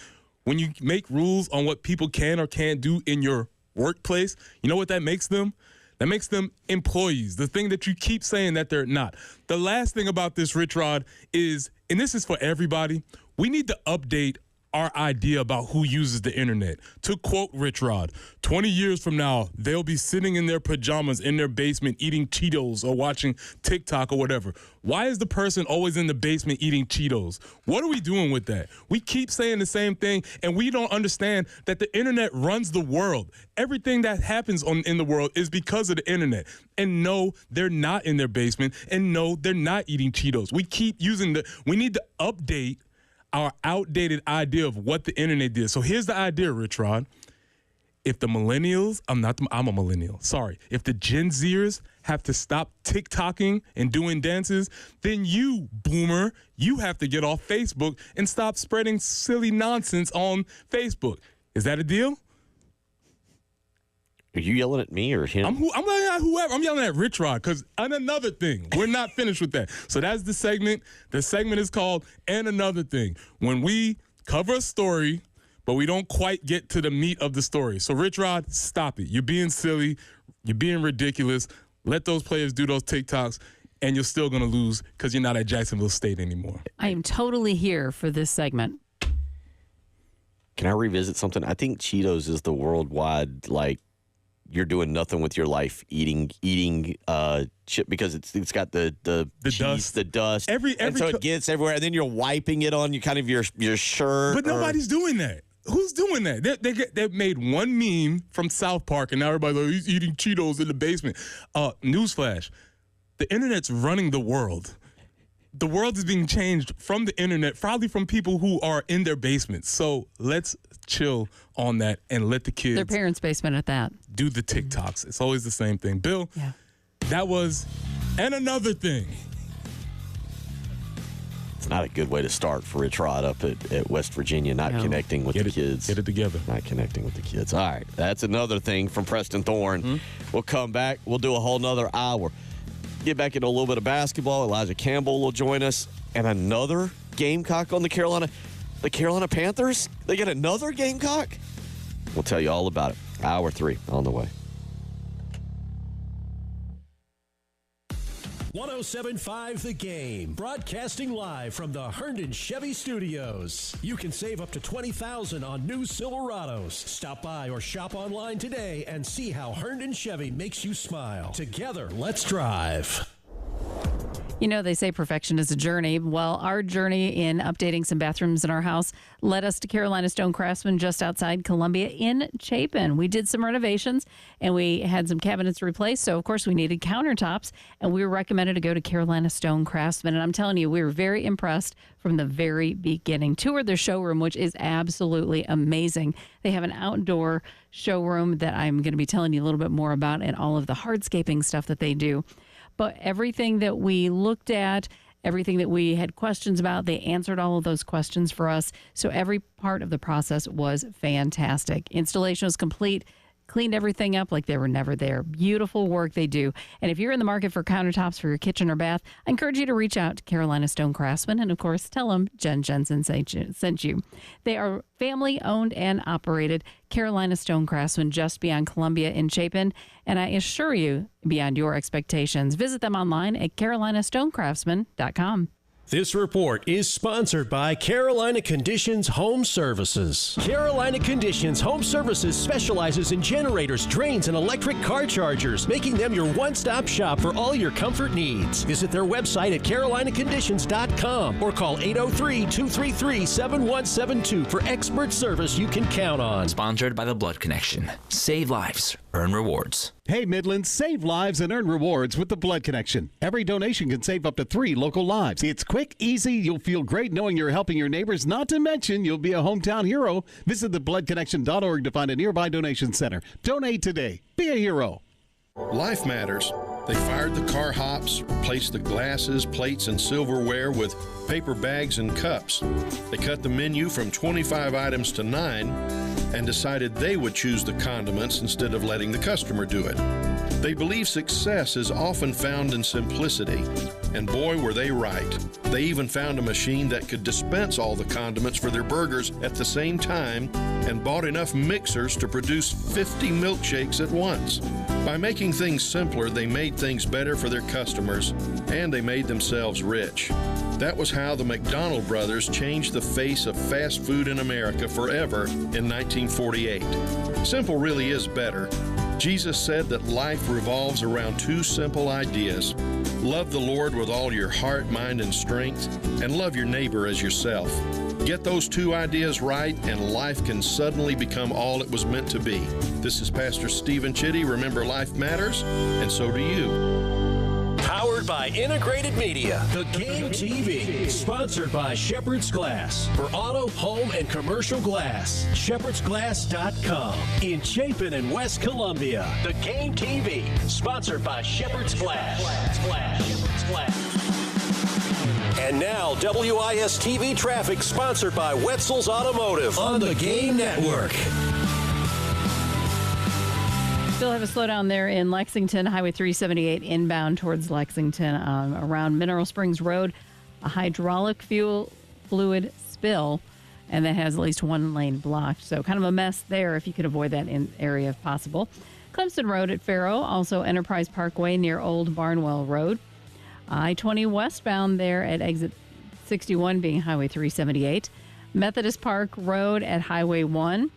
when you make rules on what people can or can't do in your workplace, you know what that makes them? That makes them employees, the thing that you keep saying that they're not. The last thing about this, Rich Rod, is, and this is for everybody, we need to update our idea about who uses the internet. To quote Rich Rod, 20 years from now, they'll be sitting in their pajamas in their basement eating Cheetos or watching TikTok or whatever. Why is the person always in the basement eating Cheetos? What are we doing with that? We keep saying the same thing, and we don't understand that the internet runs the world. Everything that happens in the world is because of the internet. And no, they're not in their basement, and no, they're not eating Cheetos. We keep using we need to update our outdated idea of what the internet did. So here's the idea, Rich Rod. If the millennials, I'm a millennial, sorry. If the Gen Zers have to stop TikToking and doing dances, then you, boomer, you have to get off Facebook and stop spreading silly nonsense on Facebook. Is that a deal? Are you yelling at me or him? I'm yelling at whoever. I'm yelling at Rich Rod because another thing. We're not finished with that. So that's the segment. The segment is called And Another Thing. When we cover a story, but we don't quite get to the meat of the story. So Rich Rod, stop it. You're being silly. You're being ridiculous. Let those players do those TikToks, and you're still going to lose because you're not at Jacksonville State anymore. I am totally here for this segment. Can I revisit something? I think Cheetos is the worldwide, you're doing nothing with your life eating chip because it's got the cheese, the dust, and so it gets everywhere, and then you're wiping it on your shirt. But nobody's doing that. Who's doing that? They made one meme from South Park, and now everybody's like, he's eating Cheetos in the basement. Newsflash: the internet's running the world. The world is being changed from the internet, probably from people who are in their basements. So let's chill on that and let the kids. Their parents' basement at that. Do the TikToks. It's always the same thing. Bill, that was another thing. It's not a good way to start for Rich Rod up at West Virginia, not connecting with the kids. Get it together. Not connecting with the kids. All right, that's another thing from Preston Thorne. We'll come back. We'll do a whole nother hour. Get back into a little bit of basketball. Elijah Campbell will join us. And another Gamecock on the Carolina Panthers. They get another Gamecock. We'll tell you all about it. Hour 3 on the way. 107.5 The Game, broadcasting live from the Herndon Chevy Studios. You can save up to $20,000 on new Silverados. Stop by or shop online today and see how Herndon Chevy makes you smile. Together, let's drive. You know, they say perfection is a journey. Well, our journey in updating some bathrooms in our house led us to Carolina Stone Craftsman just outside Columbia in Chapin. We did some renovations and we had some cabinets replaced. So, of course, we needed countertops and we were recommended to go to Carolina Stone Craftsman. And I'm telling you, we were very impressed from the very beginning. Toured their showroom, which is absolutely amazing. They have an outdoor showroom that I'm going to be telling you a little bit more about and all of the hardscaping stuff that they do. But everything that we looked at, everything that we had questions about, they answered all of those questions for us. So every part of the process was fantastic. Installation was complete, cleaned everything up like they were never there. Beautiful work they do. And if you're in the market for countertops for your kitchen or bath, I encourage you to reach out to Carolina Stone Craftsman. And, of course, tell them Jen Jensen sent you. They are family-owned and operated. Carolina Stone Craftsman just beyond Columbia in Chapin. And I assure you, beyond your expectations. Visit them online at carolinastonecraftsman.com. This report is sponsored by Carolina Conditions Home Services. Carolina Conditions Home Services specializes in generators, drains, and electric car chargers, making them your one-stop shop for all your comfort needs. Visit their website at carolinaconditions.com or call 803-233-7172 for expert service you can count on. Sponsored by The Blood Connection. Save lives. Earn rewards. Hey, Midlands, save lives and earn rewards with the Blood Connection. Every donation can save up to 3 local lives. It's quick, easy. You'll feel great knowing you're helping your neighbors, not to mention you'll be a hometown hero. Visit thebloodconnection.org to find a nearby donation center. Donate today. Be a hero. Life matters. They fired the car hops, replaced the glasses, plates, and silverware with paper bags and cups. They cut the menu from 25 items to 9 and decided they would choose the condiments instead of letting the customer do it. They believe success is often found in simplicity, and boy, were they right. They even found a machine that could dispense all the condiments for their burgers at the same time and bought enough mixers to produce 50 milkshakes at once. By making things simpler, they made things better for their customers, and they made themselves rich. That was how the McDonald brothers changed the face of fast food in America forever in 1948. Simple really is better. Jesus said that life revolves around 2 simple ideas. Love the Lord with all your heart, mind, and strength, and love your neighbor as yourself. Get those 2 ideas right, and life can suddenly become all it was meant to be. This is Pastor Stephen Chitty. Remember, life matters, and so do you. Powered by Integrated Media. The Game TV. Sponsored by Shepherd's Glass. For auto, home, and commercial glass. ShepherdsGlass.com. In Chapin and West Columbia. The Game TV. Sponsored by Shepherd's Glass. Shepherd's Glass. And now, WIS TV traffic sponsored by Wetzel's Automotive on the Game Network. Still have a slowdown there in Lexington, Highway 378 inbound towards Lexington around Mineral Springs Road. A hydraulic fuel fluid spill, and that has at least 1 lane blocked. So kind of a mess there if you could avoid that area if possible. Clemson Road at Faro, also Enterprise Parkway near Old Barnwell Road. I-20 westbound there at exit 61 being Highway 378. Methodist Park Road at Highway 1.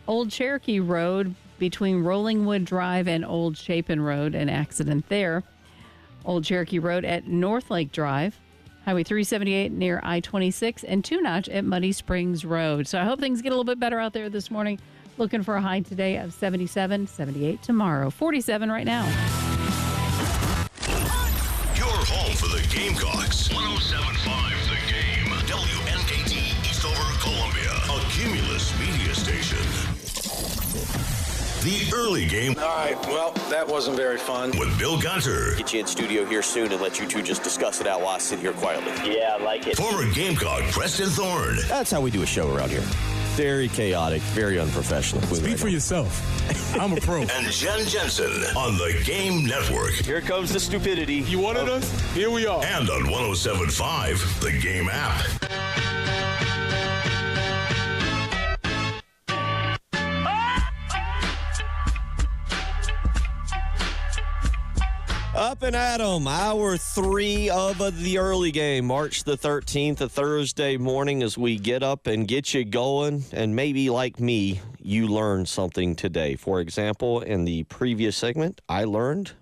Old Cherokee Road between Rollingwood Drive and Old Chapin Road, an accident there. Old Cherokee Road at North Lake Drive, Highway 378 near I-26, and Two Notch at Muddy Springs Road. So I hope things get a little bit better out there this morning. Looking for a high today of 77, 78 tomorrow, 47 right now. Your home for the Gamecocks. 107.5 The Game. WNKT Eastover, Columbia. A Cumulus media station. The early game. All right, well, that wasn't very fun. With Bill Gunter. Get you in studio here soon and let you two just discuss it out while I sit here quietly. Yeah, I like it. Former Gamecock Preston Thorne. That's how we do a show around here. Very chaotic, very unprofessional. Speak for yourself. I'm a pro. And Jen Jensen on the Game Network. Here comes the stupidity. You wanted us? Here we are. And on 107.5, the Game app. Up and at 'em, hour 3 of the early game, March the 13th, a Thursday morning as we get up and get you going. And maybe like me, you learned something today. For example, in the previous segment, I learned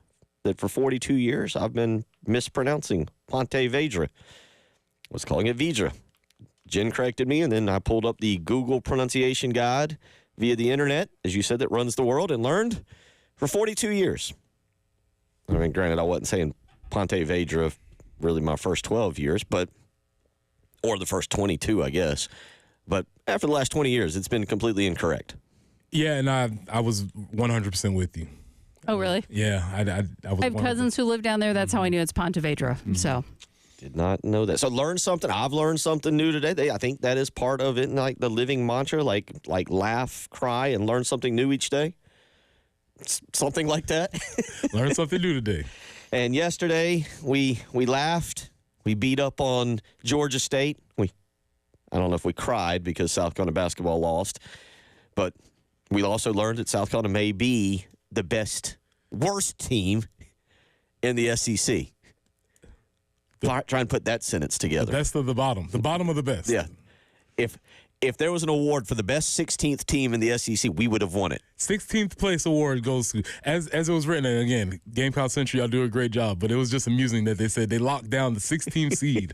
that for 42 years, I've been mispronouncing Ponte Vedra. I was calling it Vedra. Jen corrected me, and then I pulled up the Google pronunciation guide via the internet, as you said, that runs the world, and learned for 42 years. I mean, granted, I wasn't saying Ponte Vedra really my first 12 years, or the first 22, I guess. But after the last 20 years, it's been completely incorrect. Yeah, and I was 100% with you. Oh, really? Yeah, I was. I have cousins who live down there. That's how I knew it's Ponte Vedra. So did not know that. So learn something. I've learned something new today. I think that is part of it, like the living mantra, like laugh, cry, and learn something new each day. Something like that. Learn something new today. And yesterday we laughed. We beat up on Georgia State. I don't know if we cried because South Carolina basketball lost, but we also learned that South Carolina may be the worst team in the SEC. Try and put that sentence together. The best of the bottom of the best. Yeah. If there was an award for the best 16th team in the SEC, we would have won it. 16th place award goes to, as it was written, and again, Gamecock Century, y'all do a great job, but it was just amusing that they said they locked down the 16th seed.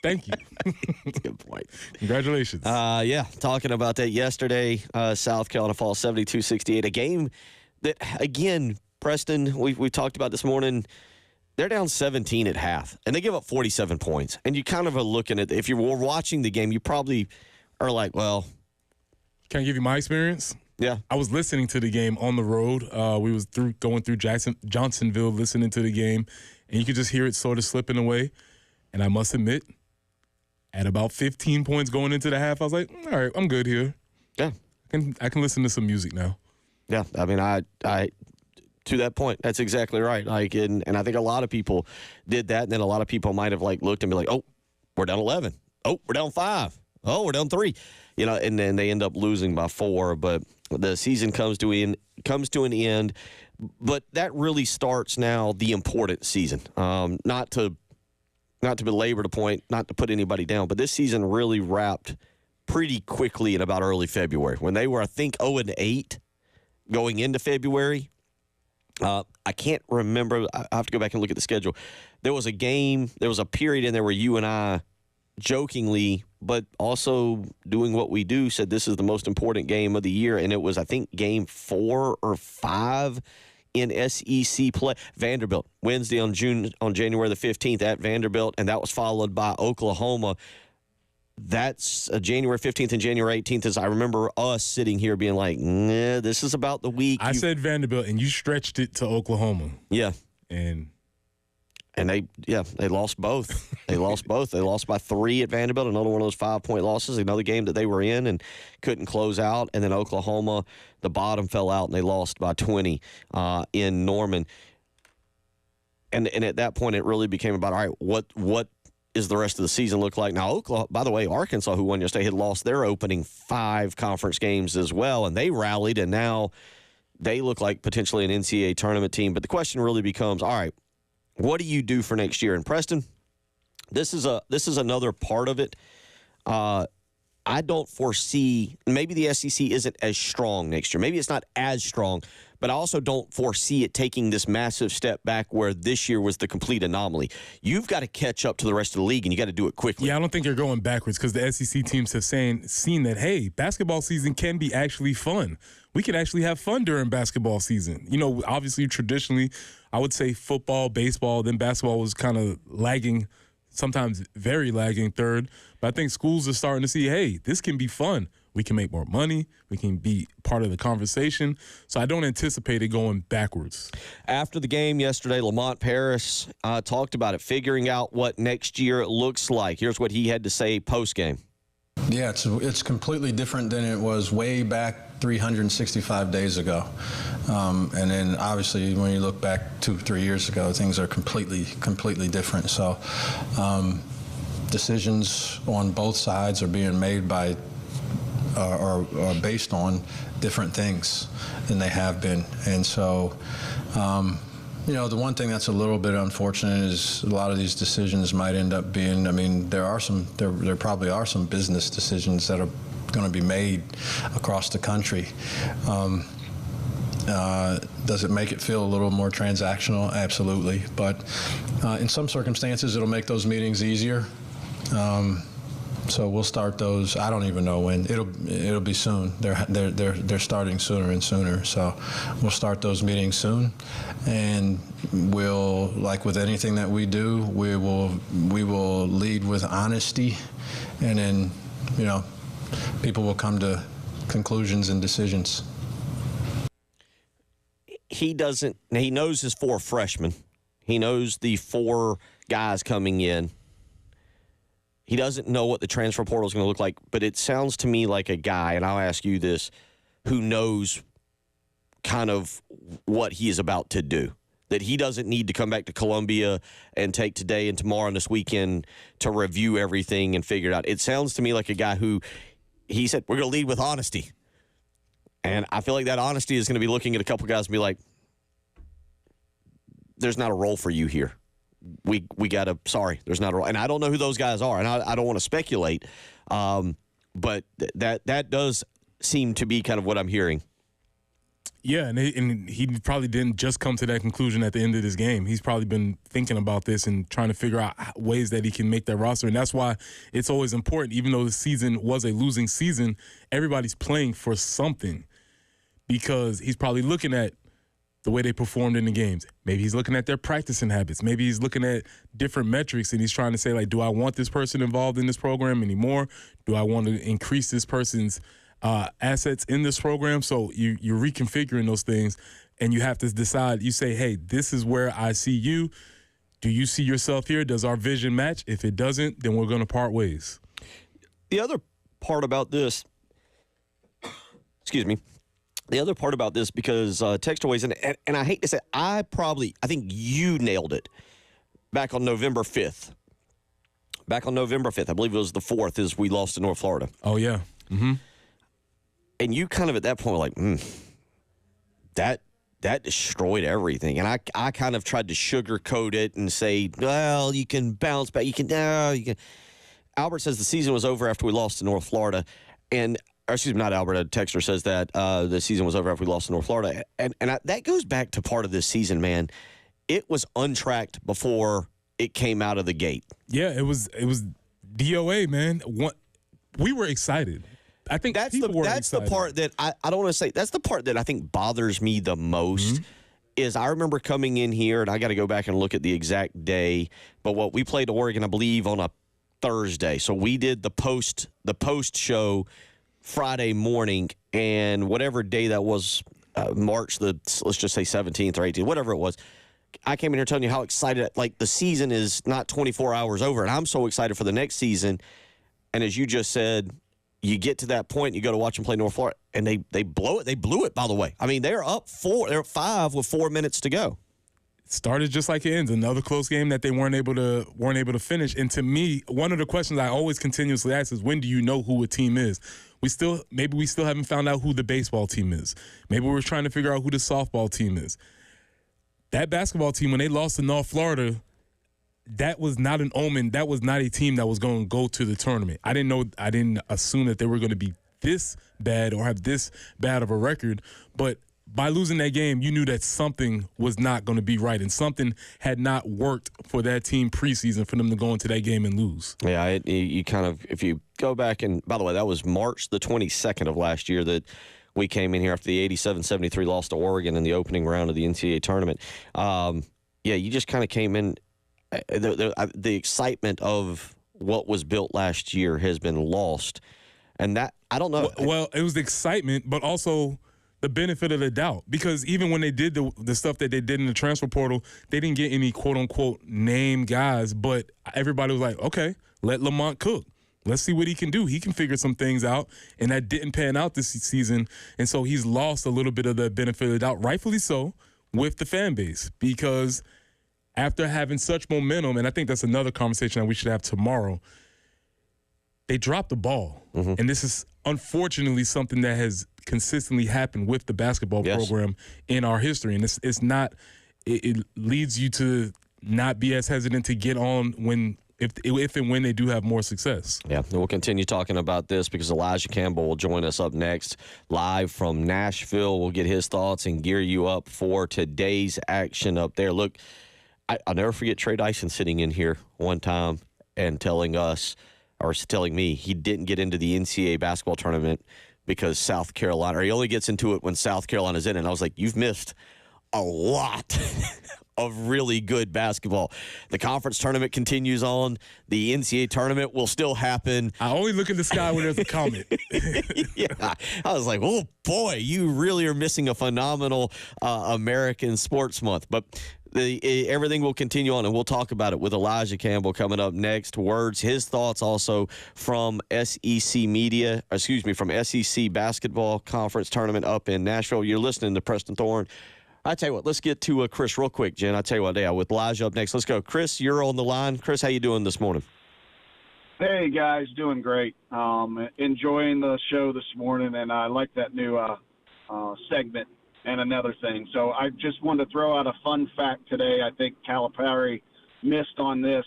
Thank you. That's a good point. Congratulations. Yeah, talking about that yesterday, South Carolina falls 72-68. A game that, again, Preston, we talked about this morning. They're down 17 at half, and they give up 47 points. And you kind of are looking at, if you were watching the game, you probably are like, well. Can I give you my experience? Yeah. I was listening to the game on the road. We was going through Johnsonville, listening to the game, and you could just hear it sort of slipping away. And I must admit, at about 15 points going into the half, I was like, all right, I'm good here. Yeah. I can listen to some music now. Yeah, I mean, I to that point, that's exactly right. Like, and I think a lot of people did that, and then a lot of people might have looked and be like, "Oh, we're down 11. Oh, we're down 5. Oh, we're down 3." And then they end up losing by 4. But the season comes to an end. But that really starts now the important season. Not to belabor the point, not to put anybody down, but this season really wrapped pretty quickly in about early February when they were, I think, 0-8 going into February. I can't remember. I have to go back and look at the schedule. There was a period in there where you and I jokingly, but also doing what we do, said this is the most important game of the year. And it was, I think, game 4 or 5 in SEC play. Vanderbilt, Wednesday on January the 15th at Vanderbilt, and that was followed by Oklahoma. That's January 15th and January 18th, as I remember us sitting here being like, nah, this is about the week. I said Vanderbilt, and you stretched it to Oklahoma. Yeah. And they lost both. They lost both. They lost by 3 at Vanderbilt, another one of those 5-point losses, another game that they were in and couldn't close out. And then Oklahoma, the bottom fell out, and they lost by 20 in Norman. And at that point, it really became about, all right, what is the rest of the season look like? Now, Oklahoma, by the way, Arkansas, who won yesterday, had lost their opening 5 conference games as well, and they rallied, and now they look like potentially an NCAA tournament team. But the question really becomes, all right, what do you do for next year? And Preston, this is another part of it. I don't foresee, maybe the SEC isn't as strong next year. Maybe it's not as strong, but I also don't foresee it taking this massive step back where this year was the complete anomaly. You've got to catch up to the rest of the league, and you got to do it quickly. Yeah, I don't think you're going backwards because the SEC teams have seen that, hey, basketball season can be actually fun. We can actually have fun during basketball season. You know, obviously, traditionally, I would say football, baseball, then basketball was kind of lagging, sometimes very lagging third. But I think schools are starting to see, hey, this can be fun. We can make more money. We can be part of the conversation. So I don't anticipate it going backwards. After the game yesterday, Lamont Paris talked about it, figuring out what next year looks like. Here's what he had to say post-game. Yeah, it's completely different than it was way back 365 days ago. And then obviously when you look back 2-3 years ago, things are completely different. So decisions on both sides are being made by are based on different things than they have been. And so, you know, the one thing that's a little bit unfortunate is a lot of these decisions might end up being, I mean, there probably are some business decisions that are going to be made across the country. Does it make it feel a little more transactional? Absolutely. But in some circumstances, it'll make those meetings easier. So we'll start those. I don't even know when. It'll be soon. They're starting sooner and sooner. So we'll start those meetings soon, and we'll, like with anything that we do, we will lead with honesty, and then, you know, people will come to conclusions and decisions. He knows his 4 freshmen. He knows the 4 guys coming in. He doesn't know what the transfer portal is going to look like, but it sounds to me like a guy, and I'll ask you this, who knows kind of what he is about to do. That he doesn't need to come back to Columbia and take today and tomorrow and this weekend to review everything and figure it out. It sounds to me like a guy who, he said, we're going to lead with honesty. And I feel like that honesty is going to be looking at a couple guys and be like, there's not a role for you here. We got to, sorry, there's not a role. And I don't know who those guys are, and I don't want to speculate, but that does seem to be kind of what I'm hearing. Yeah, and he probably didn't just come to that conclusion at the end of this game. He's probably been thinking about this and trying to figure out ways that he can make that roster. And that's why it's always important, even though the season was a losing season, everybody's playing for something, because he's probably looking at the way they performed in the games. Maybe he's looking at their practicing habits. Maybe he's looking at different metrics, and he's trying to say, like, do I want this person involved in this program anymore? Do I want to increase this person's assets in this program? So you're reconfiguring those things, and you have to decide. You say, hey, this is where I see you. Do you see yourself here? Does our vision match? If it doesn't, then we're going to part ways. The other part about this, excuse me, the other part about this, because text always, and I hate to say, I think you nailed it back on November 5th. Back on November 5th, I believe it was the 4th, is we lost to North Florida. Oh, yeah. Mm-hmm. And you kind of at that point were like, that destroyed everything. And I kind of tried to sugarcoat it and say, well, you can bounce back. You can. Albert says the season was over after we lost to North Florida. Or excuse me, not Albert. A texter says that the season was over after we lost to North Florida. And that goes back to part of this season, man. It was untracked before it came out of the gate. Yeah, it was DOA, man. We were excited. I think that's the part that I don't want to say. That's the part that I think bothers me the most. Mm-hmm. Is I remember coming in here, and I got to go back and look at the exact day. But what we played Oregon, I believe, on a Thursday. So we did the post show Friday morning, and whatever day that was, March let's just say 17th or 18th, whatever it was. I came in here telling you how excited, like, the season is not 24 hours over, and I'm so excited for the next season. And as you just said, you get to that point, you go to watch them play North Florida, and they blow it. They blew it, by the way. I mean, they're up 4. They're up 5 with 4 minutes to go. It started just like it ends. Another close game that they weren't able to finish. And to me, one of the questions I always continuously ask is, when do you know who a team is? Maybe we still haven't found out who the baseball team is. Maybe we're trying to figure out who the softball team is. That basketball team, when they lost to North Florida, that was not an omen. That was not a team that was going to go to the tournament. I didn't assume that they were going to be this bad or have this bad of a record. But by losing that game, you knew that something was not going to be right, and something had not worked for that team preseason for them to go into that game and lose. Yeah, you kind of, if you go back, and by the way, that was March the 22nd of last year that we came in here after the 87-73 loss to Oregon in the opening round of the NCAA tournament. Yeah, you just kind of came in. The excitement of what was built last year has been lost. And that, I don't know. Well, it was the excitement, but also the benefit of the doubt. Because even when they did the stuff that they did in the transfer portal, they didn't get any quote-unquote name guys. But everybody was like, okay, let Lamont cook. Let's see what he can do. He can figure some things out. And that didn't pan out this season. And so he's lost a little bit of the benefit of the doubt, rightfully so, with the fan base. Because after having such momentum, and I think that's another conversation that we should have tomorrow, they dropped the ball. Mm-hmm. And this is unfortunately something that has consistently happened with the basketball program in our history. And it's not – it leads you to not be as hesitant to get on when – if and when they do have more success. Yeah, and we'll continue talking about this because Elijah Campbell will join us up next live from Nashville. We'll get his thoughts and gear you up for today's action up there. Look, I'll never forget Trey Dyson sitting in here one time and telling me he didn't get into the NCAA basketball tournament because South Carolina, or he only gets into it when South Carolina's in it. And I was like, you've missed a lot of really good basketball. The conference tournament continues on. The NCAA tournament will still happen. I only look in the sky when there's a comet. Yeah, I was like, oh boy, you really are missing a phenomenal American sports month. But everything will continue on, and we'll talk about it with Elijah Campbell coming up next. His thoughts also from SEC Basketball Conference Tournament up in Nashville. You're listening to Preston Thorne. I tell you what, let's get to Chris real quick, Jen. I tell you what, with Elijah up next. Let's go. Chris, you're on the line. Chris, how you doing this morning? Hey, guys, doing great. Enjoying the show this morning, and I like that new segment and another thing. So I just wanted to throw out a fun fact today. I think Calipari missed on this,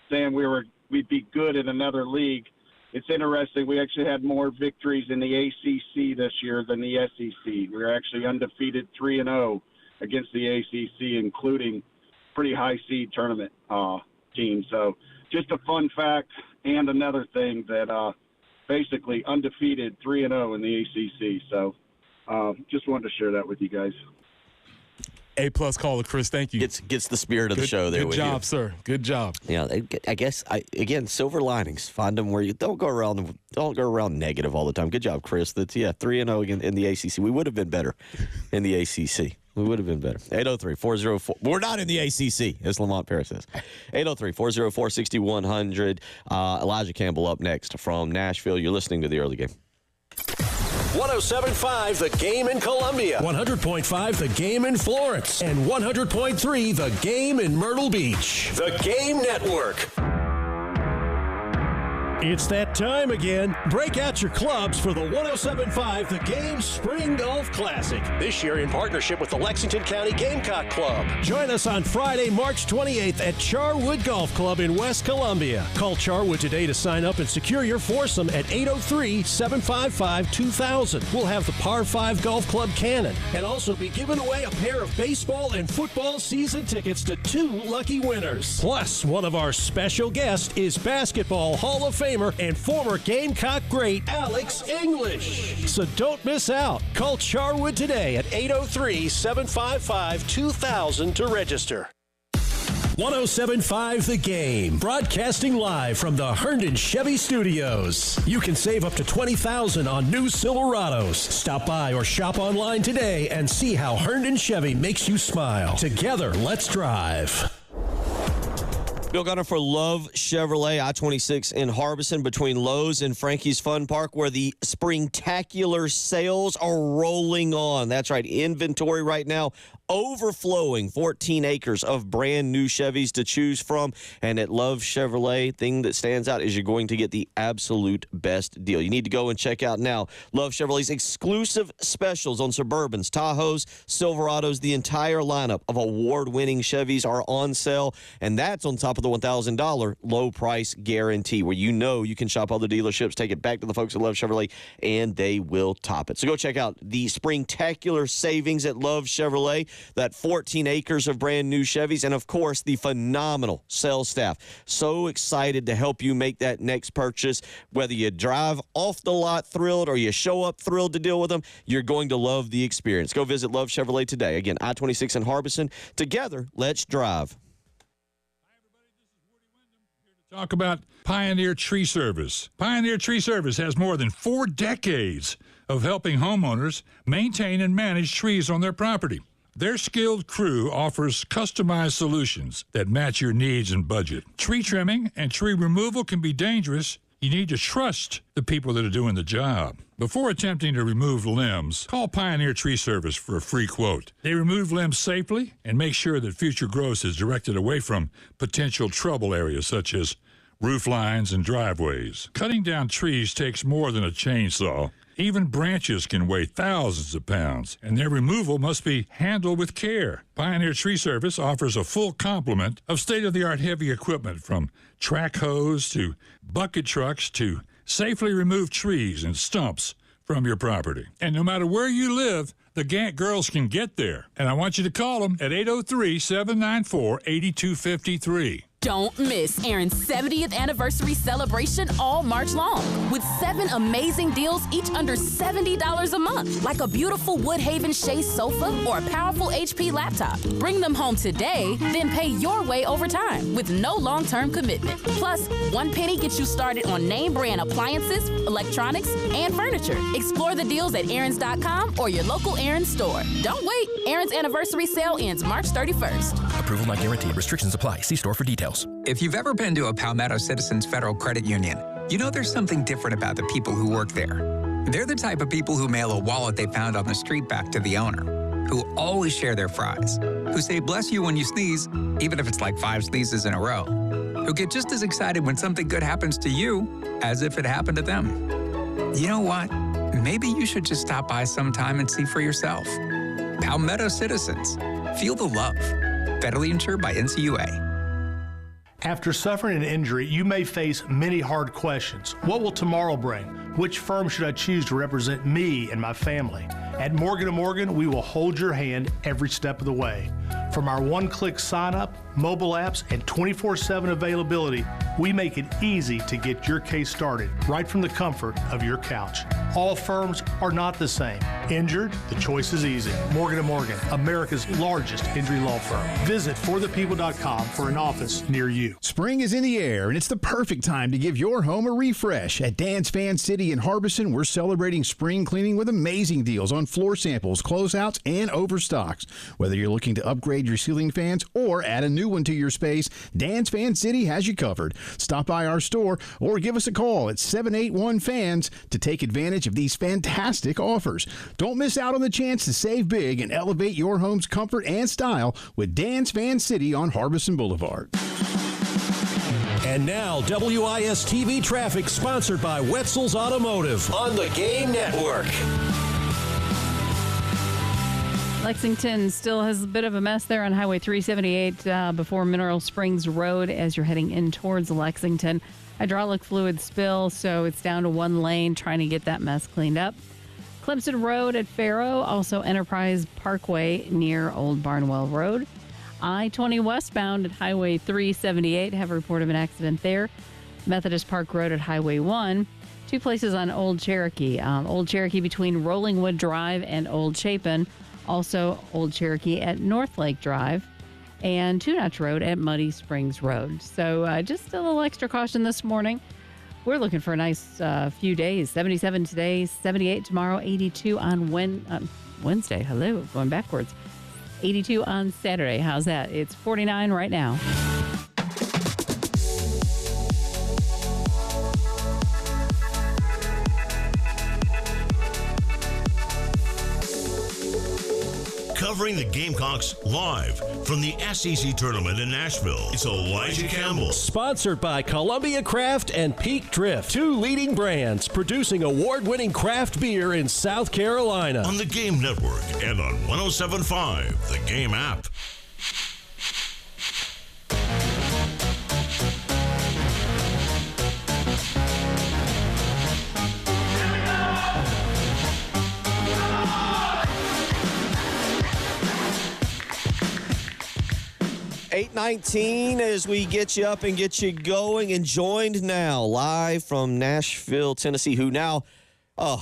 saying we'd be good in another league. It's interesting. We actually had more victories in the ACC this year than the SEC. We were actually undefeated 3-0 against the ACC, including pretty high seed tournament teams. So just a fun fact and another thing that basically undefeated 3-0 in the ACC. So just wanted to share that with you guys. A-plus caller, Chris. Thank you. Gets the spirit of the show there with you. Good job, sir. Good job. Yeah, I guess, again, silver linings. Find them where you don't go around negative all the time. Good job, Chris. That's 3-0 in the ACC. We would have been better in the ACC. We would have been better. 803-404. We're not in the ACC, as Lamont Paris says. 803-404-6100. Elijah Campbell up next from Nashville. You're listening to the early game. 107.5 The Game in Columbia, 100.5 The Game in Florence, and 100.3 The Game in Myrtle Beach. The Game Network. It's that time again. Break out your clubs for the 107.5 The Game Spring Golf Classic. This year in partnership with the Lexington County Gamecock Club. Join us on Friday, March 28th at Charwood Golf Club in West Columbia. Call Charwood today to sign up and secure your foursome at 803-755-2000. We'll have the Par 5 Golf Club Cannon and also be giving away a pair of baseball and football season tickets to 2 lucky winners. Plus, one of our special guests is Basketball Hall of Famer and former Gamecock great Alex English. So don't miss out. Call Charwood today at 803-755-2000 to register. 107.5 The Game, broadcasting live from the Herndon Chevy Studios. You can save up to $20,000 on new Silverados. Stop by or shop online today and see how Herndon Chevy makes you smile. Together, let's drive. Bill Gunner for Love Chevrolet, I-26 in Harbison between Lowe's and Frankie's Fun Park, where the Springtacular sales are rolling on. That's right, inventory right now overflowing 14 acres of brand new Chevys to choose from. And at Love Chevrolet, thing that stands out is you're going to get the absolute best deal. You need to go and check out now Love Chevrolet's exclusive specials on Suburbans, Tahoes, Silverados. The entire lineup of award-winning Chevys are on sale, and that's on top of the $1,000 low price guarantee, where you know you can shop other dealerships, take it back to the folks at Love Chevrolet, and they will top it. So go check out the springtacular savings at Love Chevrolet, that 14 acres of brand new Chevys, and of course the phenomenal sales staff. So excited to help you make that next purchase. Whether you drive off the lot thrilled or you show up thrilled to deal with them, you're going to love the experience. Go visit Love Chevrolet today. Again, I-26 in Harbison. Together, let's drive. Talk about Pioneer Tree Service. Pioneer Tree Service has more than 4 decades of helping homeowners maintain and manage trees on their property. Their skilled crew offers customized solutions that match your needs and budget. Tree trimming and tree removal can be dangerous. You need to trust the people that are doing the job. Before attempting to remove limbs, call Pioneer Tree Service for a free quote. They remove limbs safely and make sure that future growth is directed away from potential trouble areas such as roof lines and driveways. Cutting down trees takes more than a chainsaw. Even branches can weigh thousands of pounds, and their removal must be handled with care. Pioneer Tree Service offers a full complement of state-of-the-art heavy equipment, from track hose to bucket trucks, to safely remove trees and stumps from your property. And no matter where you live, the Gantt girls can get there. And I want you to call them at 803-794-8253. Don't miss Aaron's 70th anniversary celebration all March long, with 7 amazing deals, each under $70 a month, like a beautiful Woodhaven Shea sofa or a powerful HP laptop. Bring them home today, then pay your way over time with no long-term commitment. Plus, one penny gets you started on name brand appliances, electronics, and furniture. Explore the deals at Aaron's.com or your local Aaron's store. Don't wait. Aaron's anniversary sale ends March 31st. Approval not guaranteed. Restrictions apply. See store for details. If you've ever been to a Palmetto Citizens Federal Credit Union, you know there's something different about the people who work there. They're the type of people who mail a wallet they found on the street back to the owner, who always share their fries, who say bless you when you sneeze, even if it's like 5 sneezes in a row, who get just as excited when something good happens to you as if it happened to them. You know what? Maybe you should just stop by sometime and see for yourself. Palmetto Citizens. Feel the love. Federally insured by NCUA. After suffering an injury, you may face many hard questions. What will tomorrow bring? Which firm should I choose to represent me and my family? At Morgan & Morgan, we will hold your hand every step of the way. From our one-click sign-up, mobile apps, and 24/7 availability, we make it easy to get your case started right from the comfort of your couch. All firms are not the same. Injured? The choice is easy. Morgan & Morgan, America's largest injury law firm. Visit forthepeople.com for an office near you. Spring is in the air, and it's the perfect time to give your home a refresh. At Dan's Fan City in Harbison, we're celebrating spring cleaning with amazing deals on floor samples, closeouts, and overstocks. Whether you're looking to upgrade your ceiling fans or add a new one to your space, Dan's Fan City has you covered. Stop by our store or give us a call at 781-FANS to take advantage of these fantastic offers. Don't miss out on the chance to save big and elevate your home's comfort and style with Dan's Fan City on Harbison Boulevard. And now, WIS-TV traffic, sponsored by Wetzel's Automotive on the Game Network. Lexington still has a bit of a mess there on Highway 378 before Mineral Springs Road as you're heading in towards Lexington. Hydraulic fluid spill, so it's down to 1 lane trying to get that mess cleaned up. Clemson Road at Faro, also Enterprise Parkway near Old Barnwell Road. I-20 westbound at Highway 378 have a report of an accident there. Methodist Park Road at Highway 1. 2 places on Old Cherokee. Old Cherokee between Rollingwood Drive and Old Chapin. Also Old Cherokee at North Lake Drive. And Two Notch Road at Muddy Springs Road. So just a little extra caution this morning. We're looking for a nice few days. 77 today, 78 tomorrow, 82 on Wednesday. Hello, going backwards. 82 on Saturday. How's that? It's 49 right now. Covering the Gamecocks live from the SEC tournament in Nashville, it's Elijah Campbell. Sponsored by Columbia Craft and Peak Drift, two leading brands producing award-winning craft beer in South Carolina. On the Game Network and on 107.5, the Game app. $8:19 as we get you up and get you going, and joined now live from Nashville, Tennessee, who now, look,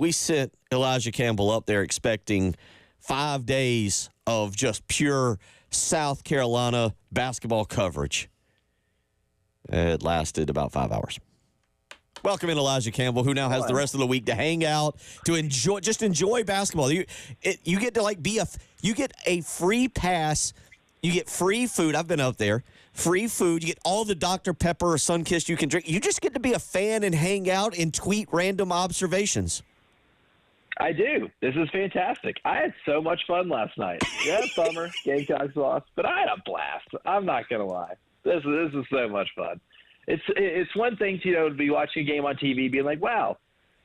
we sent Elijah Campbell up there expecting 5 days of just pure South Carolina basketball coverage. It lasted about 5 hours. Welcome in Elijah Campbell, who now has the rest of the week to hang out, to enjoy basketball. You get to you get a free pass, you get free food. I've been up there, free food. You get all the Dr. Pepper or Sunkist you can drink. You just get to be a fan and hang out and tweet random observations. I do. This is fantastic. I had so much fun last night. Yeah, bummer, Gamecocks lost, but I had a blast. I'm not gonna lie. This is so much fun. It's one thing to be watching a game on TV, being like, wow,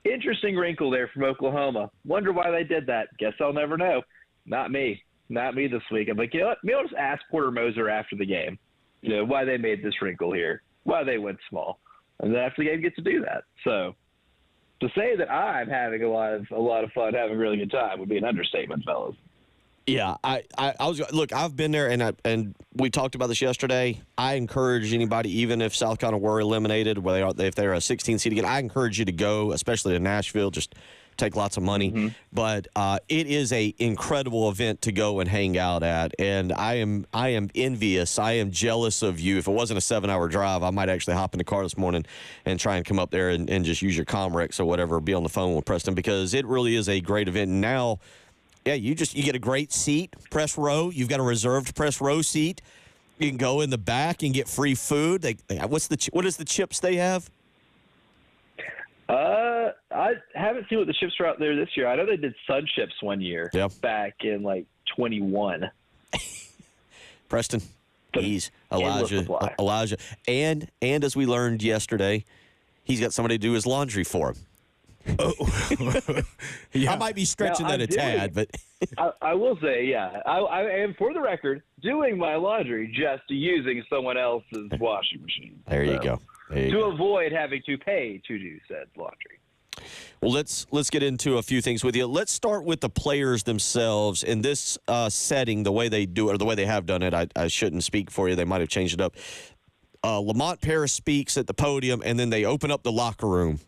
interesting wrinkle there from Oklahoma. Wonder why they did that. Guess I'll never know. Not me this week. I'm like, you know what? Maybe I'll just ask Porter Moser after the game, why they made this wrinkle here, why they went small, and then after the game get to do that. So to say that I'm having a lot of fun, having a really good time would be an understatement, fellas. Yeah, I was look. I've been there, and we talked about this yesterday. I encourage anybody, even if South Carolina were eliminated, if they're a 16 seed again, I encourage you to go, especially to Nashville. Just take lots of money, but it is a incredible event to go and hang out at, and I am envious. I am jealous of you. If it wasn't a 7-hour drive, I might actually hop in the car this morning and try and come up there and just use your Comrex or whatever, be on the phone with Preston, because it really is a great event. And now, yeah, you get a great seat, press row. You've got a reserved press row seat. You can go in the back and get free food. What is the chips they have? I haven't seen what the chips are out there this year. I know they did Sun Chips one year back in 21. Preston, he's Elijah, and as we learned yesterday, he's got somebody to do his laundry for him. I might be stretching that a tad, but I will say, yeah, I am, for the record, doing my laundry just using someone else's washing machine. There you go. To avoid having to pay to do said laundry. Well, let's get into a few things with you. Let's start with the players themselves in this setting, the way they do it, or the way they have done it. I shouldn't speak for you. They might have changed it up. Lamont Paris speaks at the podium, and then they open up the locker room.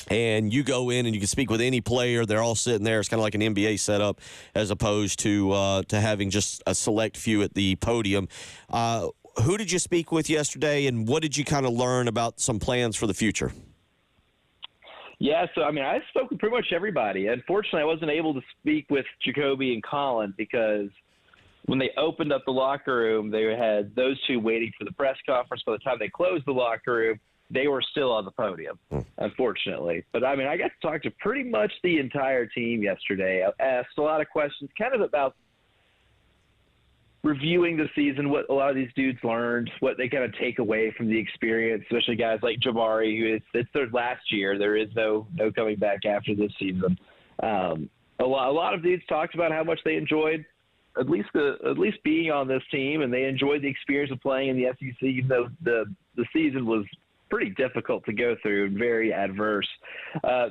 And you go in and you can speak with any player. They're all sitting there. It's kind of like an NBA setup as opposed to having just a select few at the podium. Who did you speak with yesterday, and what did you kind of learn about some plans for the future? Yeah, so, I spoke with pretty much everybody. Unfortunately, I wasn't able to speak with Jacoby and Colin because when they opened up the locker room, they had those two waiting for the press conference. By the time they closed the locker room, they were still on the podium, unfortunately. But, I got to talk to pretty much the entire team yesterday. I asked a lot of questions kind of about reviewing the season, what a lot of these dudes learned, what they kind of take away from the experience, especially guys like Jabari, who it's their last year. There is no coming back after this season. A lot of dudes talked about how much they enjoyed at least being on this team, and they enjoyed the experience of playing in the SEC, even though the season was pretty difficult to go through and very adverse. I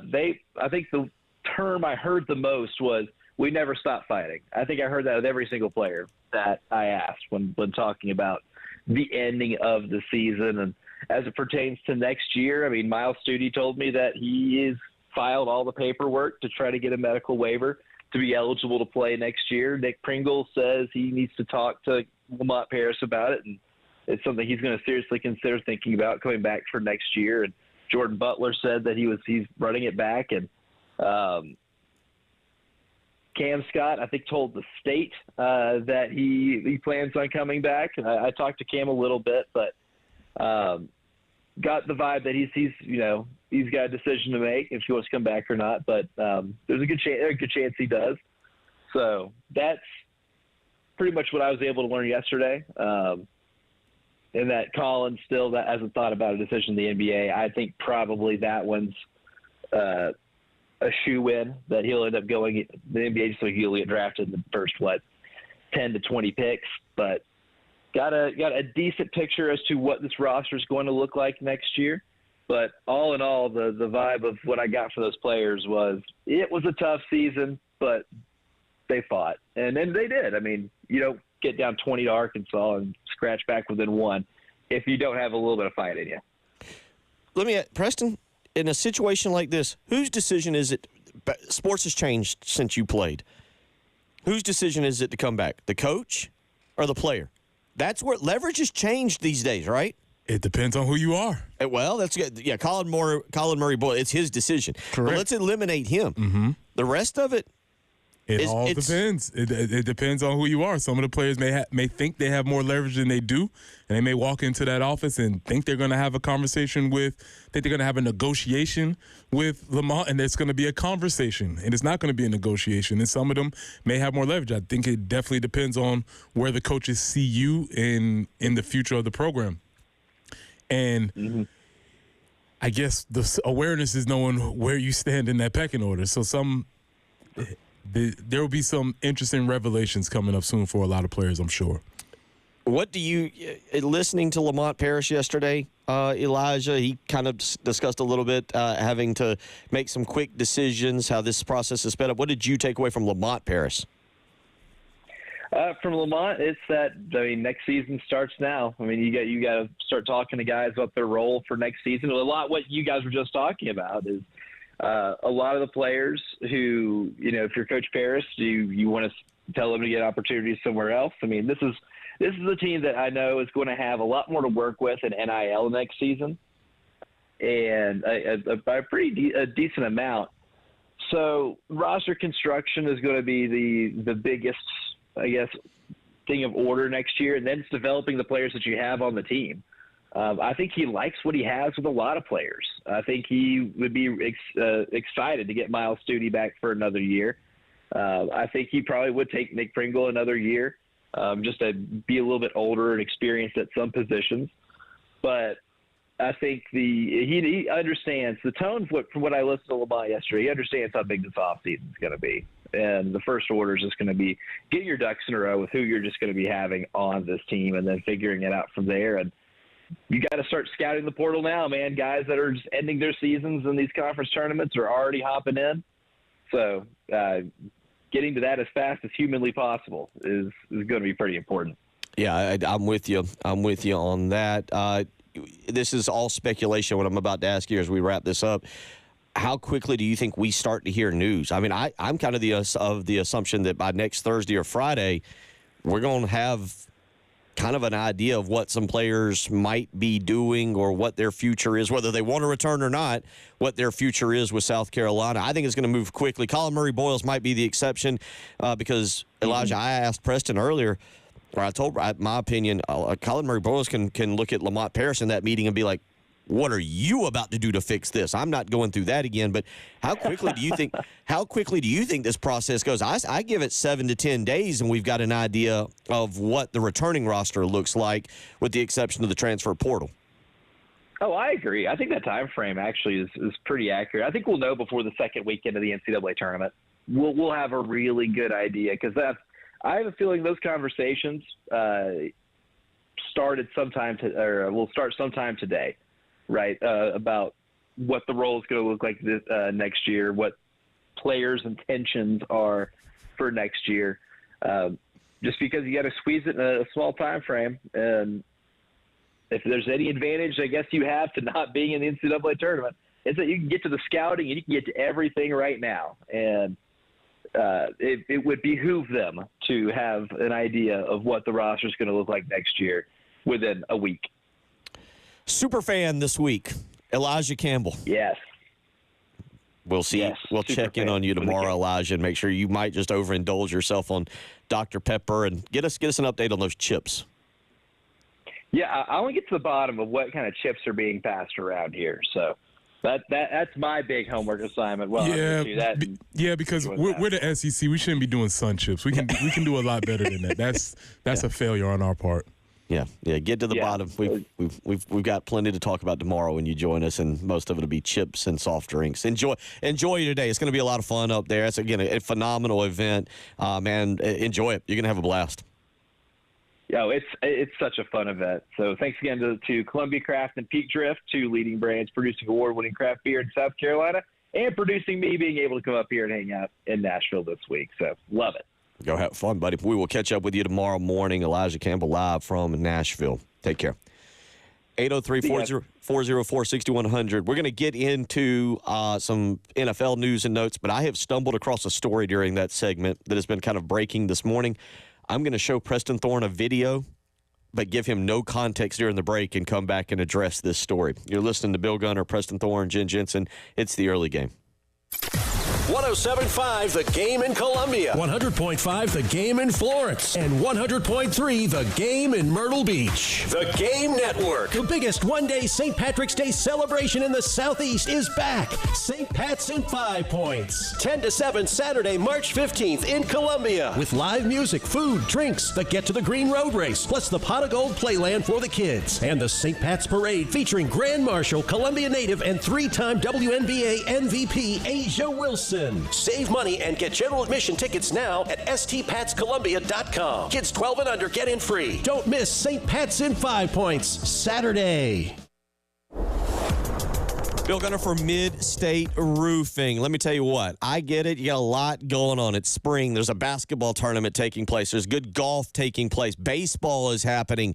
think the term I heard the most was, "We never stop fighting." I think I heard that with every single player that I asked when talking about the ending of the season. And as it pertains to next year, Miles Studi told me that he has filed all the paperwork to try to get a medical waiver to be eligible to play next year. Nick Pringle says he needs to talk to Lamont Paris about it, and it's something he's going to seriously consider thinking about coming back for next year. And Jordan Butler said that he's running it back. And Cam Scott, I think, told the state that he plans on coming back. I talked to Cam a little bit, but got the vibe that he's got a decision to make if he wants to come back or not. But there's a good chance he does. So that's pretty much what I was able to learn yesterday. And that Colin still hasn't thought about a decision in the NBA. I think probably that one's a shoe-in that he'll end up going the NBA, so he'll get drafted in the first 10 to 20 picks. But got a decent picture as to what this roster is going to look like next year. But all in all, the vibe of what I got for those players was it was a tough season, but they fought, and then they did. I mean, you don't get down 20 to Arkansas and scratch back within one if you don't have a little bit of fight in you. Let me, Preston, in a situation like this, whose decision is it? Sports has changed since you played. Whose decision is it to come back? The coach or the player? That's where leverage has changed these days, right? It depends on who you are. Well, that's good. Yeah, Colin Murray Boyle, it's his decision. Correct. But let's eliminate him. Mm-hmm. The rest of it, It all depends. It depends on who you are. Some of the players may think they have more leverage than they do, and they may walk into that office and think they're going to have a conversation think they're going to have a negotiation with Lamont, and it's going to be a conversation, and it's not going to be a negotiation. And some of them may have more leverage. I think it definitely depends on where the coaches see you in the future of the program. And I guess the awareness is knowing where you stand in that pecking order. So there will be some interesting revelations coming up soon for a lot of players, I'm sure. What do you, listening to Lamont Parrish yesterday, Elijah, he kind of discussed a little bit having to make some quick decisions, how this process is sped up. What did you take away from Lamont Parrish? From Lamont, it's that, next season starts now. You got to start talking to guys about their role for next season. A lot what you guys were just talking about is a lot of the players who, if you're Coach Parrish, you want to tell them to get opportunities somewhere else. This is a team that I know is going to have a lot more to work with in NIL next season, and by a decent amount. So roster construction is going to be the biggest, I guess, thing of order next year, and then it's developing the players that you have on the team. I think he likes what he has with a lot of players. I think he would be excited to get Miles Studi back for another year. I think he probably would take Nick Pringle another year, just to be a little bit older and experienced at some positions. But I think he understands the tone from what I listened to Lamont yesterday. He understands how big this offseason is going to be. And the first order is just going to be getting your ducks in a row with who you're just going to be having on this team and then figuring it out from there. And you got to start scouting the portal now, man. Guys that are just ending their seasons in these conference tournaments are already hopping in. So getting to that as fast as humanly possible is going to be pretty important. Yeah, I'm with you. I'm with you on that. This is all speculation, what I'm about to ask you as we wrap this up. How quickly do you think we start to hear news? I'm kind of the assumption that by next Thursday or Friday, we're going to have kind of an idea of what some players might be doing or what their future is, whether they want to return or not, what their future is with South Carolina. I think it's going to move quickly. Colin Murray Boyles might be the exception because, Elijah, I asked Preston earlier, or I told my opinion, Colin Murray Boyles can look at Lamont Parrish in that meeting and be like, what are you about to do to fix this? I'm not going through that again. But how quickly do you think? How quickly do you think this process goes? I give it 7 to 10 days, and we've got an idea of what the returning roster looks like, with the exception of the transfer portal. Oh, I agree. I think that time frame actually is pretty accurate. I think we'll know before the second weekend of the NCAA tournament. We'll have a really good idea because I have a feeling those conversations started sometime will start sometime today. Right, about what the role is going to look like this next year, what players' intentions are for next year. Just because you got to squeeze it in a small time frame, and if there's any advantage, I guess you have to not being in the NCAA tournament, is that you can get to the scouting and you can get to everything right now, and it would behoove them to have an idea of what the roster is going to look like next year within a week. Superfan this week, Elijah Campbell. Yes. We'll see. Yes, we'll check in on you tomorrow, Elijah, and make sure you might just overindulge yourself on Dr. Pepper and get us an update on those chips. Yeah, I want to get to the bottom of what kind of chips are being passed around here. So That's my big homework assignment. Well, because we're the SEC. We shouldn't be doing sun chips. We can do a lot better than that. That's a failure on our part. Yeah. Get to the bottom. We've got plenty to talk about tomorrow when you join us, and most of it will be chips and soft drinks. Enjoy your day. It's going to be a lot of fun up there. It's again a phenomenal event. Man, enjoy it. You're going to have a blast. Yeah, it's such a fun event. So thanks again to Columbia Craft and Peak Drift, two leading brands producing award-winning craft beer in South Carolina, and producing me being able to come up here and hang out in Nashville this week. So love it. Go have fun, buddy. We will catch up with you tomorrow morning. Elijah Campbell live from Nashville. Take care. 803-404-6100. We're going to get into some NFL news and notes, but I have stumbled across a story during that segment that has been kind of breaking this morning. I'm going to show Preston Thorne a video, but give him no context during the break and come back and address this story. You're listening to Bill Gunner, Preston Thorne, Jen Jensen. It's the early game. 107.5 The Game in Columbia, 100.5 The Game in Florence, and 100.3 The Game in Myrtle Beach. The Game Network. The biggest one-day St. Patrick's Day celebration in the Southeast is back. St. Pat's in 5 Points. 10 to 7 Saturday, March 15th in Columbia. With live music, food, drinks, the Get to the Green Road Race, plus the Pot of Gold Playland for the kids. And the St. Pat's Parade featuring Grand Marshal, Columbia native, and 3-time WNBA MVP Asia Wilson. Save money and get general admission tickets now at stpatscolumbia.com. Kids 12 and under get in free. Don't miss St. Pat's in 5 Points, Saturday. Bill Gunner for Mid-State Roofing. Let me tell you what, I get it. You got a lot going on. It's spring. There's a basketball tournament taking place. There's good golf taking place. Baseball is happening.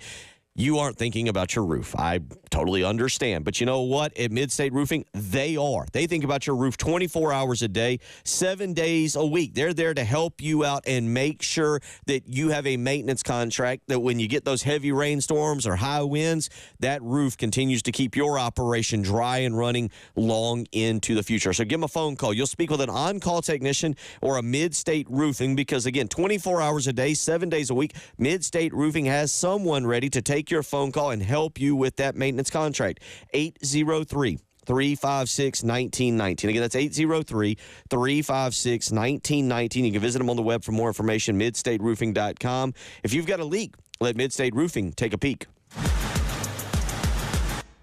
You aren't thinking about your roof. I totally understand. But you know what? At Mid-State Roofing, they are. They think about your roof 24 hours a day, 7 days a week. They're there to help you out and make sure that you have a maintenance contract that when you get those heavy rainstorms or high winds, that roof continues to keep your operation dry and running long into the future. So give them a phone call. You'll speak with an on-call technician or a Mid-State Roofing because, again, 24 hours a day, 7 days a week, Mid-State Roofing has someone ready to take your phone call and help you with that maintenance contract. 803-356-1919. Again, that's 803-356-1919. You can visit them on the web for more information, midstateroofing.com. If you've got a leak, let Mid-State Roofing take a peek.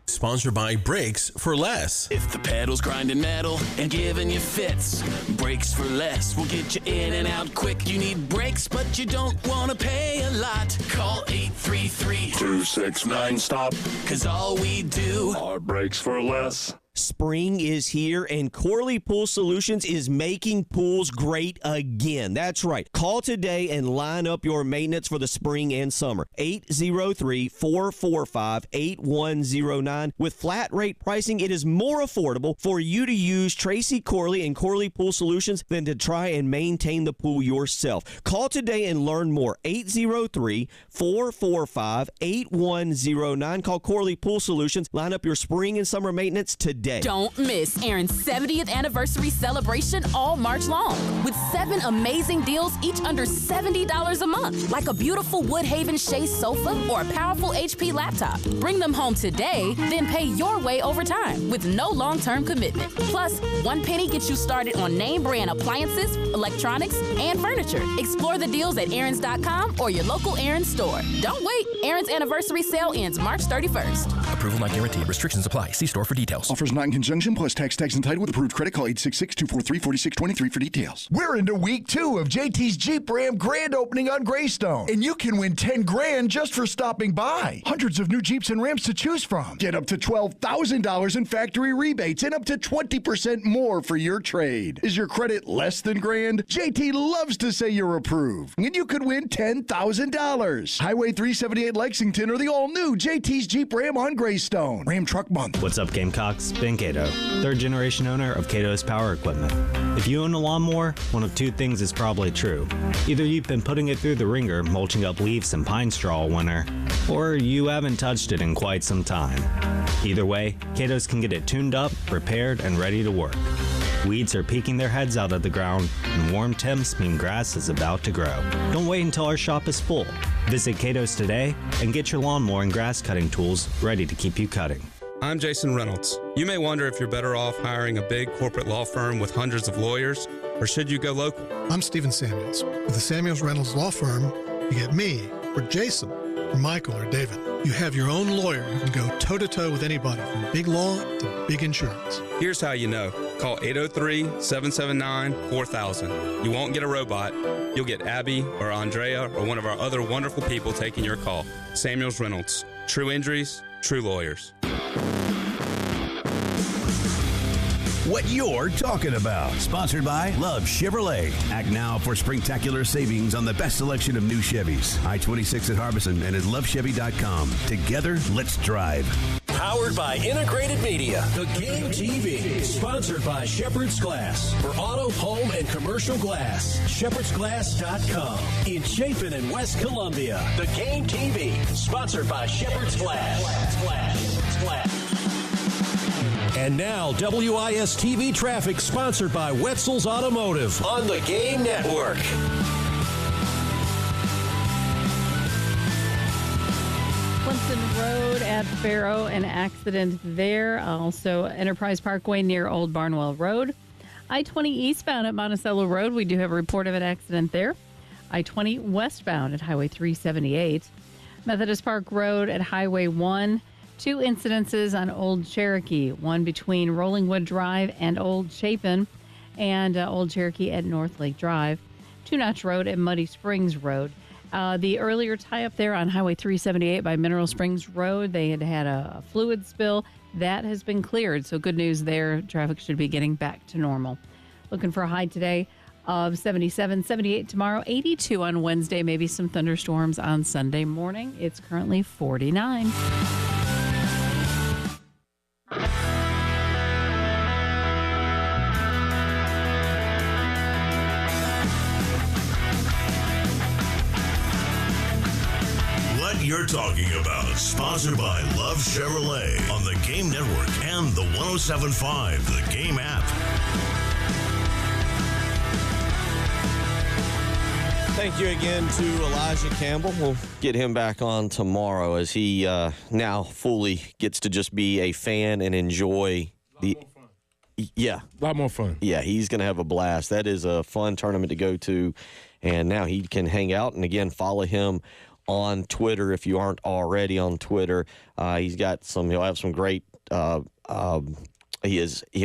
Sponsored by Brakes for Less. If the pedal's grinding metal and giving you fits, Brakes for Less will get you in and out quick. You need brakes, but you don't want to pay a lot. Call 833-269-STOP. 'Cause all we do are Brakes for Less. Spring is here, and Corley Pool Solutions is making pools great again. That's right. Call today and line up your maintenance for the spring and summer. 803-445-8109. With flat rate pricing, it is more affordable for you to use Tracy Corley and Corley Pool Solutions than to try and maintain the pool yourself. Call today and learn more. 803-445-8109. Call Corley Pool Solutions. Line up your spring and summer maintenance today. Don't miss Aaron's 70th anniversary celebration all March long with 7 amazing deals, each under $70 a month, like a beautiful Woodhaven Shea sofa or a powerful HP laptop. Bring them home today, then pay your way over time with no long-term commitment. Plus, one penny gets you started on name brand appliances, electronics, and furniture. Explore the deals at Aaron's.com or your local Aaron's store. Don't wait. Aaron's anniversary sale ends March 31st. Approval not guaranteed. Restrictions apply. See store for details. Offers not in conjunction plus tax entitled with approved credit. Call 866-243-4623 for details. We're into week 2 of JT's Jeep Ram grand opening on Greystone. And you can win $10,000 just for stopping by. Hundreds of new Jeeps and Rams to choose from. Get up to $12,000 in factory rebates and up to 20% more for your trade. Is your credit less than grand? JT loves to say you're approved. And you could win $10,000. Highway 378 Lexington or the all-new JT's Jeep Ram on Greystone. Ram Truck Month. What's up, Gamecocks? Ben Cato, third-generation owner of Cato's Power Equipment. If you own a lawnmower, one of two things is probably true. Either you've been putting it through the ringer, mulching up leaves and pine straw all winter, or you haven't touched it in quite some time. Either way, Cato's can get it tuned up, repaired, and ready to work. Weeds are peeking their heads out of the ground, and warm temps mean grass is about to grow. Don't wait until our shop is full. Visit Cato's today and get your lawnmower and grass cutting tools ready to keep you cutting. I'm Jason Reynolds. You may wonder if you're better off hiring a big corporate law firm with hundreds of lawyers, or should you go local? I'm Stephen Samuels. With the Samuels Reynolds Law Firm, you get me, or Jason, or Michael, or David. You have your own lawyer who can go toe-to-toe with anybody from big law to big insurance. Here's how you know. Call 803-779-4000. You won't get a robot. You'll get Abby or Andrea or one of our other wonderful people taking your call. Samuels Reynolds. True injuries, true lawyers. What you're talking about. Sponsored by Love Chevrolet. Act now for springtacular savings on the best selection of new Chevys. I-26 at Harbison and at lovechevy.com. Together, let's drive. Powered by Integrated Media. The Game TV. Sponsored by Shepherd's Glass. For auto, home, and commercial glass. ShepherdsGlass.com. In Chapin and West Columbia. The Game TV. Sponsored by Shepherd's Glass. And now, WIS-TV traffic sponsored by Wetzel's Automotive on the Game Network. Clemson Road at Faro, an accident there. Also, Enterprise Parkway near Old Barnwell Road. I-20 eastbound at Monticello Road, we do have a report of an accident there. I-20 westbound at Highway 378. Methodist Park Road at Highway 1. 2 incidences on Old Cherokee, one between Rollingwood Drive and Old Chapin, and Old Cherokee at North Lake Drive. 2 Notch Road at Muddy Springs Road. The earlier tie-up there on Highway 378 by Mineral Springs Road, they had a fluid spill. That has been cleared, so good news there. Traffic should be getting back to normal. Looking for a high today of 77, 78 tomorrow, 82 on Wednesday, maybe some thunderstorms on Sunday morning. It's currently 49. What you're talking about. Sponsored by Love Chevrolet on the Game Network and the 107.5 The Game app. Thank you again to Elijah Campbell. We'll get him back on tomorrow as he now fully gets to just be a fan and enjoy the. Yeah. A lot more fun. Yeah, he's going to have a blast. That is a fun tournament to go to. And now he can hang out. And again, follow him on Twitter if you aren't already on Twitter. He'll have some great. He'll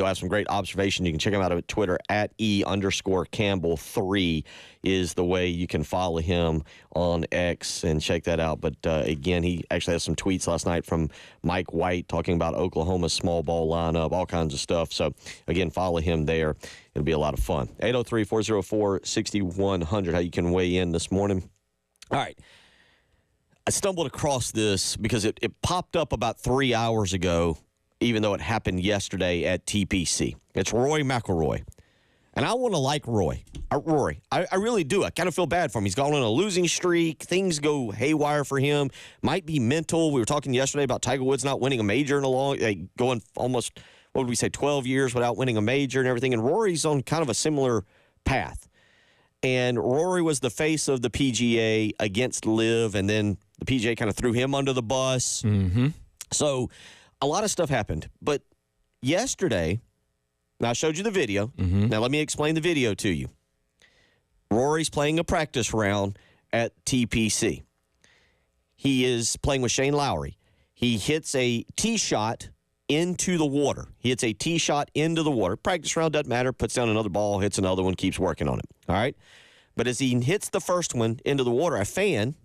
have some great observation. You can check him out at Twitter at @E_Campbell3 is the way you can follow him on X and check that out. But again, he actually has some tweets last night from Mike White talking about Oklahoma's small ball lineup, all kinds of stuff. So again, follow him there. It'll be a lot of fun. 803-404-6100, how you can weigh in this morning. All right. I stumbled across this because it popped up about 3 hours ago, even though it happened yesterday at TPC. It's Rory McIlroy. And I want to like Rory. I really do. I kind of feel bad for him. He's gone on a losing streak. Things go haywire for him. Might be mental. We were talking yesterday about Tiger Woods not winning a major in going almost, 12 years without winning a major and everything. And Rory's on kind of a similar path. And Rory was the face of the PGA against LIV, and then the PGA kind of threw him under the bus. Mm-hmm. So a lot of stuff happened. But yesterday, now I showed you the video. Mm-hmm. Now let me explain the video to you. Rory's playing a practice round at TPC. He is playing with Shane Lowry. He hits a tee shot into the water. He hits a tee shot into the water. Practice round doesn't matter. Puts down another ball, hits another one, keeps working on it. All right? But as he hits the first one into the water, a fan,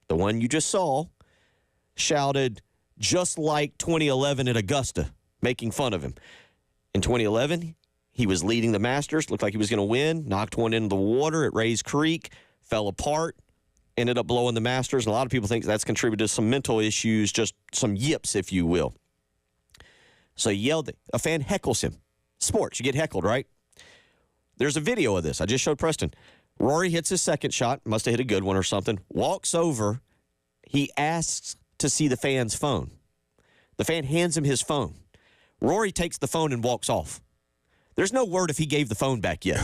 the one you just saw, shouted, "Just like 2011 at Augusta," making fun of him. In 2011, he was leading the Masters, looked like he was going to win, knocked one into the water at Rays Creek, fell apart, ended up blowing the Masters. And a lot of people think that's contributed to some mental issues, just some yips, if you will. So he yelled, a fan heckles him. Sports, you get heckled, right? There's a video of this. I just showed Preston. Rory hits his second shot, must have hit a good one or something, walks over. He asks to see the fan's phone. The fan hands him his phone. Rory takes the phone and walks off. There's no word if he gave the phone back yet.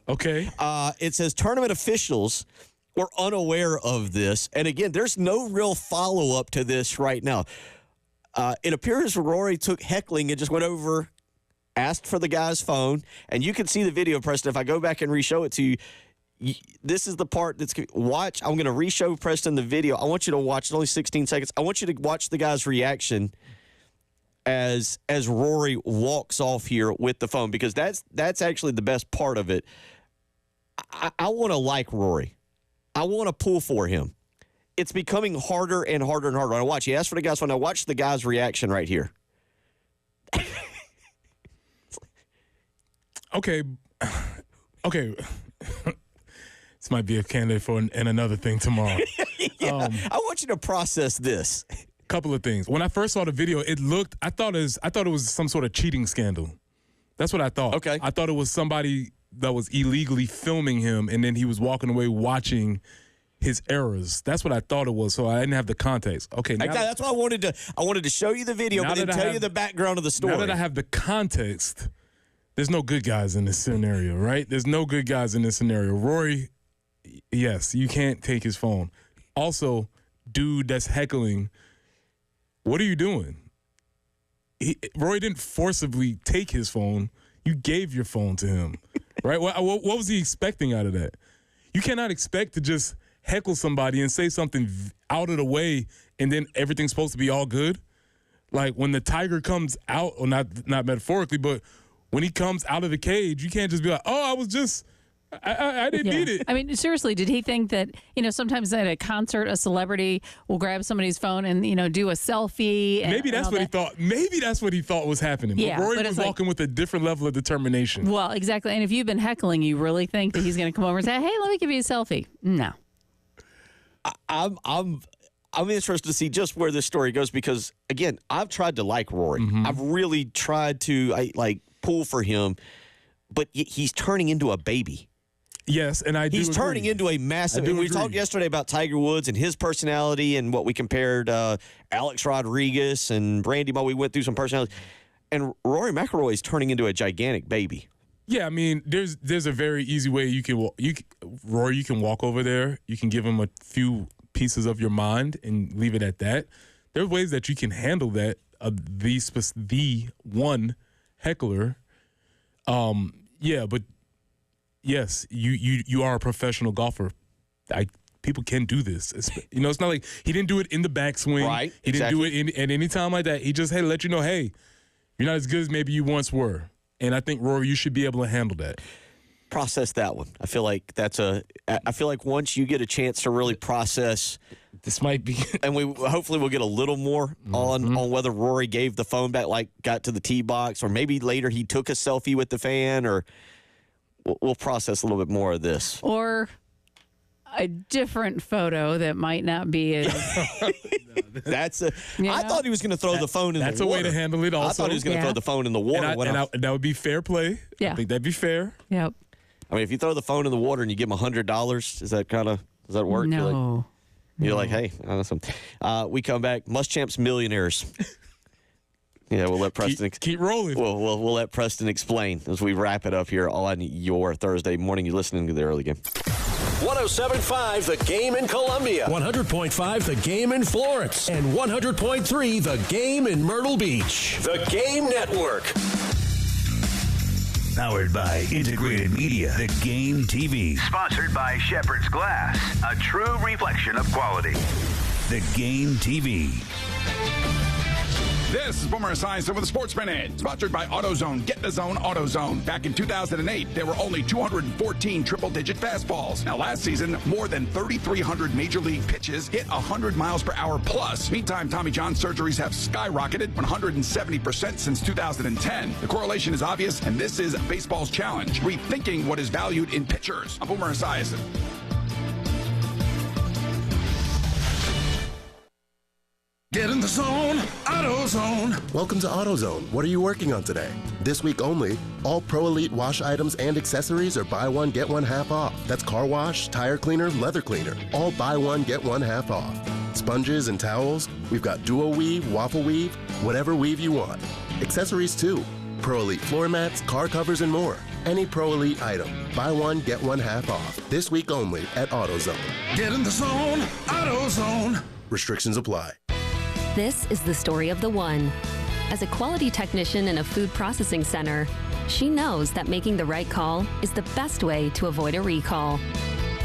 Okay. It says tournament officials were unaware of this. And again, there's no real follow-up to this right now. It appears Rory took heckling and just went over, asked for the guy's phone, and you can see the video, Preston. If I go back and re-show it to you, this is the part that's watch. I'm going to re-show Preston the video. I want you to watch. It's only 16 seconds. I want you to watch the guy's reaction as Rory walks off here with the phone, because that's actually the best part of it. I want to like Rory. I want to pull for him. It's becoming harder and harder and harder. I watch. He asked for the guy's phone. Now watch the guy's reaction right here. Okay. This might be a candidate for and another thing tomorrow. Yeah, I want you to process this. Couple of things. When I first saw the video, I thought it was some sort of cheating scandal. That's what I thought. Okay. I thought it was somebody that was illegally filming him, and then he was walking away watching his errors. That's what I thought it was, so I didn't have the context. Okay. That's why I wanted to show you the video, but then tell you the background of the story. Now that I have the context, there's no good guys in this scenario, right? There's no good guys in this scenario. Rory, yes, you can't take his phone. Also, dude that's heckling, what are you doing? Rory didn't forcibly take his phone. You gave your phone to him, right? What was he expecting out of that? You cannot expect to just heckle somebody and say something out of the way and then everything's supposed to be all good. Like when the tiger comes out, or not metaphorically, but when he comes out of the cage, you can't just be like, oh, I didn't need it. I mean, seriously, did he think that, sometimes at a concert, a celebrity will grab somebody's phone and, do a selfie? Maybe that's what he thought. Maybe that's what he thought was happening. Yeah, but Rory was walking with a different level of determination. Well, exactly. And if you've been heckling, you really think that he's going to come over and say, hey, let me give you a selfie? No. I'm interested to see just where this story goes, because, again, I've tried to like Rory. Mm-hmm. I've really tried to pull for him, but he's turning into a baby. Yes, and he's turning into a massive. And we talked yesterday about Tiger Woods and his personality, and what we compared Alex Rodriguez and Brandy Moore. We went through some personalities, and Rory McIlroy is turning into a gigantic baby. Yeah, I mean, there's a very easy way Rory, you can walk over there. You can give him a few pieces of your mind and leave it at that. There are ways that you can handle that. The one heckler, but. Yes, you are a professional golfer. People can do this. It's not like he didn't do it in the backswing. Right. He didn't do it at any time like that. He just let you know, hey, you're not as good as maybe you once were. And I think, Rory, you should be able to handle that. Process that one. I feel like once you get a chance to really process, this might be, and hopefully we'll get a little more on whether Rory gave the phone back, like got to the tee box, or maybe later he took a selfie with the fan, or. We'll process a little bit more of this. Or a different photo that might not be as... I thought he was going to throw the phone in the water. That's a way to handle it also. I thought he was going to throw the phone in the water. And that would be fair play. Yeah. I think that'd be fair. Yep. I mean, if you throw the phone in the water and you give him $100, does that work? No. You're like, hey, awesome. We come back. Muschamps Millionaires. Yeah, we'll let Preston keep rolling. We'll let Preston explain as we wrap it up here on your Thursday morning. You're listening to the early game. 107.5 The Game in Columbia, 100.5 The Game in Florence, and 100.3 The Game in Myrtle Beach. The Game Network. Powered by Integrated Media, The Game TV. Sponsored by Shepherd's Glass, a true reflection of quality. The Game TV. This is Boomer Esiason with a Sports Minute, sponsored by AutoZone. Get the Zone, AutoZone. Back in 2008, there were only 214 triple-digit fastballs. Now, last season, more than 3,300 major league pitches hit 100 miles per hour plus. Meantime, Tommy John surgeries have skyrocketed 170% since 2010. The correlation is obvious, and this is baseball's challenge, rethinking what is valued in pitchers. I'm Boomer Esiason. Get in the zone, AutoZone. Welcome to AutoZone. What are you working on today? This week only, all Pro Elite wash items and accessories are buy one, get one half off. That's car wash, tire cleaner, leather cleaner. All buy one, get one half off. Sponges and towels, we've got duo weave, waffle weave, whatever weave you want. Accessories too. Pro Elite floor mats, car covers, and more. Any Pro Elite item. Buy one, get one half off. This week only at AutoZone. Get in the zone, AutoZone. Restrictions apply. This is the story of the one. As a quality technician in a food processing center, she knows that making the right call is the best way to avoid a recall.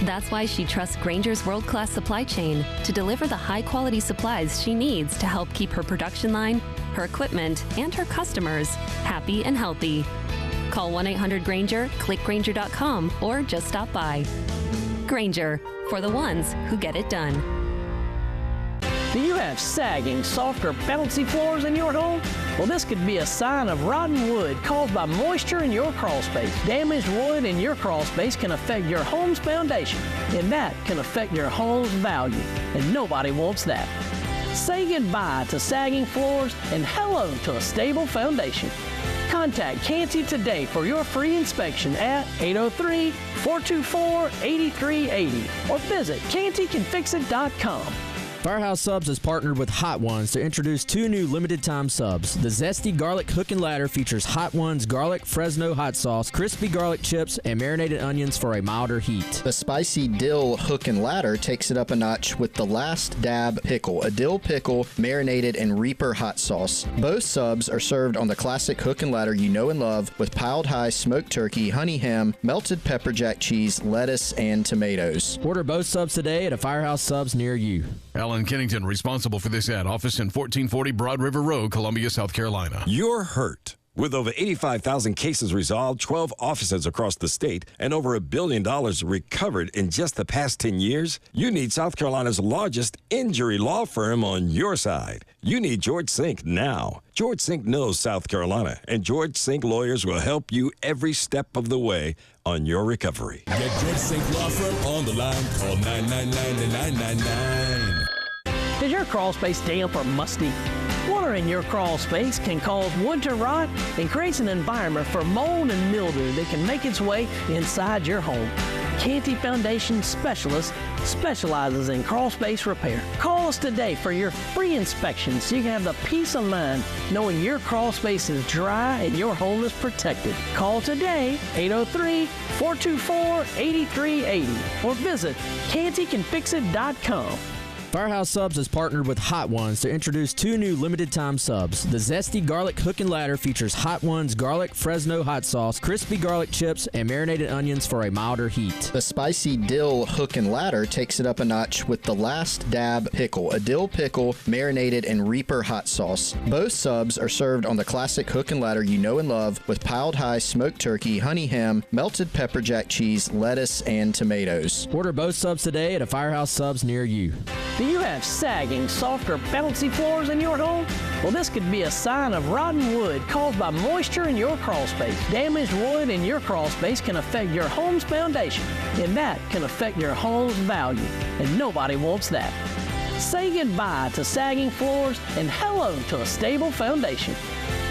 That's why she trusts Grainger's world-class supply chain to deliver the high-quality supplies she needs to help keep her production line, her equipment, and her customers happy and healthy. Call 1-800-GRAINGER, click Grainger.com, or just stop by. Grainger, for the ones who get it done. Do you have sagging, soft, or bouncy floors in your home? Well, this could be a sign of rotten wood caused by moisture in your crawl space. Damaged wood in your crawl space can affect your home's foundation, and that can affect your home's value, and nobody wants that. Say goodbye to sagging floors and hello to a stable foundation. Contact Canty today for your free inspection at 803-424-8380 or visit cantycanfixit.com. Firehouse Subs has partnered with Hot Ones to introduce 2 new limited-time subs. The Zesty Garlic Hook and Ladder features Hot Ones garlic Fresno hot sauce, crispy garlic chips, and marinated onions for a milder heat. The Spicy Dill Hook and Ladder takes it up a notch with the Last Dab Pickle, a dill pickle marinated in Reaper hot sauce. Both subs are served on the classic hook and ladder you know and love with piled high smoked turkey, honey ham, melted pepper jack cheese, lettuce, and tomatoes. Order both subs today at a Firehouse Subs near you. Alan Kennington, responsible for this ad. Office in 1440 Broad River Road, Columbia, South Carolina. You're hurt. With over 85,000 cases resolved, 12 offices across the state, and over $1 billion recovered in just the past 10 years, you need South Carolina's largest injury law firm on your side. You need George Sink now. George Sink knows South Carolina, and George Sink lawyers will help you every step of the way on your recovery. Get George Sink Law Firm on the line. Call 999-999. Is your crawl space damp or musty? Water in your crawl space can cause wood to rot and creates an environment for mold and mildew that can make its way inside your home. Canty Foundation Specialist specializes in crawl space repair. Call us today for your free inspection so you can have the peace of mind knowing your crawl space is dry and your home is protected. Call today, 803-424-8380 or visit cantycanfixit.com. Firehouse Subs has partnered with Hot Ones to introduce 2 new limited-time subs. The Zesty Garlic Hook and Ladder features Hot Ones garlic Fresno hot sauce, crispy garlic chips, and marinated onions for a milder heat. The Spicy Dill Hook and Ladder takes it up a notch with the Last Dab Pickle, a dill pickle marinated in Reaper hot sauce. Both subs are served on the classic hook and ladder you know and love with piled high smoked turkey, honey ham, melted pepper jack cheese, lettuce, and tomatoes. Order both subs today at a Firehouse Subs near you. Do you have sagging, soft, or bouncy floors in your home? Well, this could be a sign of rotten wood caused by moisture in your crawl space. Damaged wood in your crawl space can affect your home's foundation, and that can affect your home's value, and nobody wants that. Say goodbye to sagging floors and hello to a stable foundation.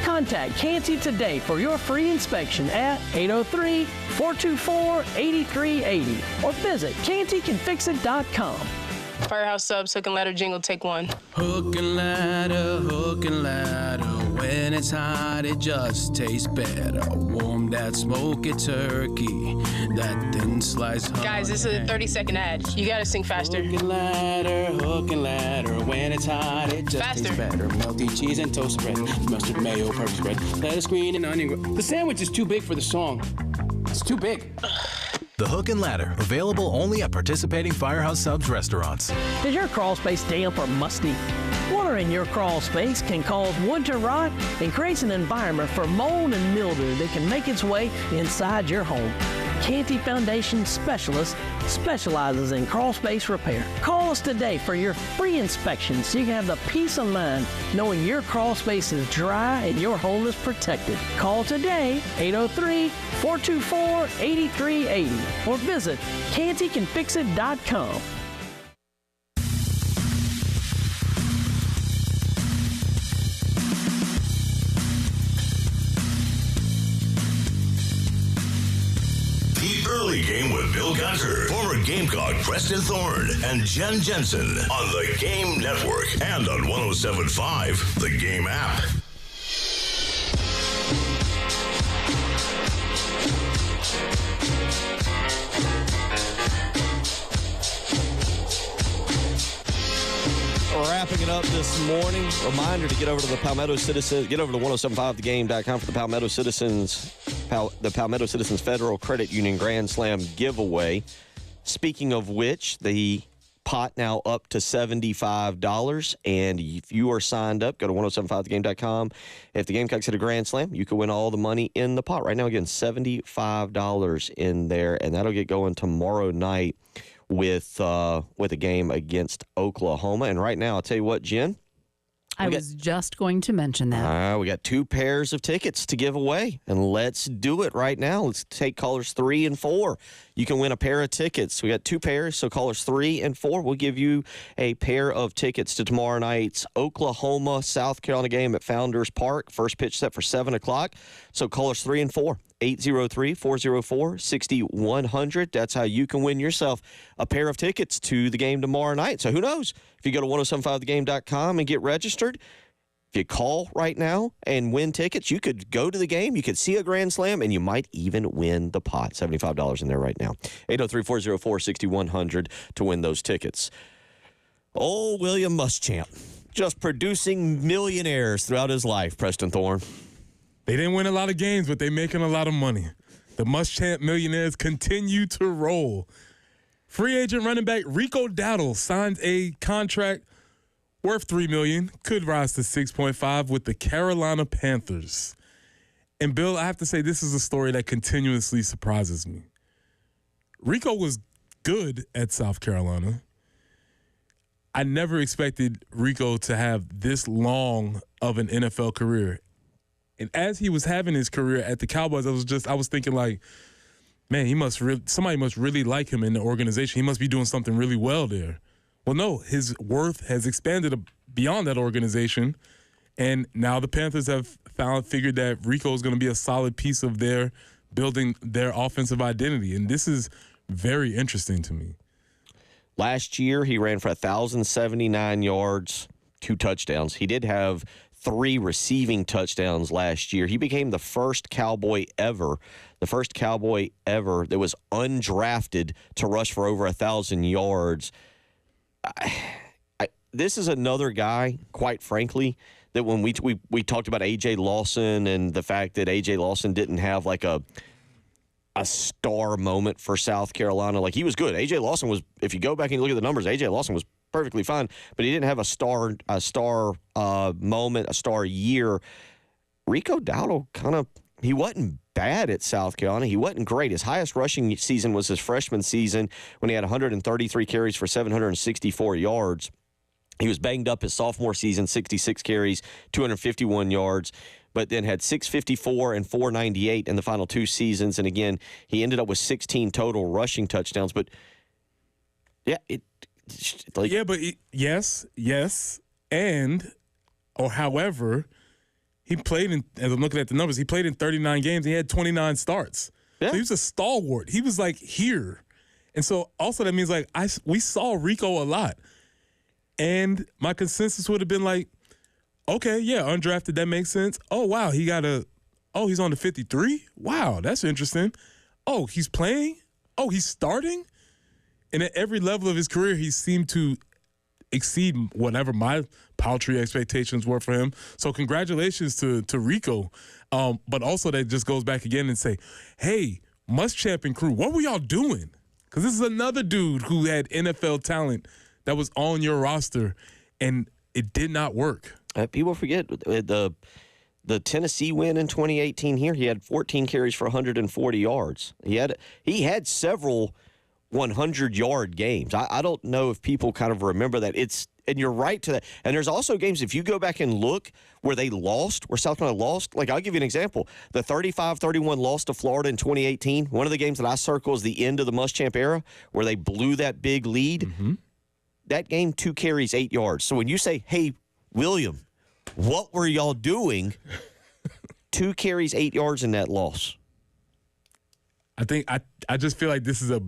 Contact Canty today for your free inspection at 803-424-8380 or visit cantycanfixit.com. Firehouse Subs, Hook and Ladder jingle, take 1. Hook and ladder, when it's hot, it just tastes better. Warm that smoky turkey, that thin sliced honey. Guys, this is a 30-second ad. You gotta sing faster. Hook and ladder, when it's hot, it just tastes better. Melty cheese and toast spread, mustard, mayo, purpose bread, lettuce, green, and onion. The sandwich is too big for the song. It's too big. The Hook and Ladder, available only at participating Firehouse Subs restaurants. Is your crawl space damp or musty? Water in your crawl space can cause wood to rot and creates an environment for mold and mildew that can make its way inside your home. Canty Foundation Specialist specializes in crawl space repair. Call us today for your free inspection so you can have the peace of mind knowing your crawl space is dry and your home is protected. Call today, 803-424-8380 or visit cantycanfixit.com. Early Game with Bill Gunter, former Gamecock Preston Thorne, and Jen Jensen on the Game Network and on 107.5, the Game app. wrapping it up this morning. Reminder to get over to the Palmetto Citizen, get over to 1075thegame.com for the Palmetto Citizens Federal Credit Union Grand Slam giveaway. Speaking of which, the pot now up to $75, and if you are signed up, go to 1075thegame.com. If the Gamecocks hit a Grand Slam, you can win all the money in the pot. Right now, again, $75 in there, and that'll get going tomorrow night with a game against Oklahoma. And right now, I'll tell you what, Jen. I was just going to mention that. We got 2 pairs of tickets to give away, and let's do it right now. Let's take callers 3 and 4. You can win a pair of tickets. We got 2 pairs, so callers 3 and 4. We'll give you a pair of tickets to tomorrow night's Oklahoma-South Carolina game at Founders Park. First pitch set for 7 o'clock. So callers 3 and 4. 803-404-6100. That's how you can win yourself a pair of tickets to the game tomorrow night. So who knows? If you go to 1075thegame.com and get registered, if you call right now and win tickets, you could go to the game, you could see a Grand Slam, and you might even win the pot. $75 in there right now. 803-404-6100 to win those tickets. Oh, William Muschamp, just producing millionaires throughout his life, Preston Thorne. They didn't win a lot of games, but they're making a lot of money. The Muschamp millionaires continue to roll. Free agent running back Rico Dowdle signed a contract worth $3 million, could rise to $6.5 with the Carolina Panthers. And Bill, I have to say, this is a story that continuously surprises me. Rico was good at South Carolina. I never expected Rico to have this long of an NFL career. And as he was having his career at the Cowboys, I was thinking like, man, somebody must really like him in the organization. He must be doing something really well there. Well, no, his worth has expanded beyond that organization, and now the Panthers have figured that Rico is going to be a solid piece of their building their offensive identity, and this is very interesting to me. Last year, he ran for 1,079 yards, 2 touchdowns. He did have 3 receiving touchdowns last year. He became the first Cowboy ever that was undrafted to rush for over 1,000 yards. This is another guy, quite frankly, that when we talked about A.J. Lawson and the fact that A.J. Lawson didn't have like a star moment for South Carolina. Like, he was good. A.J. Lawson was, if you go back and look at the numbers, A.J. Lawson was perfectly fine, but he didn't have a star moment, a star year. Rico Dowdle he wasn't bad at South Carolina. He wasn't great. His highest rushing season was his freshman season when he had 133 carries for 764 yards. He was banged up his sophomore season, 66 carries, 251 yards, but then had 654 and 498 in the final 2 seasons. And again, he ended up with 16 total rushing touchdowns. But yeah, however, he played in, as I'm looking at the numbers, he played in 39 games. He had 29 starts. Yeah. So he was a stalwart. He was like here. And so also that means like we saw Rico a lot. And my consensus would have been like, okay, yeah, undrafted, that makes sense. Oh, wow, he's on the 53? Wow, that's interesting. Oh, he's playing? Oh, he's starting? And at every level of his career, he seemed to exceed whatever my paltry expectations were for him. So congratulations to Rico. But also that just goes back again and say, hey, Muschamp and crew, what were y'all doing? Because this is another dude who had NFL talent that was on your roster, and it did not work. People forget the Tennessee win in 2018 here. He had 14 carries for 140 yards. He had several 100-yard games. I don't know if people kind of remember that. And you're right to that. And there's also games, if you go back and look, where South Carolina lost. Like, I'll give you an example. The 35-31 loss to Florida in 2018, one of the games that I circle is the end of the Muschamp era, where they blew that big lead. Mm-hmm. That game, 2 carries, 8 yards. So when you say, hey, William, what were y'all doing? 2 carries, 8 yards in that loss. I think I just feel like this is a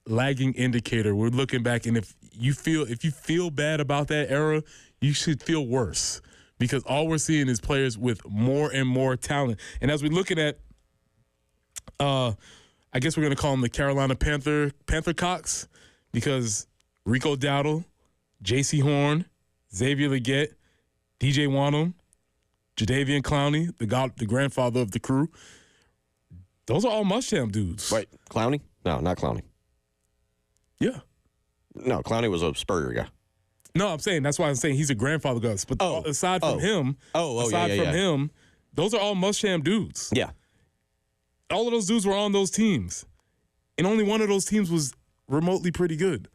lagging indicator. We're looking back, and if you feel bad about that era, you should feel worse, because all we're seeing is players with more and more talent. And as we're looking at, I guess we're going to call them the Carolina Panther Cocks, because Rico Dowdle, J.C. Horn, Xavier Legette, DJ Wanham, Jadeveon Clowney, the grandfather of the crew. Those are all Muschamp dudes. Wait, Clowney? No, not Clowney. Yeah. No, Clowney was a Spurrier guy. No, I'm saying that's why I'm saying he's a grandfather Gus. But aside from him, him, those are all Muschamp dudes. Yeah. All of those dudes were on those teams. And only one of those teams was remotely pretty good.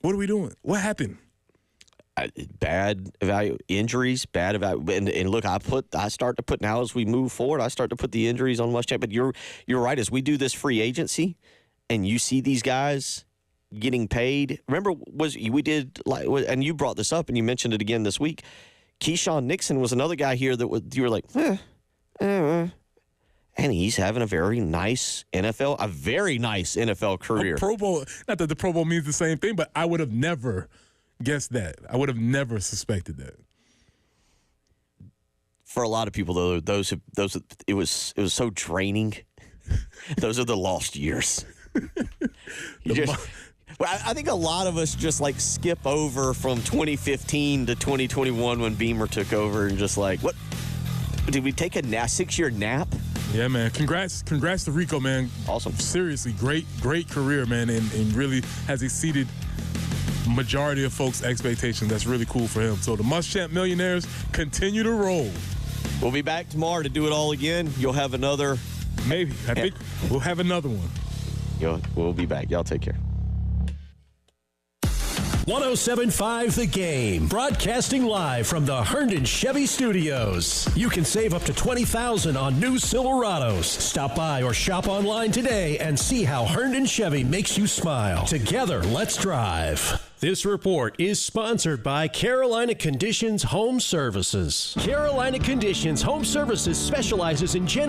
What are we doing? What happened? Bad injuries, and look, I start to put now as we move forward, I start to put the injuries on Muschamp. But you're right, as we do this free agency, and you see these guys getting paid. Remember, we did and you brought this up, and you mentioned it again this week. Keyshawn Nixon was another guy here that you were like, and he's having a very nice NFL career. A Pro Bowl, not that the Pro Bowl means the same thing, but I would have never guessed that. I would have never suspected that. For a lot of people, though, it was so draining. Those are the lost years. I think a lot of us just like skip over from 2015 to 2021 when Beamer took over and just like, what? Did we take a 6-year nap? Yeah, man. Congrats to Rico, man. Awesome. Seriously, great career, man, and really has exceeded majority of folks' expectations. That's really cool for him. So the Muschamp Millionaires continue to roll. We'll be back tomorrow to do it all again. You'll have another. Maybe. I think we'll have another one. We'll be back. Y'all take care. 107.5 The Game, broadcasting live from the Herndon Chevy Studios. You can save up to $20,000 on new Silverados. Stop by or shop online today and see how Herndon Chevy makes you smile. Together, let's drive. This report is sponsored by Carolina Conditions Home Services. Carolina Conditions Home Services specializes in general